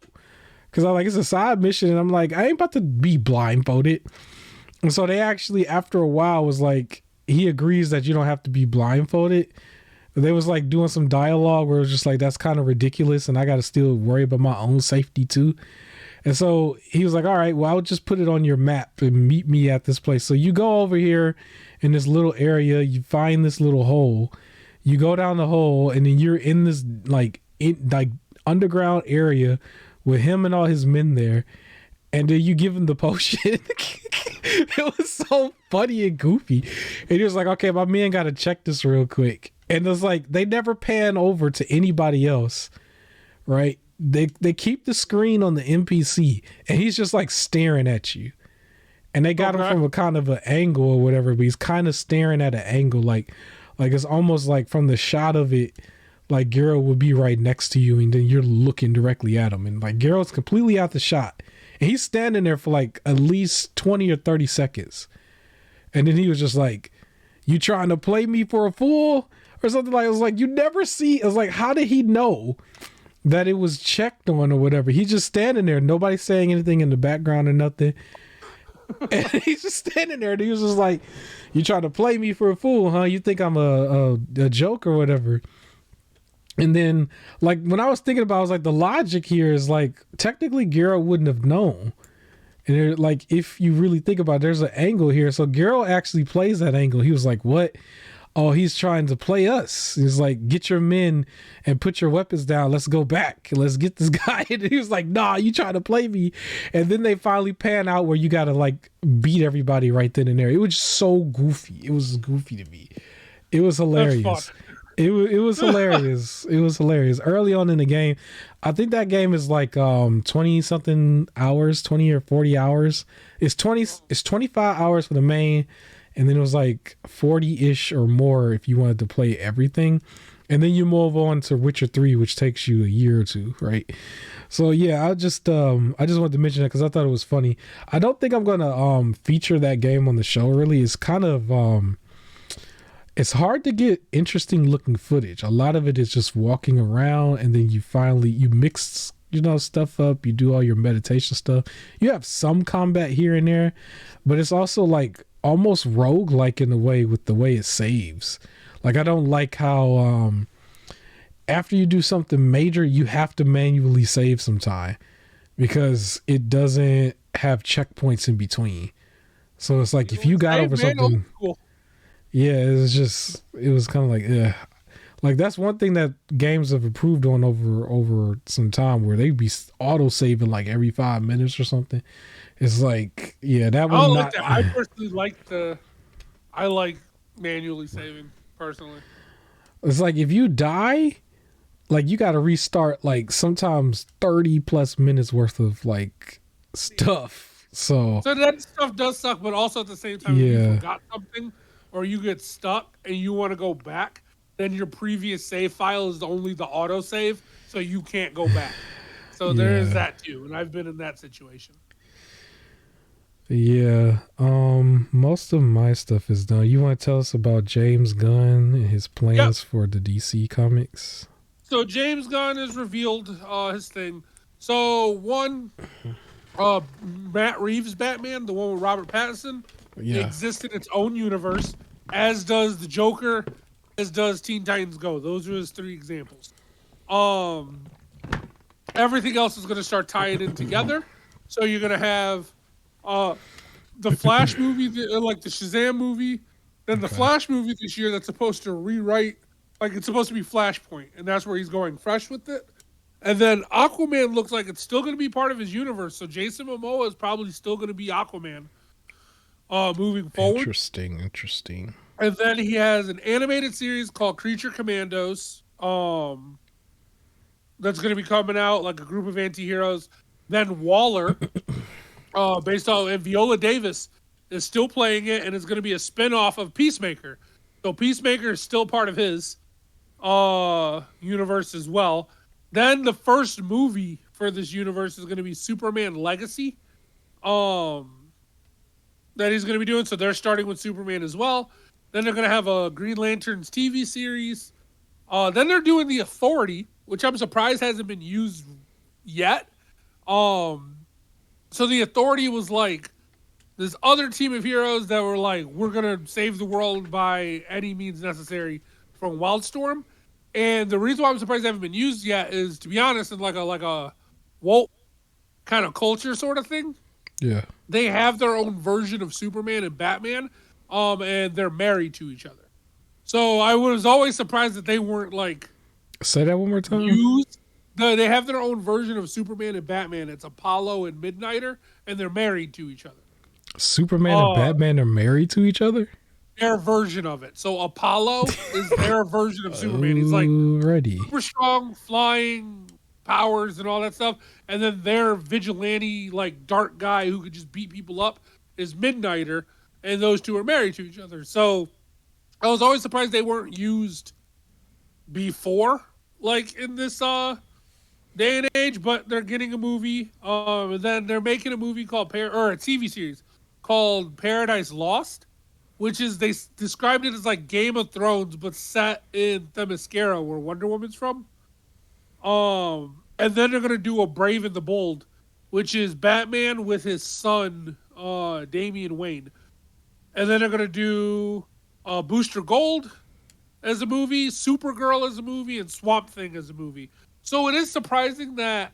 because I'm like, it's a side mission and I'm like, I ain't about to be blindfolded. And so they actually after a while was like, he agrees that you don't have to be blindfolded. They was like doing some dialogue where it was just like, that's kind of ridiculous and I got to still worry about my own safety too. And so he was like, all right, well, I'll just put it on your map and meet me at this place. So you go over here in this little area, you find this little hole, you go down the hole, and then you're in this like underground area with him and all his men there. And then you give him the potion. It was so funny and goofy. And he was like, okay, my man got to check this real quick. And it's like they never pan over to anybody else, right? They keep the screen on the NPC, and he's just like staring at you. And they got him from a kind of an angle or whatever, but he's kind of staring at an angle, like it's almost like from the shot of it, like Geralt would be right next to you, and then you're looking directly at him, and like Geralt's completely out the shot, and he's standing there for like at least 20 or 30 seconds, and then he was just like, "You trying to play me for a fool?" or something like. It was like you never see. It was like, how did he know that it was checked on or whatever? He's just standing there, nobody saying anything in the background or nothing. And he's just standing there, and he was just like, "You trying to play me for a fool, huh? You think I'm a joke or whatever?" And then, like, when I was thinking about it, I was like, the logic here is like, technically Geralt wouldn't have known. And like, if you really think about it, there's an angle here. So Geralt actually plays that angle. He was like, "What? Oh, he's trying to play us." He's like, "Get your men and put your weapons down. Let's go back. Let's get this guy." And he was like, "Nah, you trying to play me." And then they finally pan out where you got to like beat everybody right then and there. It was just so goofy. It was goofy to me. It was hilarious. It was hilarious. It was hilarious. Early on in the game, I think that game is like 20 something hours, 20 or 40 hours. It's 25 hours for the main. And then it was like 40-ish or more if you wanted to play everything. And then you move on to Witcher 3, which takes you a year or two, right? So yeah, I just wanted to mention that because I thought it was funny. I don't think I'm gonna feature that game on the show really. It's kind of it's hard to get interesting looking footage. A lot of it is just walking around, and then you mix stuff up, you do all your meditation stuff. You have some combat here and there, but it's also like almost rogue-like in a way with the way it saves. Like, I don't like how after you do something major, you have to manually save some time because it doesn't have checkpoints in between. So it's like if you got over something, yeah, it was kind of like, yeah. Like, that's one thing that games have improved on over some time, where they'd be auto saving like every 5 minutes or something. It's like, yeah, that was not. That. I personally I like manually saving personally. It's like if you die, like you got to restart like sometimes 30 plus minutes worth of like stuff. So that stuff does suck, but also at the same time, if you forgot something or you get stuck and you want to go back, then your previous save file is only the auto save, so you can't go back. So there is that too, and I've been in that situation. Yeah, most of my stuff is done. You want to tell us about James Gunn and his plans for the DC comics? So James Gunn has revealed his thing. So one, Matt Reeves' Batman, the one with Robert Pattinson, exists in its own universe, as does the Joker, as does Teen Titans Go. Those are his 3 examples. Everything else is going to start tying in together. So you're going to have the Flash movie, like the Shazam movie, then the Flash movie this year that's supposed to rewrite, like it's supposed to be Flashpoint, and that's where he's going fresh with it. And then Aquaman looks like it's still going to be part of his universe, so Jason Momoa is probably still going to be Aquaman moving forward. Interesting. And then he has an animated series called Creature Commandos that's going to be coming out, like a group of anti-heroes. Then Waller, based on, and Viola Davis is still playing it, and it's going to be a spin-off of Peacemaker. So Peacemaker is still part of his universe as well. Then the first movie for this universe is going to be Superman Legacy that he's going to be doing. So they're starting with Superman as well. Then they're going to have a Green Lanterns TV series. Then they're doing The Authority, which I'm surprised hasn't been used yet. So The Authority was like this other team of heroes that were like, we're going to save the world by any means necessary from Wildstorm. And the reason why I'm surprised they haven't been used yet is, to be honest, in like a woke kind of culture sort of thing. Yeah. They have their own version of Superman and Batman, and they're married to each other. So I was always surprised that they weren't like... Say that one more time. Used. They have their own version of Superman and Batman. It's Apollo and Midnighter, and they're married to each other. Superman and Batman are married to each other? their version of it. So Apollo is their version of Superman. He's like super strong, flying powers and all that stuff. And then their vigilante, like dark guy who could just beat people up is Midnighter. And those two are married to each other. So I was always surprised they weren't used before, like in this day and age, but they're getting a movie. And then they're making a movie called or a TV series called Paradise Lost, which is they described it as like Game of Thrones, but set in Themyscira, where Wonder Woman's from. And then they're gonna do a Brave and the Bold, which is Batman with his son, Damian Wayne. And then they're gonna do Booster Gold as a movie, Supergirl as a movie, and Swamp Thing as a movie. So it is surprising that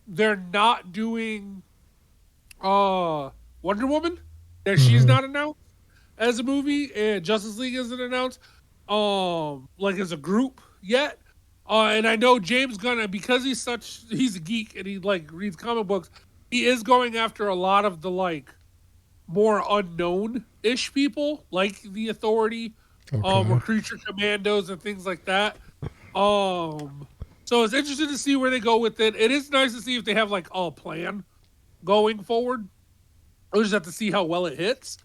they're not doing Wonder Woman. That she's not announced as a movie, and Justice League isn't announced like as a group yet. And I know James Gunn, because he's a geek and he like reads comic books, he is going after a lot of the like more unknown-ish people, like the Authority, or Creature Commandos and things like that. So it's interesting to see where they go with it. It is nice to see if they have like a plan going forward. We'll just have to see how well it hits.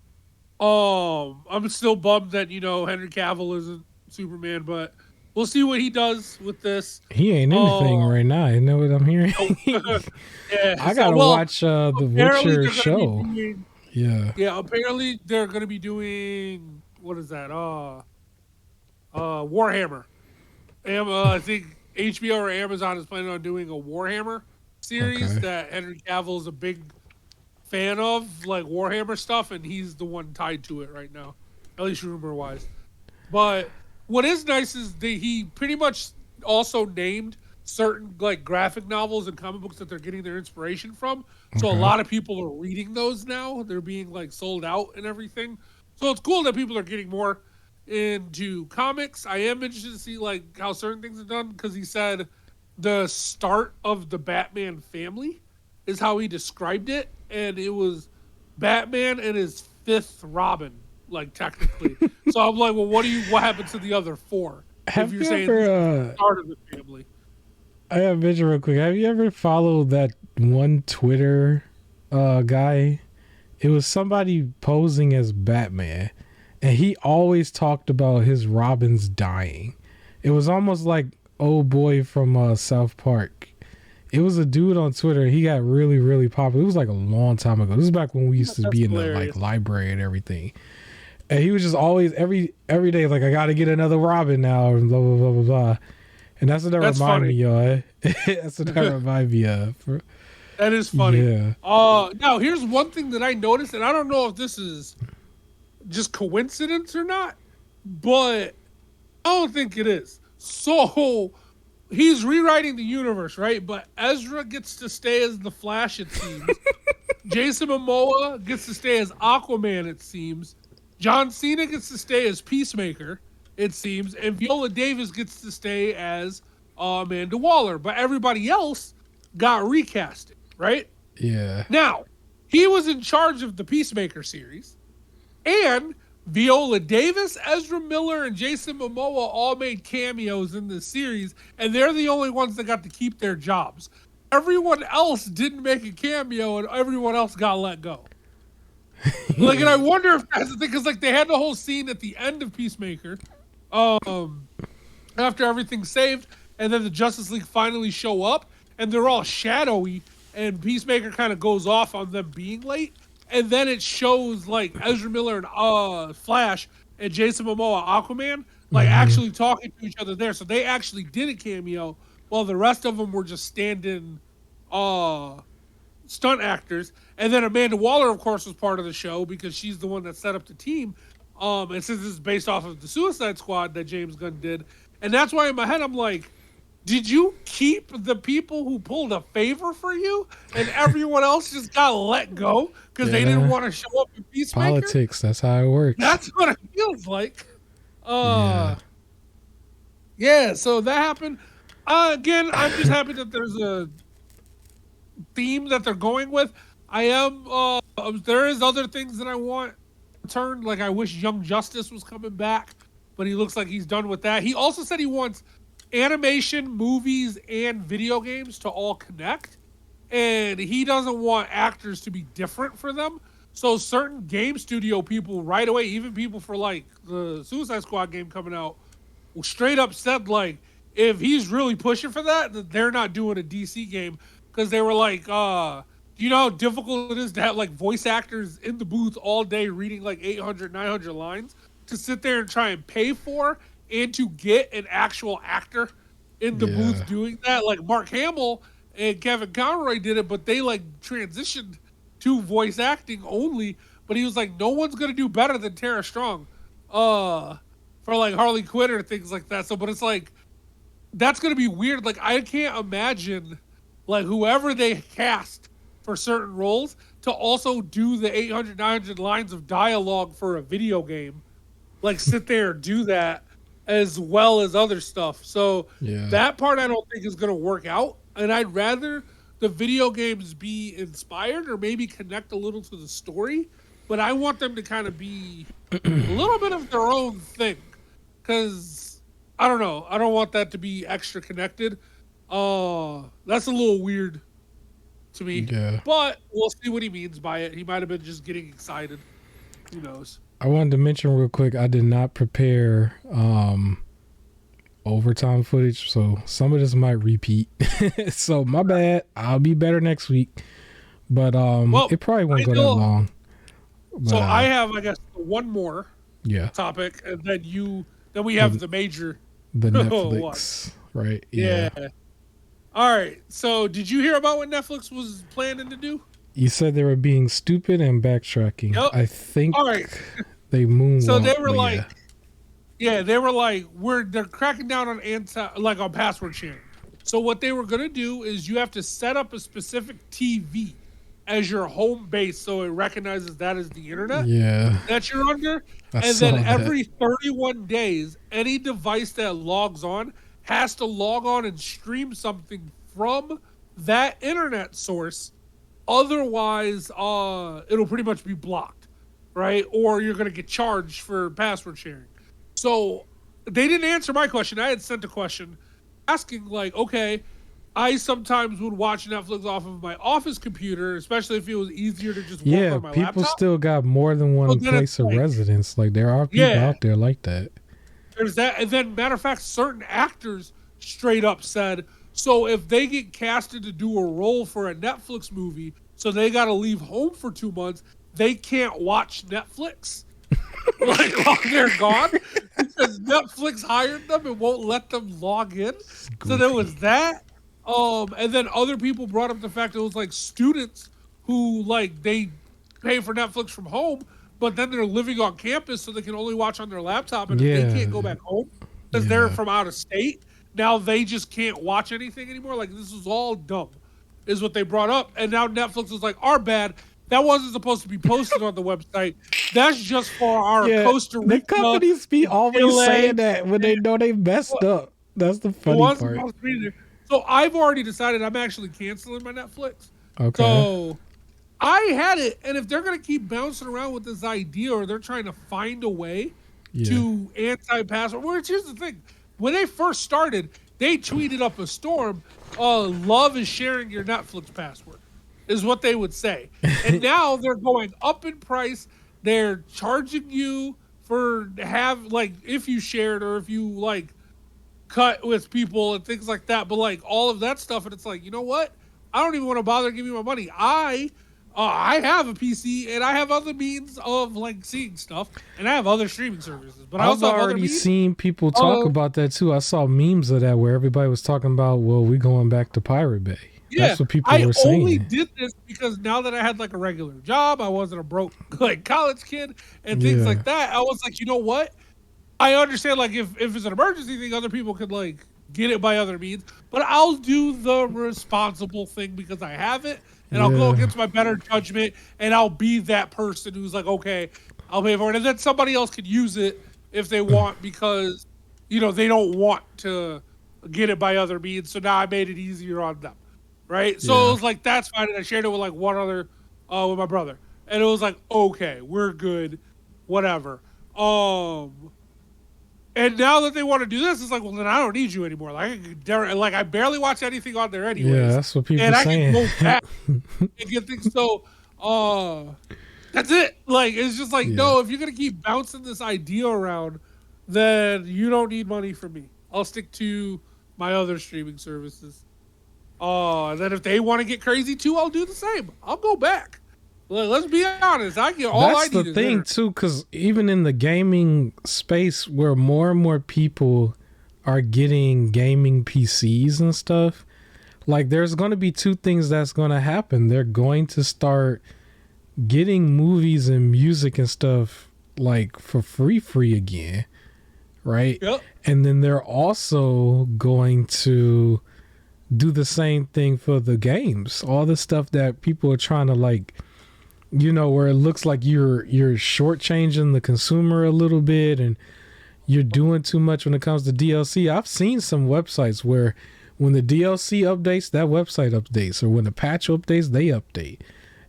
I'm still bummed that Henry Cavill isn't Superman, but we'll see what he does with this. He ain't anything right now. You know what I'm hearing? Yeah, I gotta watch the Witcher show. Yeah. Apparently they're gonna be doing what is that? Warhammer. I think HBO or Amazon is planning on doing a Warhammer series that Henry Cavill is a big fan of, like Warhammer stuff, and he's the one tied to it right now, at least rumor-wise. But what is nice is that he pretty much also named certain like graphic novels and comic books that they're getting their inspiration from. So a lot of people are reading those now. They're being like sold out and everything. So it's cool that people are getting more into comics. I am interested to see like how certain things are done, because he said the start of the Batman family is how he described it, and it was Batman and his fifth Robin, like technically. So I'm like, well, what happened to the other four? Have you ever start of the family? I have a vision real quick. Have you ever followed that one Twitter guy? It was somebody posing as Batman, and he always talked about his Robins dying. It was almost like old boy from South Park. It was a dude on Twitter. He got really, really popular. It was like a long time ago. This is back when we used to be in the like library and everything. And he was just always every day like, I got to get another Robin now, and blah blah blah blah blah. And that's what that reminded me of. That's what that reminded me of. That is funny. Yeah. Now here's one thing that I noticed, and I don't know if this is just coincidence or not, but I don't think it is. So he's rewriting the universe, right? But Ezra gets to stay as the Flash, it seems. Jason Momoa gets to stay as Aquaman, it seems. John Cena gets to stay as Peacemaker, it seems. And Viola Davis gets to stay as Amanda Waller. But everybody else got recasted, right? Yeah. Now, he was in charge of the Peacemaker series. And Viola Davis, Ezra Miller, and Jason Momoa all made cameos in this series, and they're the only ones that got to keep their jobs. Everyone else didn't make a cameo, and everyone else got let go. Like, and I wonder if that's the thing, because like they had the whole scene at the end of Peacemaker, after everything's saved, and then the Justice League finally show up, and they're all shadowy, and Peacemaker kind of goes off on them being late. And then it shows like Ezra Miller and Flash and Jason Momoa Aquaman like actually talking to each other there. So they actually did a cameo, while the rest of them were just stand-in stunt actors. And then Amanda Waller, of course, was part of the show because she's the one that set up the team. And since this is based off of the Suicide Squad that James Gunn did, and that's why in my head I'm like, did you keep the people who pulled a favor for you, and everyone else just got let go because they didn't want to show up in Peacemaker? Politics, that's how it works. That's what it feels like. Yeah, so that happened. Again, I'm just happy that there's a theme that they're going with. I am. There is other things that I want return. Like I wish Young Justice was coming back, but he looks like he's done with that. He also said he wants animation, movies, and video games to all connect, and he doesn't want actors to be different for them. So certain game studio people right away, even people for like the Suicide Squad game coming out, straight up said like if he's really pushing for that, that they're not doing a DC game because they were like, do you know how difficult it is to have like voice actors in the booth all day reading like 800, 900 lines to sit there and try and pay for and to get an actual actor in the booth doing that? Like Mark Hamill and Kevin Conroy did it, but they like transitioned to voice acting only. But he was like, no one's gonna do better than Tara Strong, for like Harley Quinn or things like that. So, but it's like that's gonna be weird. Like I can't imagine like whoever they cast for certain roles to also do the 800, 900 lines of dialogue for a video game, like sit there and do that as well as other stuff. So that part I don't think is going to work out. And I'd rather the video games be inspired or maybe connect a little to the story, but I want them to kind of be a little bit of their own thing. Because I don't know, I don't want that to be extra connected. That's a little weird to me. Yeah. But we'll see what he means by it. He might have been just getting excited. Who knows? I wanted to mention real quick, I did not prepare overtime footage, so some of this might repeat. So my bad. I'll be better next week. But it probably won't go that long. But, so I have, I guess, one more topic, and then we have the major the Netflix, right? Yeah. All right. So did you hear about what Netflix was planning to do? You said they were being stupid and backtracking. Yep. I think they moonwalked. So they were like, they were like, they're cracking down on on password sharing. So what they were gonna do is you have to set up a specific TV as your home base, so it recognizes that as the internet that you're under. And then every 31 days, any device that logs on has to log on and stream something from that internet source. Otherwise, it'll pretty much be blocked, right? Or you're going to get charged for password sharing. So they didn't answer my question. I had sent a question asking like, okay, I sometimes would watch Netflix off of my office computer, especially if it was easier to just work on my laptop. People still got more than one place of residence. Like there are people out there like that. There's that. And then matter of fact, certain actors straight up said, so if they get casted to do a role for a Netflix movie, so they got to leave home for 2 months, they can't watch Netflix like while they're gone because Netflix hired them and won't let them log in. So there was that. And then other people brought up the fact that it was like students who like they pay for Netflix from home, but then they're living on campus so they can only watch on their laptop, and if they can't go back home because they're from out of state, now they just can't watch anything anymore. Like this is all dumb, is what they brought up. And now Netflix is like, our bad. That wasn't supposed to be posted on the website. That's just for our Costa Rica. The companies be always saying that when they know they messed up. That's the funny part. So I've already decided I'm actually canceling my Netflix. Okay. So I had it, and if they're going to keep bouncing around with this idea, or they're trying to find a way to anti-password, which here's the thing. When they first started, they tweeted up a storm, love is sharing your Netflix password, is what they would say. And now they're going up in price. They're charging you for if you shared or if you like cut with people and things like that. But like all of that stuff, and it's like, you know what? I don't even want to bother giving you my money. I have a PC and I have other means of like seeing stuff, and I have other streaming services. But I've already seen people talk about that too. I saw memes of that where everybody was talking about, well, we going back to Pirate Bay. Yeah, that's what people were saying. I only did this because now that I had like a regular job, I wasn't a broke like college kid and things like that. I was like, you know what? I understand like if it's an emergency thing, other people could like get it by other means, but I'll do the responsible thing because I have it, and I'll go against my better judgment, and I'll be that person who's like, okay, I'll pay for it, and then somebody else could use it if they want because they don't want to get it by other means. So now I made it easier on them. Right, so it was like that's fine, and I shared it with like one other, with my brother, and it was like, okay, we're good. whatever. And now that they want to do this, it's like, well, then I don't need you anymore. I barely watch anything on there anyways. Yeah, that's what people and I saying. can go back and get things. So, that's it. Like, it's just like, no, if you're gonna keep bouncing this idea around, then you don't need money from me. I'll stick to my other streaming services. And then if they want to get crazy too, I'll do the same. I'll go back. Let's be honest. I get all I need. That's the thing too, because even in the gaming space, where more and more people are getting gaming PCs and stuff, like there's going to be two things that's going to happen. They're going to start getting movies and music and stuff like for free again, right? Yep. And then they're also going to do the same thing for the games. All the stuff that people are trying to like, you know, where it looks like you're shortchanging the consumer a little bit and you're doing too much when it comes to DLC. I've seen some websites where when the DLC updates, that website updates, or when the patch updates, they update,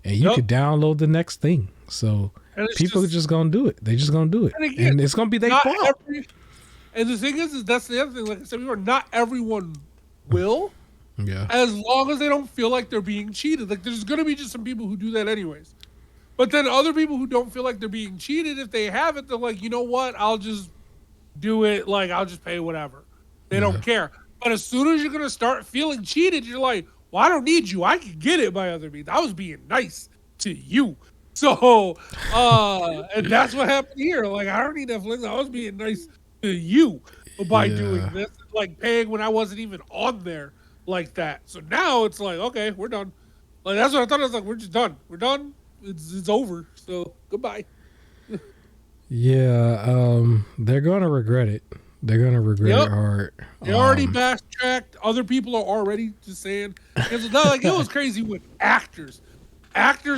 and you could download the next thing. So people are just gonna do it. They just gonna do it, and it's gonna be their fault. And the thing is that's the other thing. Like I said before, not everyone will. Yeah. As long as they don't feel like they're being cheated. Like there's gonna be just some people who do that anyways. But then other people who don't feel like they're being cheated, if they have it, they're like, you know what? I'll just do it. Like, I'll just pay whatever. They don't care. But as soon as you're going to start feeling cheated, you're like, well, I don't need you. I can get it by other means. I was being nice to you. So, and that's what happened here. Like, I don't need Netflix. I was being nice to you by doing this. Like, paying when I wasn't even on there like that. So now it's like, okay, we're done. Like, that's what I thought. I was like, we're just done. We're done. It's over. So goodbye. They're gonna regret it. They're gonna regret it hard. They already backtracked. Other people are already just saying. It's not like it was crazy with actors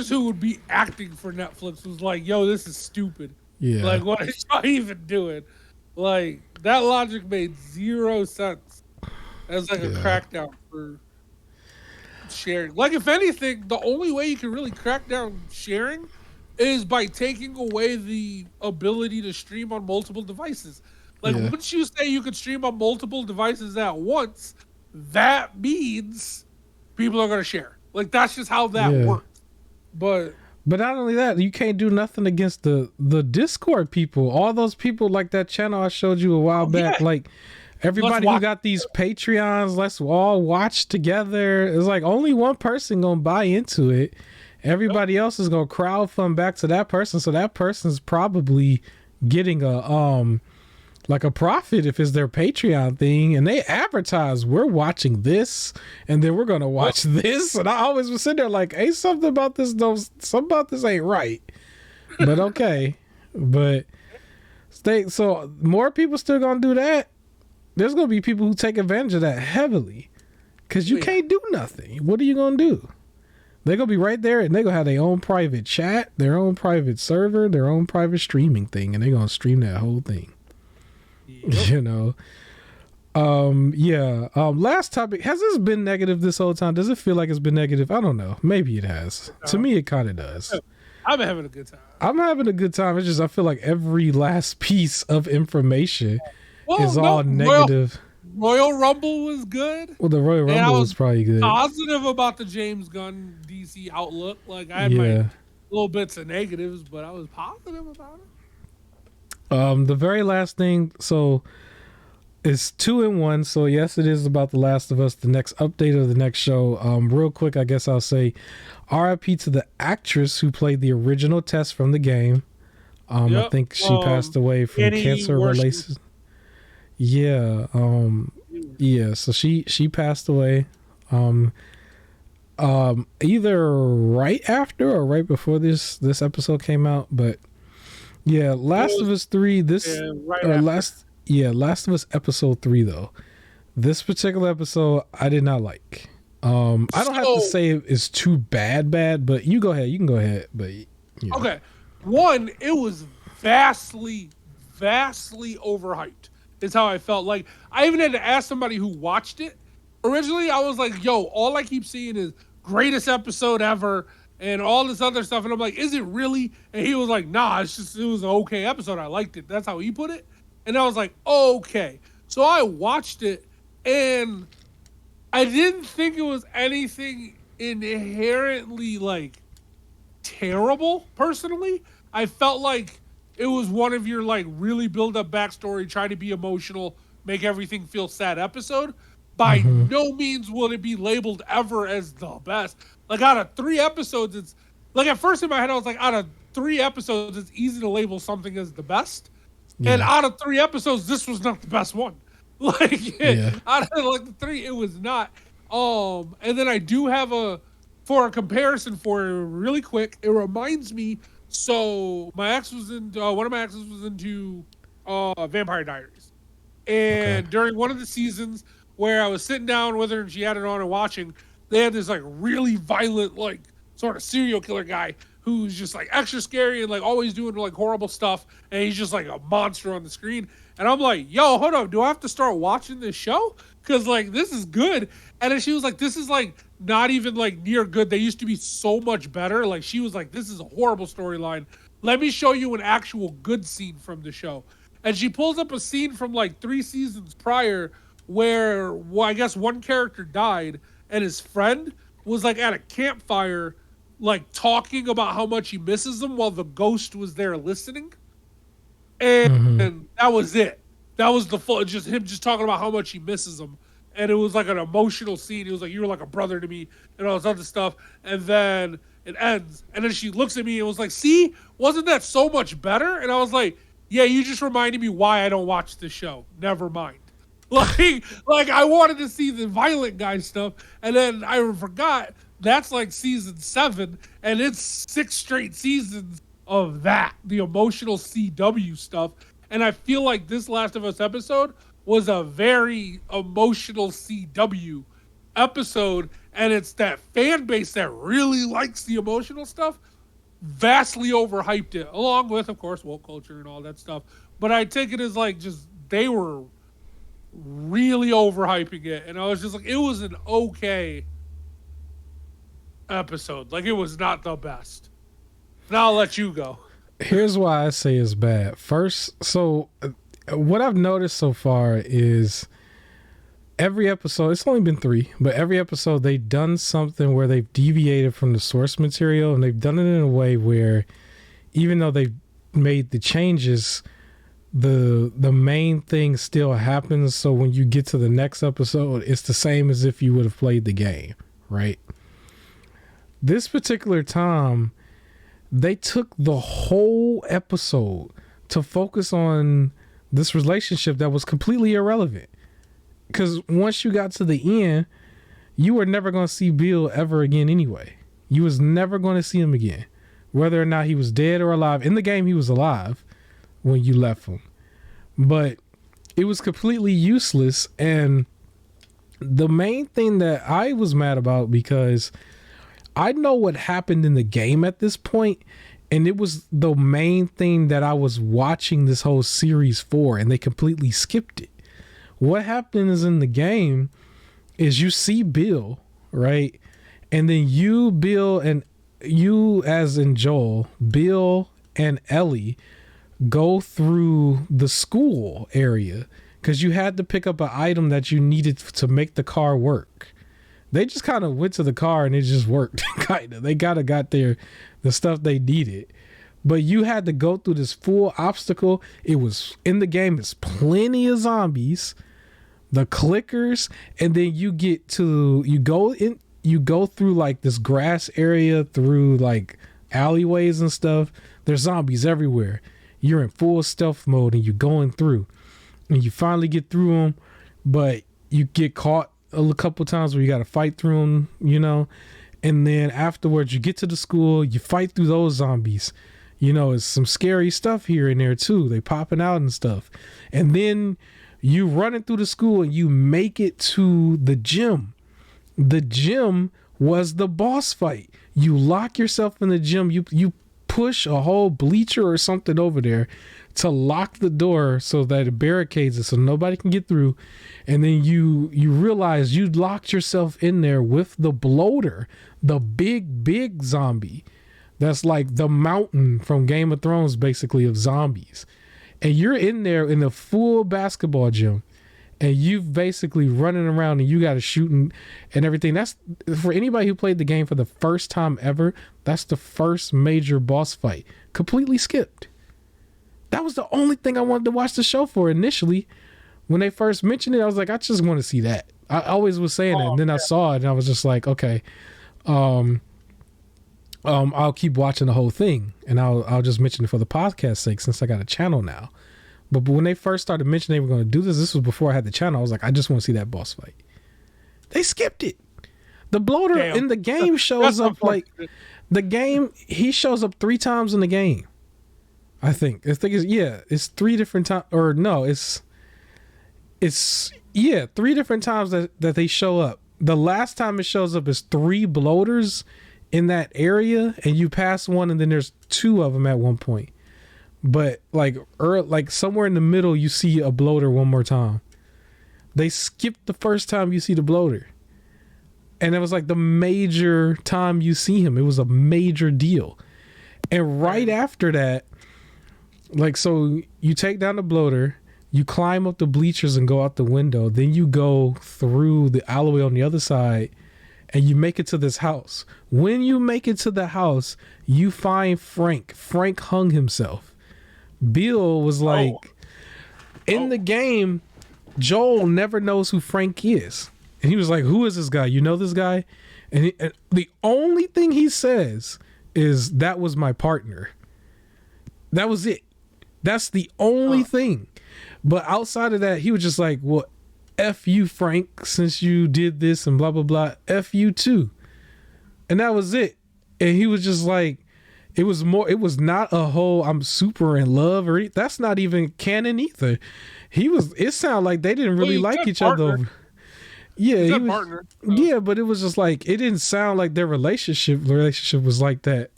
who would be acting for Netflix was like, yo, this is stupid. Yeah. Like, what is y'all even doing? Like, that logic made 0 sense. As like a crackdown for sharing. Like, if anything, the only way you can really crack down sharing is by taking away the ability to stream on multiple devices. Like, once you say you can stream on multiple devices at once, that means people are going to share. Like, that's just how that works. But not only that, you can't do nothing against the Discord people. All those people, like that channel I showed you a while back, like everybody who got these Patreons, let's all watch together. It's like only one person gonna buy into it. Everybody else is gonna crowdfund back to that person, so that person's probably getting a like a profit if it's their Patreon thing, and they advertise we're watching this and then we're gonna watch this. And I always was sitting there like, hey, something about this ain't right. But okay. But so more people still gonna do that. There's gonna be people who take advantage of that heavily, because you can't do nothing. What are you gonna do? They're gonna be right there, and they're gonna have their own private chat, their own private server, their own private streaming thing, and they're gonna stream that whole thing. You know. Last topic. Has this been negative this whole time? Does it feel like it's been negative? I don't know. Maybe it has. To me, it kind of does. I'm having a good time. I'm having a good time. It's just I feel like every last piece of information is all negative. Royal Rumble was good. Well, the Royal Rumble was probably good. Positive about the James Gunn DC outlook. Like, I had my little bits of negatives, but I was positive about it. The very last thing, so it's 2 in 1. So yes, it is about The Last of Us, the next update of the next show. Real quick, I guess I'll say RIP to the actress who played the original Tess from the game. I think she passed away from cancer related. So she passed away either right after or right before this episode came out. But Last of Us 3, Last of Us episode 3 though. This particular episode I did not like. I don't have to say it's too bad, but you go ahead. You can go ahead. But okay. One, it was vastly overhyped. Is how I felt. Like, I even had to ask somebody who watched it. Originally, I was like, yo, all I keep seeing is greatest episode ever. and all this other stuff. And I'm like, is it really? And he was like, nah, it was an okay episode. I liked it. That's how he put it. And I was like, okay. So I watched it, and I didn't think it was anything inherently like terrible. Personally, I felt like it was one of your like really build up backstory, try to be emotional, make everything feel sad episode. By no means will it be labeled ever as the best. Like out of 3 episodes, it's like at first in my head I was like, out of 3 episodes, it's easy to label something as the best. And Yeah. out of 3 episodes, this was not the best one. Like Yeah. out of like the 3, it was not. And then I do have for a comparison for it really quick. It reminds me. So my ex was in one of my exes was into Vampire Diaries, Okay. and during one of the seasons where I was sitting down with her and she had it on and watching, they had this like really violent like sort of serial killer guy who's just like extra scary and like always doing like horrible stuff, and he's just like a monster on the screen. And I'm like, yo, hold up, do I have to start watching this show? Because like this is good. And then she was like, this is like not even like near good. They used to be so much better. Like she was like, this is a horrible storyline. Let me show you an actual good scene from the show. And she pulls up a scene from like 3 seasons prior where, well, I guess one character died and his friend was like at a campfire like talking about how much he misses him while the ghost was there listening. And that was it. That was the full, just him just talking about how much he misses him. And it was like an emotional scene. He was like, you were like a brother to me and all this other stuff. And then it ends. And then she looks at me and was like, see, wasn't that so much better? And I was like, yeah, you just reminded me why I don't watch this show. Never mind. Like I wanted to see the violent guy stuff. And then I forgot that's like season 7. And it's 6 straight seasons of that, the emotional CW stuff. And I feel like this Last of Us episode was a very emotional CW episode, and it's that fan base that really likes the emotional stuff vastly overhyped it, along with, of course, woke culture and all that stuff. But I take it as like just they were really overhyping it, and I was just like, it was an okay episode. Like it was not the best. Now I'll let you go. Here's why I say it's bad. First, so what I've noticed so far is every episode, it's only been 3, but every episode they've done something where they've deviated from the source material, and they've done it in a way where even though they've made the changes, the main thing still happens. So when you get to the next episode, it's the same as if you would have played the game, right? This particular time, they took the whole episode to focus on this relationship that was completely irrelevant. Because once you got to the end, you were never going to see Bill ever again anyway. You was never going to see him again. Whether or not he was dead or alive. In the game, he was alive when you left him. But it was completely useless. And the main thing that I was mad about, because I know what happened in the game at this point, and it was the main thing that I was watching this whole series for, and they completely skipped it. What happens in the game is you see Bill, right? And then Bill, and you as in Joel, Bill and Ellie go through the school area because you had to pick up an item that you needed to make the car work. They just kind of went to the car and it just worked. Kind of. They got the stuff they needed. But you had to go through this full obstacle. It was in the game. It's plenty of zombies, the clickers, and then you go through like this grass area, through like alleyways and stuff. There's zombies everywhere. You're in full stealth mode and you're going through, and you finally get through them, but you get caught a couple times where you got to fight through them, and then afterwards you get to the school, you fight through those zombies. It's some scary stuff here and there too. They popping out and stuff. And then you running through the school and you make it to the gym. The gym was the boss fight. You lock yourself in the gym. You push a whole bleacher or something over there to lock the door so that it barricades it so nobody can get through. And then you realize you locked yourself in there with the bloater, the big zombie. That's like the mountain from Game of Thrones, basically, of zombies. And you're in there in a full basketball gym. And you've basically running around and you got to shoot and everything. That's for anybody who played the game for the first time ever. That's the first major boss fight. Completely skipped. That was the only thing I wanted to watch the show for initially. When they first mentioned it, I was like, I just want to see that. I always was saying that. And then I saw it and I was just like, okay, I'll keep watching the whole thing. And I'll just mention it for the podcast sake since I got a channel now. But when they first started mentioning they were going to do this was before I had the channel. I was like, I just want to see that boss fight. They skipped it. The bloater in the game shows up like the game. He shows up 3 times in the game. I think it's 3 different times, or no, it's 3 different times that they show up. The last time it shows up is 3 bloaters in that area, and you pass one, and then there's 2 of them at one point. But like somewhere in the middle, you see a bloater one more time. They skipped the first time you see the bloater. And it was like the major time you see him. It was a major deal. And right after that, like, so you take down the bloater, you climb up the bleachers and go out the window. Then you go through the alleyway on the other side and you make it to this house. When you make it to the house, you find Frank. Frank hung himself. Bill was like, in the game, Joel never knows who Frank is. And he was like, who is this guy? You know this guy? And the only thing he says is, that was my partner. That was it. That's the only thing. But outside of that, he was just like, well, F you, Frank, since you did this and blah, blah, blah. F you too. And that was it. And he was just like, it was not a whole I'm super in love or that's not even canon either. It sounded like they didn't really like each other. Yeah, he was partner. Yeah, but it was just like, it didn't sound like their relationship was like that.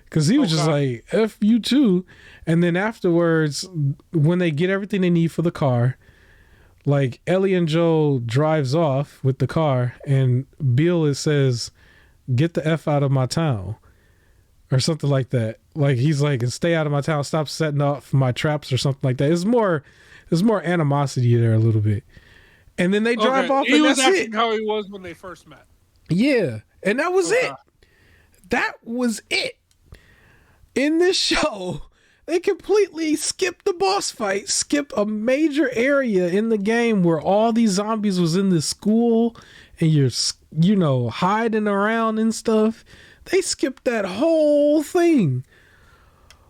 Cause he was just like, F you too. And then afterwards, when they get everything they need for the car, like Ellie and Joel drives off with the car and Bill says, get the F out of my town. Or something like that. Like he's like, stay out of my town, stop setting off my traps or something like that. There's more animosity there a little bit. And then they drive off. He was acting how he was when they first met. Yeah. And that was it. That was it. In this show, they completely skipped the boss fight, skipped a major area in the game where all these zombies was in the school and you're, hiding around and stuff. They skipped that whole thing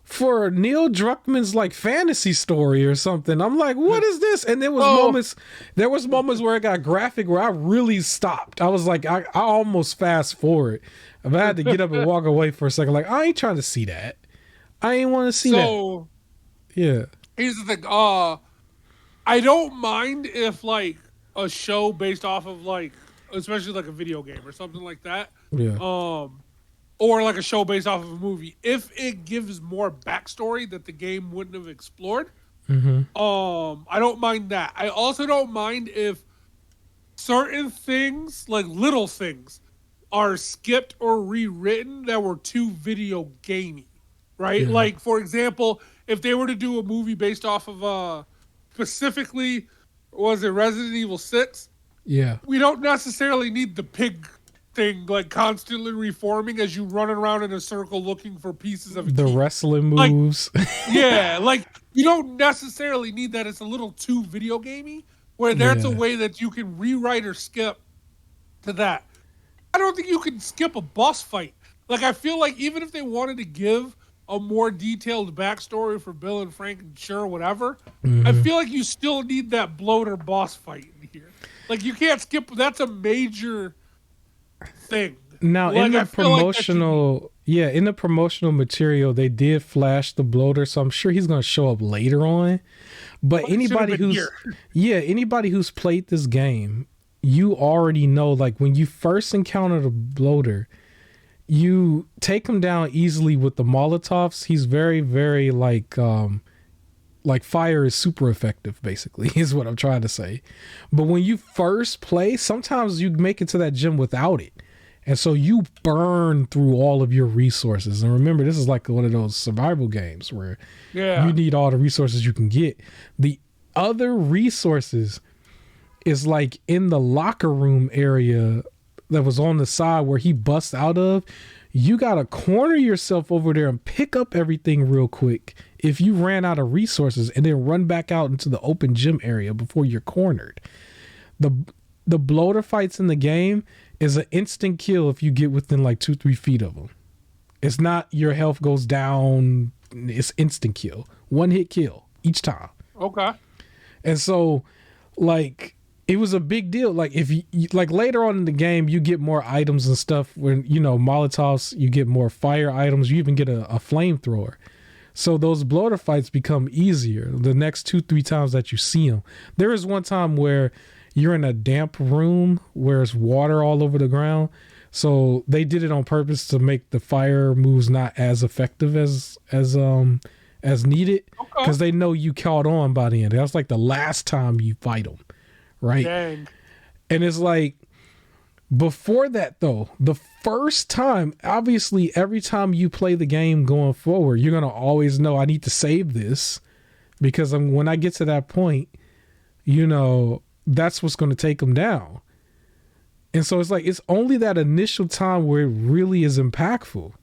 for Neil Druckmann's like fantasy story or something. I'm like, what is this? And there was moments where it got graphic where I really stopped. I was like, I almost fast forward. I had to get up and walk away for a second. Like, I ain't trying to see that. I ain't want to see that. Yeah. Here's the thing. I don't mind if like a show based off of like, especially like a video game or something like that. Yeah. Or like a show based off of a movie, if it gives more backstory that the game wouldn't have explored. Mm-hmm. I don't mind that. I also don't mind if certain things, like little things, are skipped or rewritten that were too video gamey, right? Yeah. Like, for example, if they were to do a movie based off of specifically, was it Resident Evil 6? Yeah. We don't necessarily need the pig thing like constantly reforming as you run around in a circle looking for pieces of the wrestling moves. Like you don't necessarily need that. It's a little too video gamey where there's a way that you can rewrite or skip to that. I don't think you can skip a boss fight. Like I feel like even if they wanted to give a more detailed backstory for Bill and Frank and sure whatever, I feel like you still need that bloater boss fight in here. Like you can't skip. That's a major thing. Now in the promotional material they did flash the bloater, so I'm sure he's going to show up later on. But anybody who's played this game, you already know, like when you first encounter the bloater, you take him down easily with the Molotovs. He's very, very like Like fire is super effective, basically, is what I'm trying to say. But when you first play, sometimes you make it to that gym without it. And so you burn through all of your resources. And remember, this is like one of those survival games where you need all the resources you can get. The other resources is like in the locker room area that was on the side where he busts out of. You got to corner yourself over there and pick up everything real quick if you ran out of resources, and then run back out into the open gym area before you're cornered. The bloater fights in the game is an instant kill if you get within like 2-3 feet of them. It's not your health goes down. It's instant kill. One hit kill each time. Okay. And so like it was a big deal. Like if you like later on in the game, you get more items and stuff when, you know, Molotovs, you get more fire items. You even get a flamethrower. So those bloater fights become easier the next 2-3 times that you see them. There is one time where you're in a damp room where there's water all over the ground. So they did it on purpose to make the fire moves not as effective as needed, because they know you caught on by the end. That's like the last time you fight them, right? Dang. And it's like before that though, the first time, obviously every time you play the game going forward, you're gonna always know I need to save this, because when I get to that point, you know, that's what's going to take them down. And so it's like it's only that initial time where it really is impactful,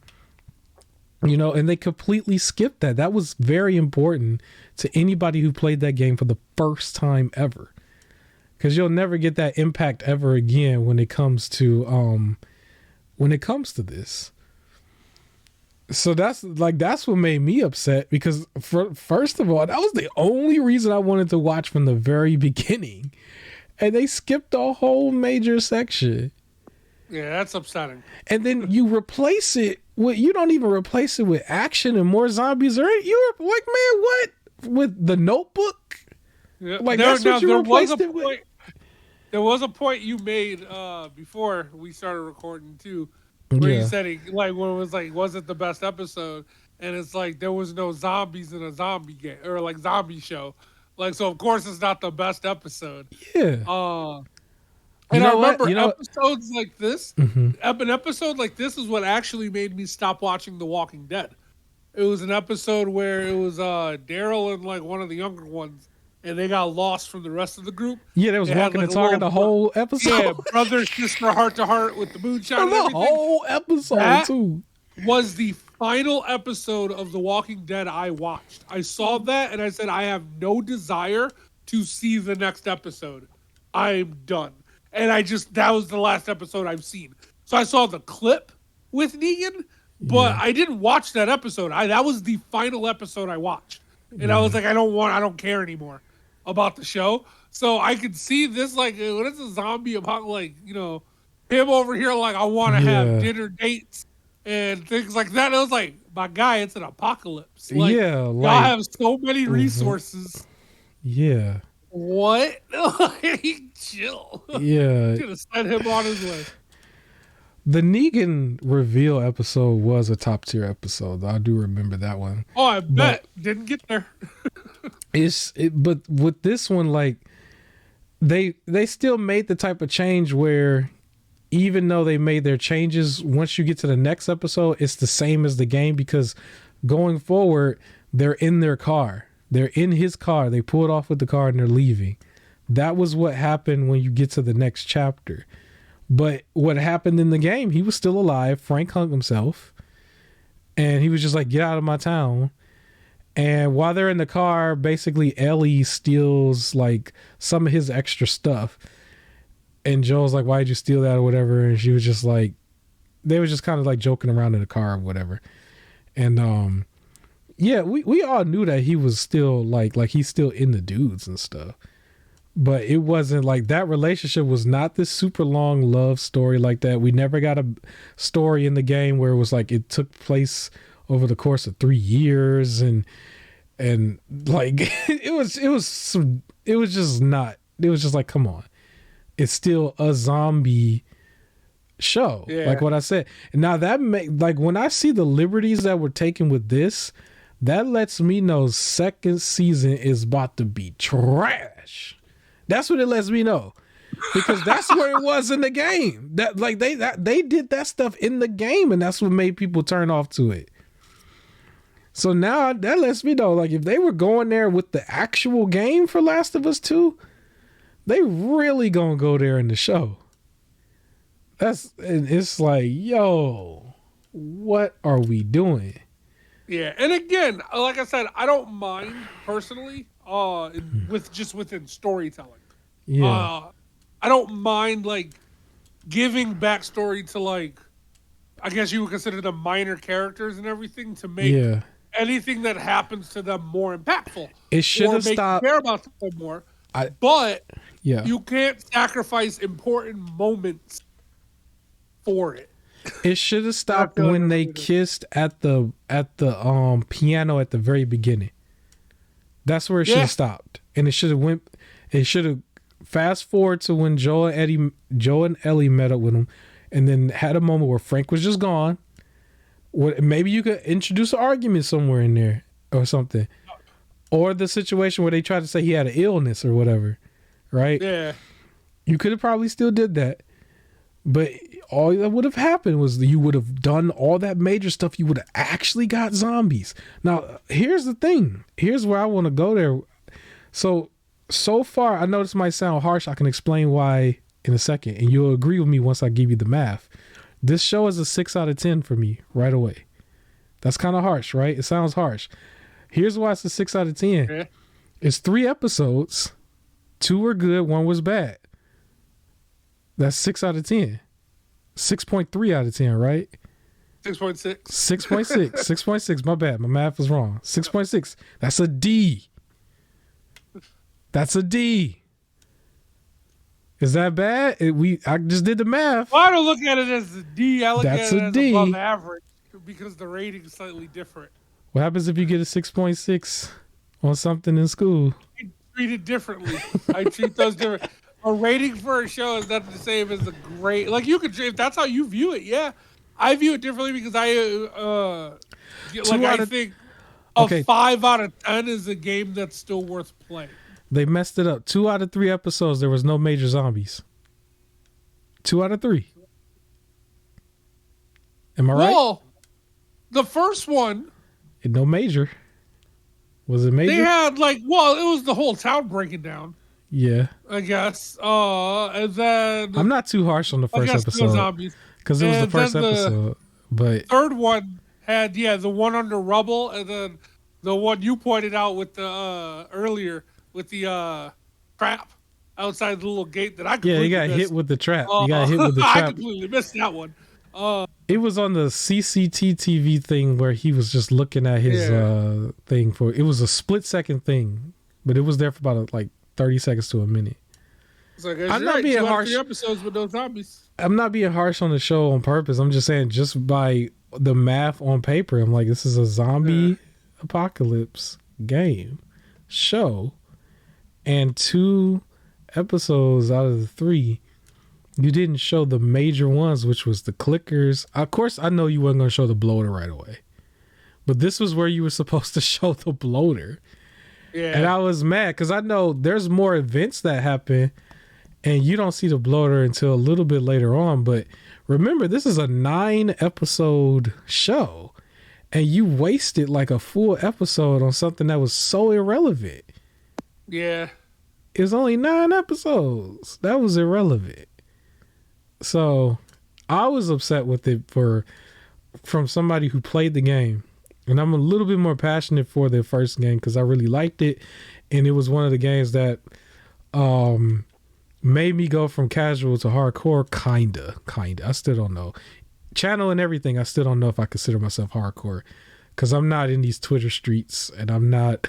you know, and they completely skipped that. That was very important to anybody who played that game for the first time ever, because you'll never get that impact ever again when it comes to this. So that's what made me upset, because first of all, that was the only reason I wanted to watch from the very beginning, and they skipped a whole major section. Yeah, that's upsetting. And then you replace it with, you don't even replace it with action and more zombies, or you were like, man, what with the Notebook? Yeah. Like that's what you replaced it with. There was a point you made before we started recording too, where you said it, like when it was like, was it the best episode? And it's like there was no zombies in a zombie game or like zombie show, like, so of course it's not the best episode. Yeah. And I remember episodes like this. Mm-hmm. An episode like this is what actually made me stop watching The Walking Dead. It was an episode where it was Daryl and like one of the younger ones, and they got lost from the rest of the group. Yeah, they was walking and talking the whole episode. Yeah, brother, sister, heart to heart with the moonshine and everything. The whole episode too. Was the final episode of The Walking Dead I watched. I saw that and I said, I have no desire to see the next episode. I'm done. And that was the last episode I've seen. So I saw the clip with Negan, but I didn't watch that episode. That was the final episode I watched. And I was like, I don't care anymore about the show. So I could see this, like, when it's a zombie about, like, you know, him over here, like, I want to have dinner dates and things like that. It was like, my guy, it's an apocalypse. Like, y'all have so many resources. Yeah. What? Chill. Yeah. Should have sent him on his way. The Negan reveal episode was a top tier episode. I do remember that one. Oh, I bet. Didn't get there. But with this one, like, they still made the type of change where even though they made their changes, once you get to the next episode, it's the same as the game, because going forward, they're in their car. They're in his car. They pulled off with the car and they're leaving. That was what happened when you get to the next chapter. But what happened in the game, he was still alive. Frank hung himself. And he was just like, get out of my town. And while they're in the car, basically Ellie steals like some of his extra stuff. And Joel's like, why did you steal that or whatever? And she was just like, they were just kind of like joking around in the car or whatever. And yeah, we all knew that he was still like he's still in the dudes and stuff. But it wasn't like that relationship was not this super long love story like that. We never got a story in the game where it was like it took place over the course of 3 years and like it was just like, come on. It's still a zombie show. Yeah. Like what I said. And now that like when I see the liberties that were taken with this, that lets me know second season is about to be trash. That's what it lets me know. Because that's where it was in the game. That like they did that stuff in the game, and that's what made people turn off to it. So now that lets me know, like, if they were going there with the actual game for Last of Us 2, they really gonna go there in the show. It's like, yo, what are we doing? Yeah, and again, like I said, I don't mind personally, within storytelling. Yeah. I don't mind like giving backstory to, like, I guess you would consider them minor characters and everything to make anything that happens to them more impactful. It should have stopped. Care about them more, but you can't sacrifice important moments for it. It should have stopped when they kissed at the piano at the very beginning. That's where it should have stopped, and it should have fast forward to when Joe and Ellie met up with him, and then had a moment where Frank was just gone. Maybe you could introduce an argument somewhere in there or something. Or the situation where they tried to say he had an illness or whatever, right? Yeah. You could have probably still did that. But all that would have happened was you would have done all that major stuff. You would have actually got zombies. Now, here's the thing. Here's where I want to go there. So far, I know this might sound harsh. I can explain why in a second. And you'll agree with me once I give you the math. This show is a 6 out of 10 for me right away. That's kind of harsh, right? It sounds harsh. Here's why it's a 6 out of 10. Yeah. It's 3 episodes. 2 were good, 1 was bad. That's 6 out of 10. 6.3 out of 10, right? 6.6. 6.6. 6.6. My bad. My math was wrong. 6.6. That's a D. That's a D. Is that bad? I just did the math. Well, I don't look at it as a D. I look That's at it a as D. above average because the rating is slightly different. What happens if you get a 6.6 on something in school? I treat it differently. I treat those different. A rating for a show is not the same as a grade. Like, you could, if that's how you view it, yeah. I view it differently because I think a 5 out of 10 is a game that's still worth playing. They messed it up. 2 out of 3 episodes, there was no major zombies. 2 out of 3. Am I right? Well, the first one. No major. Was it major? They had, like, well, it was the whole town breaking down. Yeah. I guess. And then. I'm not too harsh on the first episode. Because it was the first episode. But third one had, the one under rubble, and then the one you pointed out with the earlier with the trap outside the little gate that I completely missed. Hit with the trap. You got hit with the I trap. completely missed that one. It was on the CCTV thing where he was just looking at his thing for. It was a split-second thing, but it was there for about 30 seconds to a minute. It's like, I'm not being harsh. 3 episodes with those zombies. I'm not being harsh on the show on purpose. I'm just saying, just by the math on paper, I'm like, this is a zombie apocalypse game show, and 2 episodes out of the 3, you didn't show the major ones, which was the clickers. Of course, I know you weren't going to show the bloater right away, but this was where you were supposed to show the bloater. Yeah. And I was mad because I know there's more events that happen and you don't see the bloater until a little bit later on. But remember, this is a 9-episode show and you wasted like a full episode on something that was so irrelevant. Yeah. It's only 9 episodes. That was irrelevant. So I was upset with it from somebody who played the game. And I'm a little bit more passionate for the first game because I really liked it. And it was one of the games that made me go from casual to hardcore, kinda. I still don't know. Channel and everything, I still don't know if I consider myself hardcore because I'm not in these Twitter streets and I'm not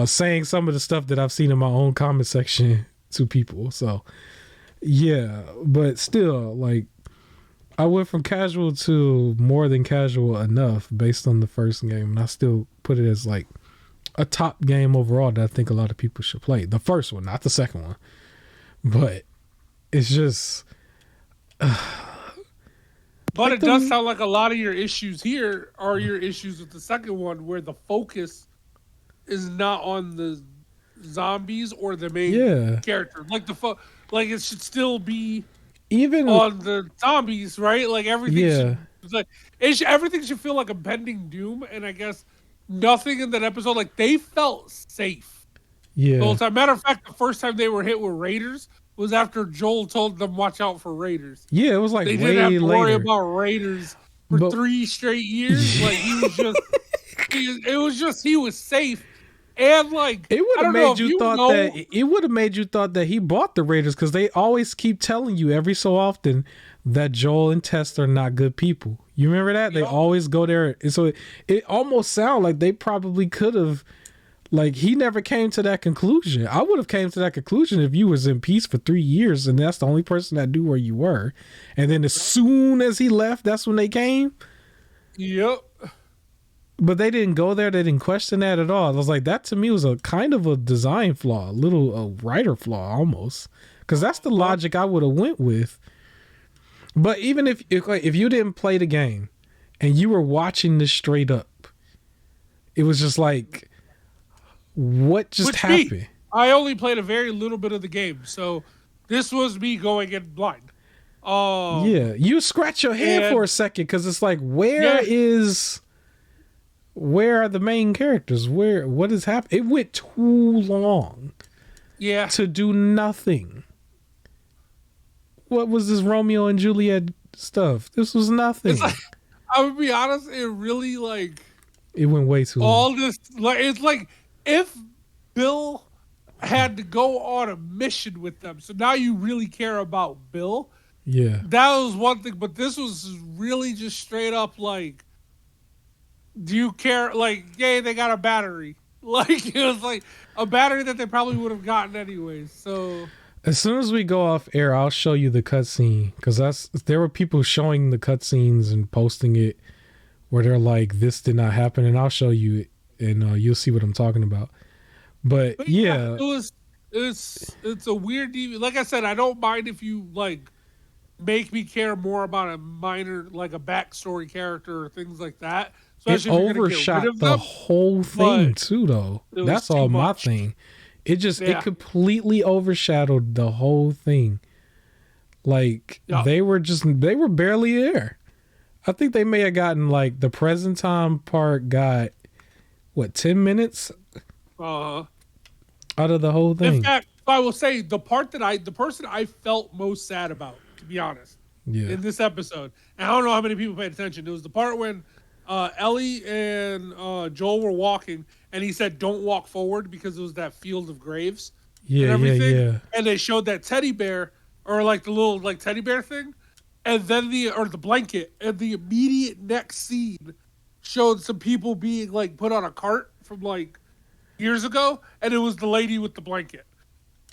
saying some of the stuff that I've seen in my own comment section to people. So, yeah. But still, like, I went from casual to more than casual enough based on the first game, and I still put it as like a top game overall that I think a lot of people should play. The first one, not the second one. But it's just But Like it does the sound like a lot of your issues here are your issues with the second one, where the focus is not on the zombies or the main yeah. character. Like like it should still be Even on the zombies, right? Like everything yeah. should like everything should feel like a pending doom. And I guess nothing in that episode, like they felt safe the whole Yeah. time. Matter of fact, the first time they were hit with raiders was after Joel told them watch out for raiders. Yeah, it was like They didn't have way to worry later. about raiders for But 3 straight years. Like he was just, it was just he was safe, and like it would I have don't know made if you you thought that know, it would have made you thought that he bought the Raiders because they always keep telling you every so often that Joel and Tess are not good people. You remember that? They Yup. always go there. And so it almost sounded like they probably could have, like he never came to that conclusion. I would have came to that conclusion if you was in peace for 3 years and that's the only person that knew where you were. And then as soon as he left, that's when they came. Yep. But they didn't go there. They didn't question that at all. I was like, that to me was a kind of a design flaw, a writer flaw almost, because that's the logic I would have went with. But even if you didn't play the game and you were watching this straight up, it was just like, what just Which happened? me, I only played a very little bit of the game, so this was me going in blind. Yeah, you scratch your head for a second because it's like, where are the main characters? What is happening? It went too long. Yeah. To do nothing. What was this Romeo and Juliet stuff? This was nothing. It's like, I would be honest, it really like it went way too long. All this, like it's like if Bill had to go on a mission with them, so now you really care about Bill. Yeah, that was one thing, but this was really just straight up like, do you care? Like, yay, they got a battery. Like it was like a battery that they probably would have gotten anyways. So as soon as we go off air, I'll show you the cutscene because there were people showing the cutscenes and posting it where they're like, "This did not happen," and I'll show you it, and you'll see what I'm talking about. But yeah, it's a weird. Like I said, I don't mind if you like make me care more about a minor, like a backstory character or things like that. It overshot the whole thing too, though. That's all my thing. It completely overshadowed the whole thing. Like they were barely there. I think they may have gotten like the present time part got 10 minutes out of the whole thing. In fact, I will say the person I felt most sad about, to be honest, in this episode, and I don't know how many people paid attention. It was the part when Ellie and Joel were walking, and he said, "Don't walk forward," because it was that field of graves and everything. Yeah. And they showed that teddy bear, or like the little like teddy bear thing, and then the blanket, and the immediate next scene showed some people being like put on a cart from like years ago, and it was the lady with the blanket.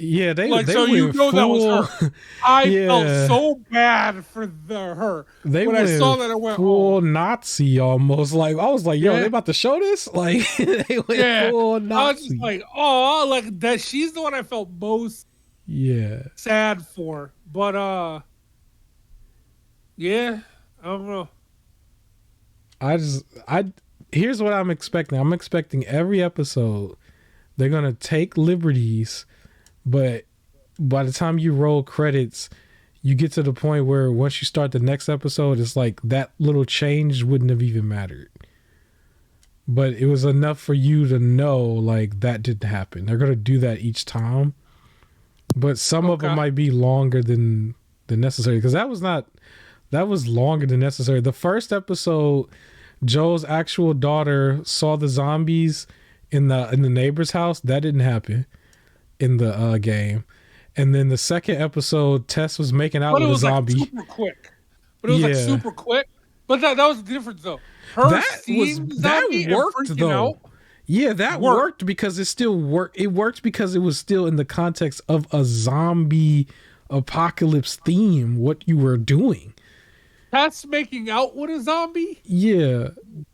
Yeah, they so you know that was her. I felt so bad for her. When I saw that, I went full Nazi almost. Like I was like, yo, they about to show this? Like they went full Nazi. I was just like, oh, like that. She's the one I felt most sad for. But I don't know. Here's what I'm expecting. I'm expecting every episode they're gonna take liberties. But by the time you roll credits, you get to the point where once you start the next episode, it's like that little change wouldn't have even mattered. But it was enough for you to know like that didn't happen. They're going to do that each time. But some of them might be longer than necessary because that was longer than necessary. The first episode, Joel's actual daughter saw the zombies in the neighbor's house. That didn't happen in the game. And then the second episode, Tess was making out with a zombie. Like super quick. But it was like super quick. But that was the difference though. That worked though. Out, yeah, that worked because it still worked. It worked because it was still in the context of a zombie apocalypse theme, what you were doing. Tess making out with a zombie? Yeah.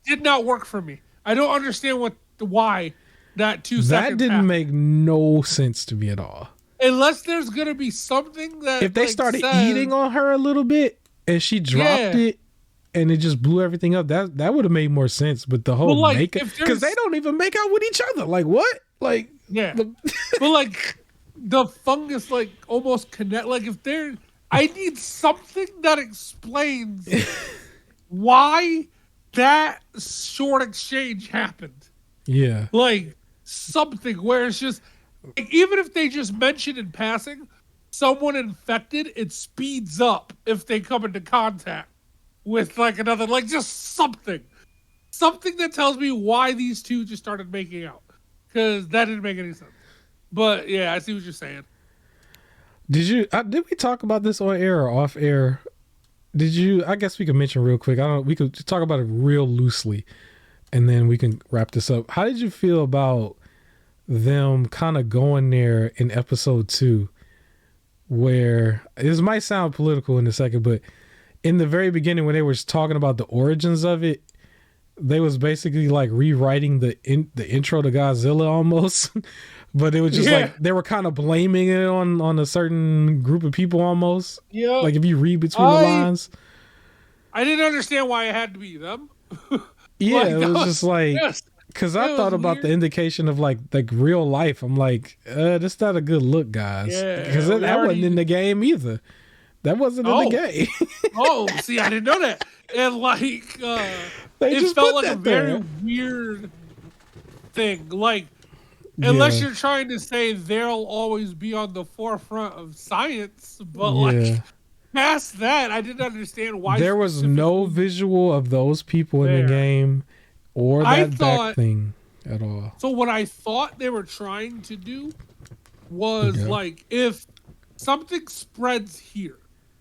Did not work for me. I don't understand why. That 2 seconds. That didn't make no sense to me at all. Unless there's gonna be something that if they started eating on her a little bit and she dropped it and it just blew everything up. That would have made more sense. But the whole Well, like, make, because they don't even make out with each other. Like what? Like yeah. But like the fungus like almost connect. Like if they're, I need something that explains why that short exchange happened. yeah, Like something where it's just like, even if they just mention in passing someone infected, it speeds up if they come into contact with like another, like just something that tells me why these two just started making out, because that didn't make any sense. But yeah, I see what you're saying. did we talk about this on air or off air? Did you? I guess we could mention real quick. I don't. We could talk about it real loosely, and then we can wrap this up. How did you feel about them kind of going there in episode 2, where this might sound political in a second, but in the very beginning when they were talking about the origins of it, they was basically like rewriting the intro to Godzilla almost. But it was just like they were kind of blaming it on a certain group of people almost. Yeah. Like if you read between the lines. I didn't understand why it had to be them. Yeah, like, it was just like, because I thought about weird. the indication of like real life. I'm like, that's not a good look, guys. Because that wasn't in the game either. That wasn't in the game. See, I didn't know that. And like, they it felt like a very weird thing. Like, unless you're trying to say they'll always be on the forefront of science, but like past that, I didn't understand why there was no visual of those people in the game or that back thing at all. So what I thought they were trying to do was like, if something spreads here,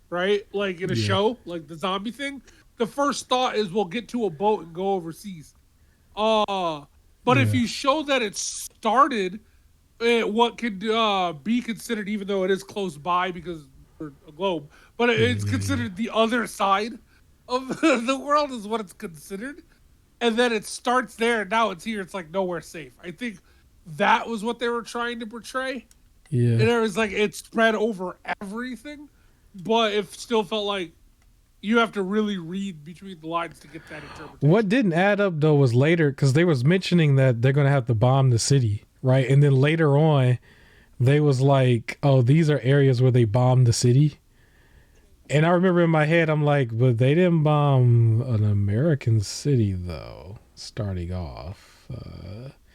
right? Like in a show, like the zombie thing, the first thought is we'll get to a boat and go overseas. But if you show that it started what could be considered, even though it is close by because we're a globe, but it's considered the other side of the world is what it's considered. And then it starts there, and now it's here. It's like nowhere safe. I think that was what they were trying to portray. Yeah. And it was like it spread over everything, but it still felt like you have to really read between the lines to get that interpretation. What didn't add up though was later, because they was mentioning that they're going to have to bomb the city, right? And then later on, they was like, oh, these are areas where they bombed the city. And I remember in my head, I'm like, but they didn't bomb an American city though, starting off.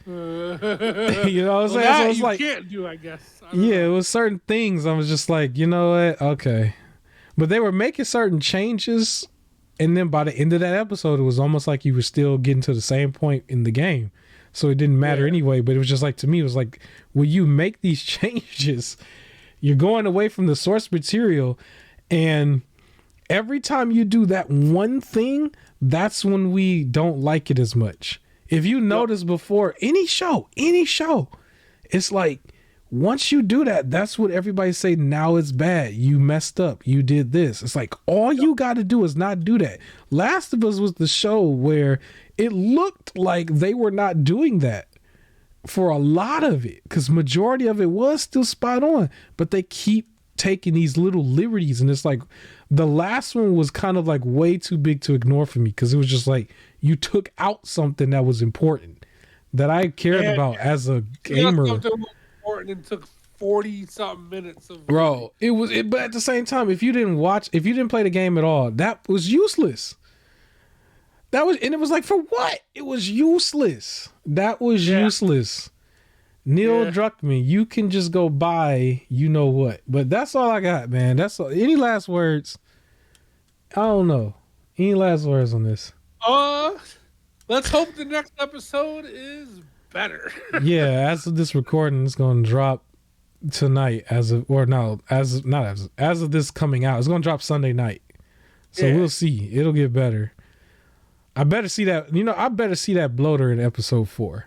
You know what I'm saying? So it's like, can't do, I guess. It was certain things. I was just like, you know what? Okay. But they were making certain changes, and then by the end of that episode, it was almost like you were still getting to the same point in the game. So it didn't matter anyway, but it was just like, to me, it was like, when you make these changes, you're going away from the source material, and every time you do that one thing, that's when we don't like it as much. If you notice before, any show, it's like, once you do that, that's what everybody say, now it's bad. You messed up. You did this. It's like, all you got to do is not do that. Last of Us was the show where it looked like they were not doing that for a lot of it, because majority of it was still spot on, but they keep taking these little liberties. And it's like, the last one was kind of like way too big to ignore for me, because it was just like, you took out something that was important that I cared about as a gamer. And it took 40-something minutes of but at the same time, if you didn't play the game at all, that was useless. And it was like, for what? It was useless. That was useless. Neil Druckmann, you can just go buy you know what. But that's all I got, man. That's all. Any last words? I don't know. Any last words on this? Let's hope the next episode is better. As of this recording, it's going to drop tonight. As of this coming out, it's going to drop Sunday night. So we'll see. It'll get better. I better see that. I better see that bloater in episode 4.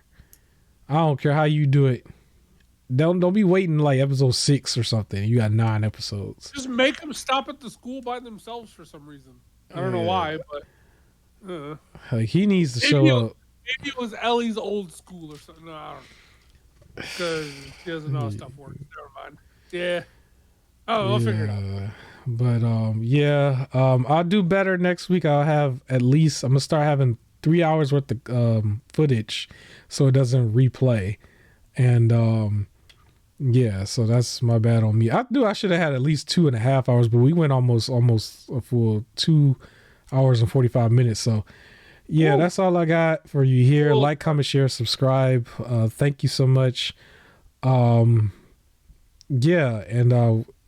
I don't care how you do it. Don't be waiting like episode 6 or something. You got 9 episodes. Just make them stop at the school by themselves for some reason. I don't know why, but like, he needs to show up. Maybe it was Ellie's old school or something. No, I don't know. Because she doesn't know how stuff works. Never mind. Yeah. Oh, I'll figure it out. But yeah, I'll do better next week. I'll have at least, I'm gonna start having 3 hours worth of footage so it doesn't replay. And yeah, so that's my bad on me. I should have had at least 2.5 hours, but we went almost a full 2 hours and 45 minutes. So yeah, that's all I got for you here. Like, comment, share, subscribe. Thank you so much. Yeah, and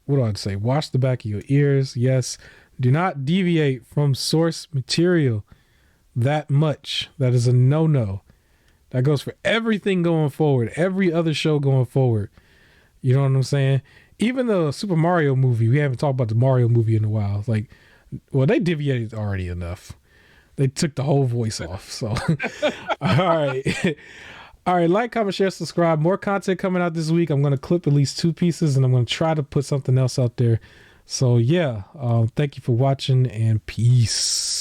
what do I say? Watch the back of your ears. Yes. Do not deviate from source material that much. That is a no-no. That goes for everything going forward, every other show going forward. You know what I'm saying? Even the Super Mario movie, we haven't talked about the Mario movie in a while. Like, well, they deviated already enough. They took the whole voice off. So, all right. All right, like, comment, share, subscribe. More content coming out this week. I'm going to clip at least 2 pieces, and I'm going to try to put something else out there. So, yeah, thank you for watching, and peace.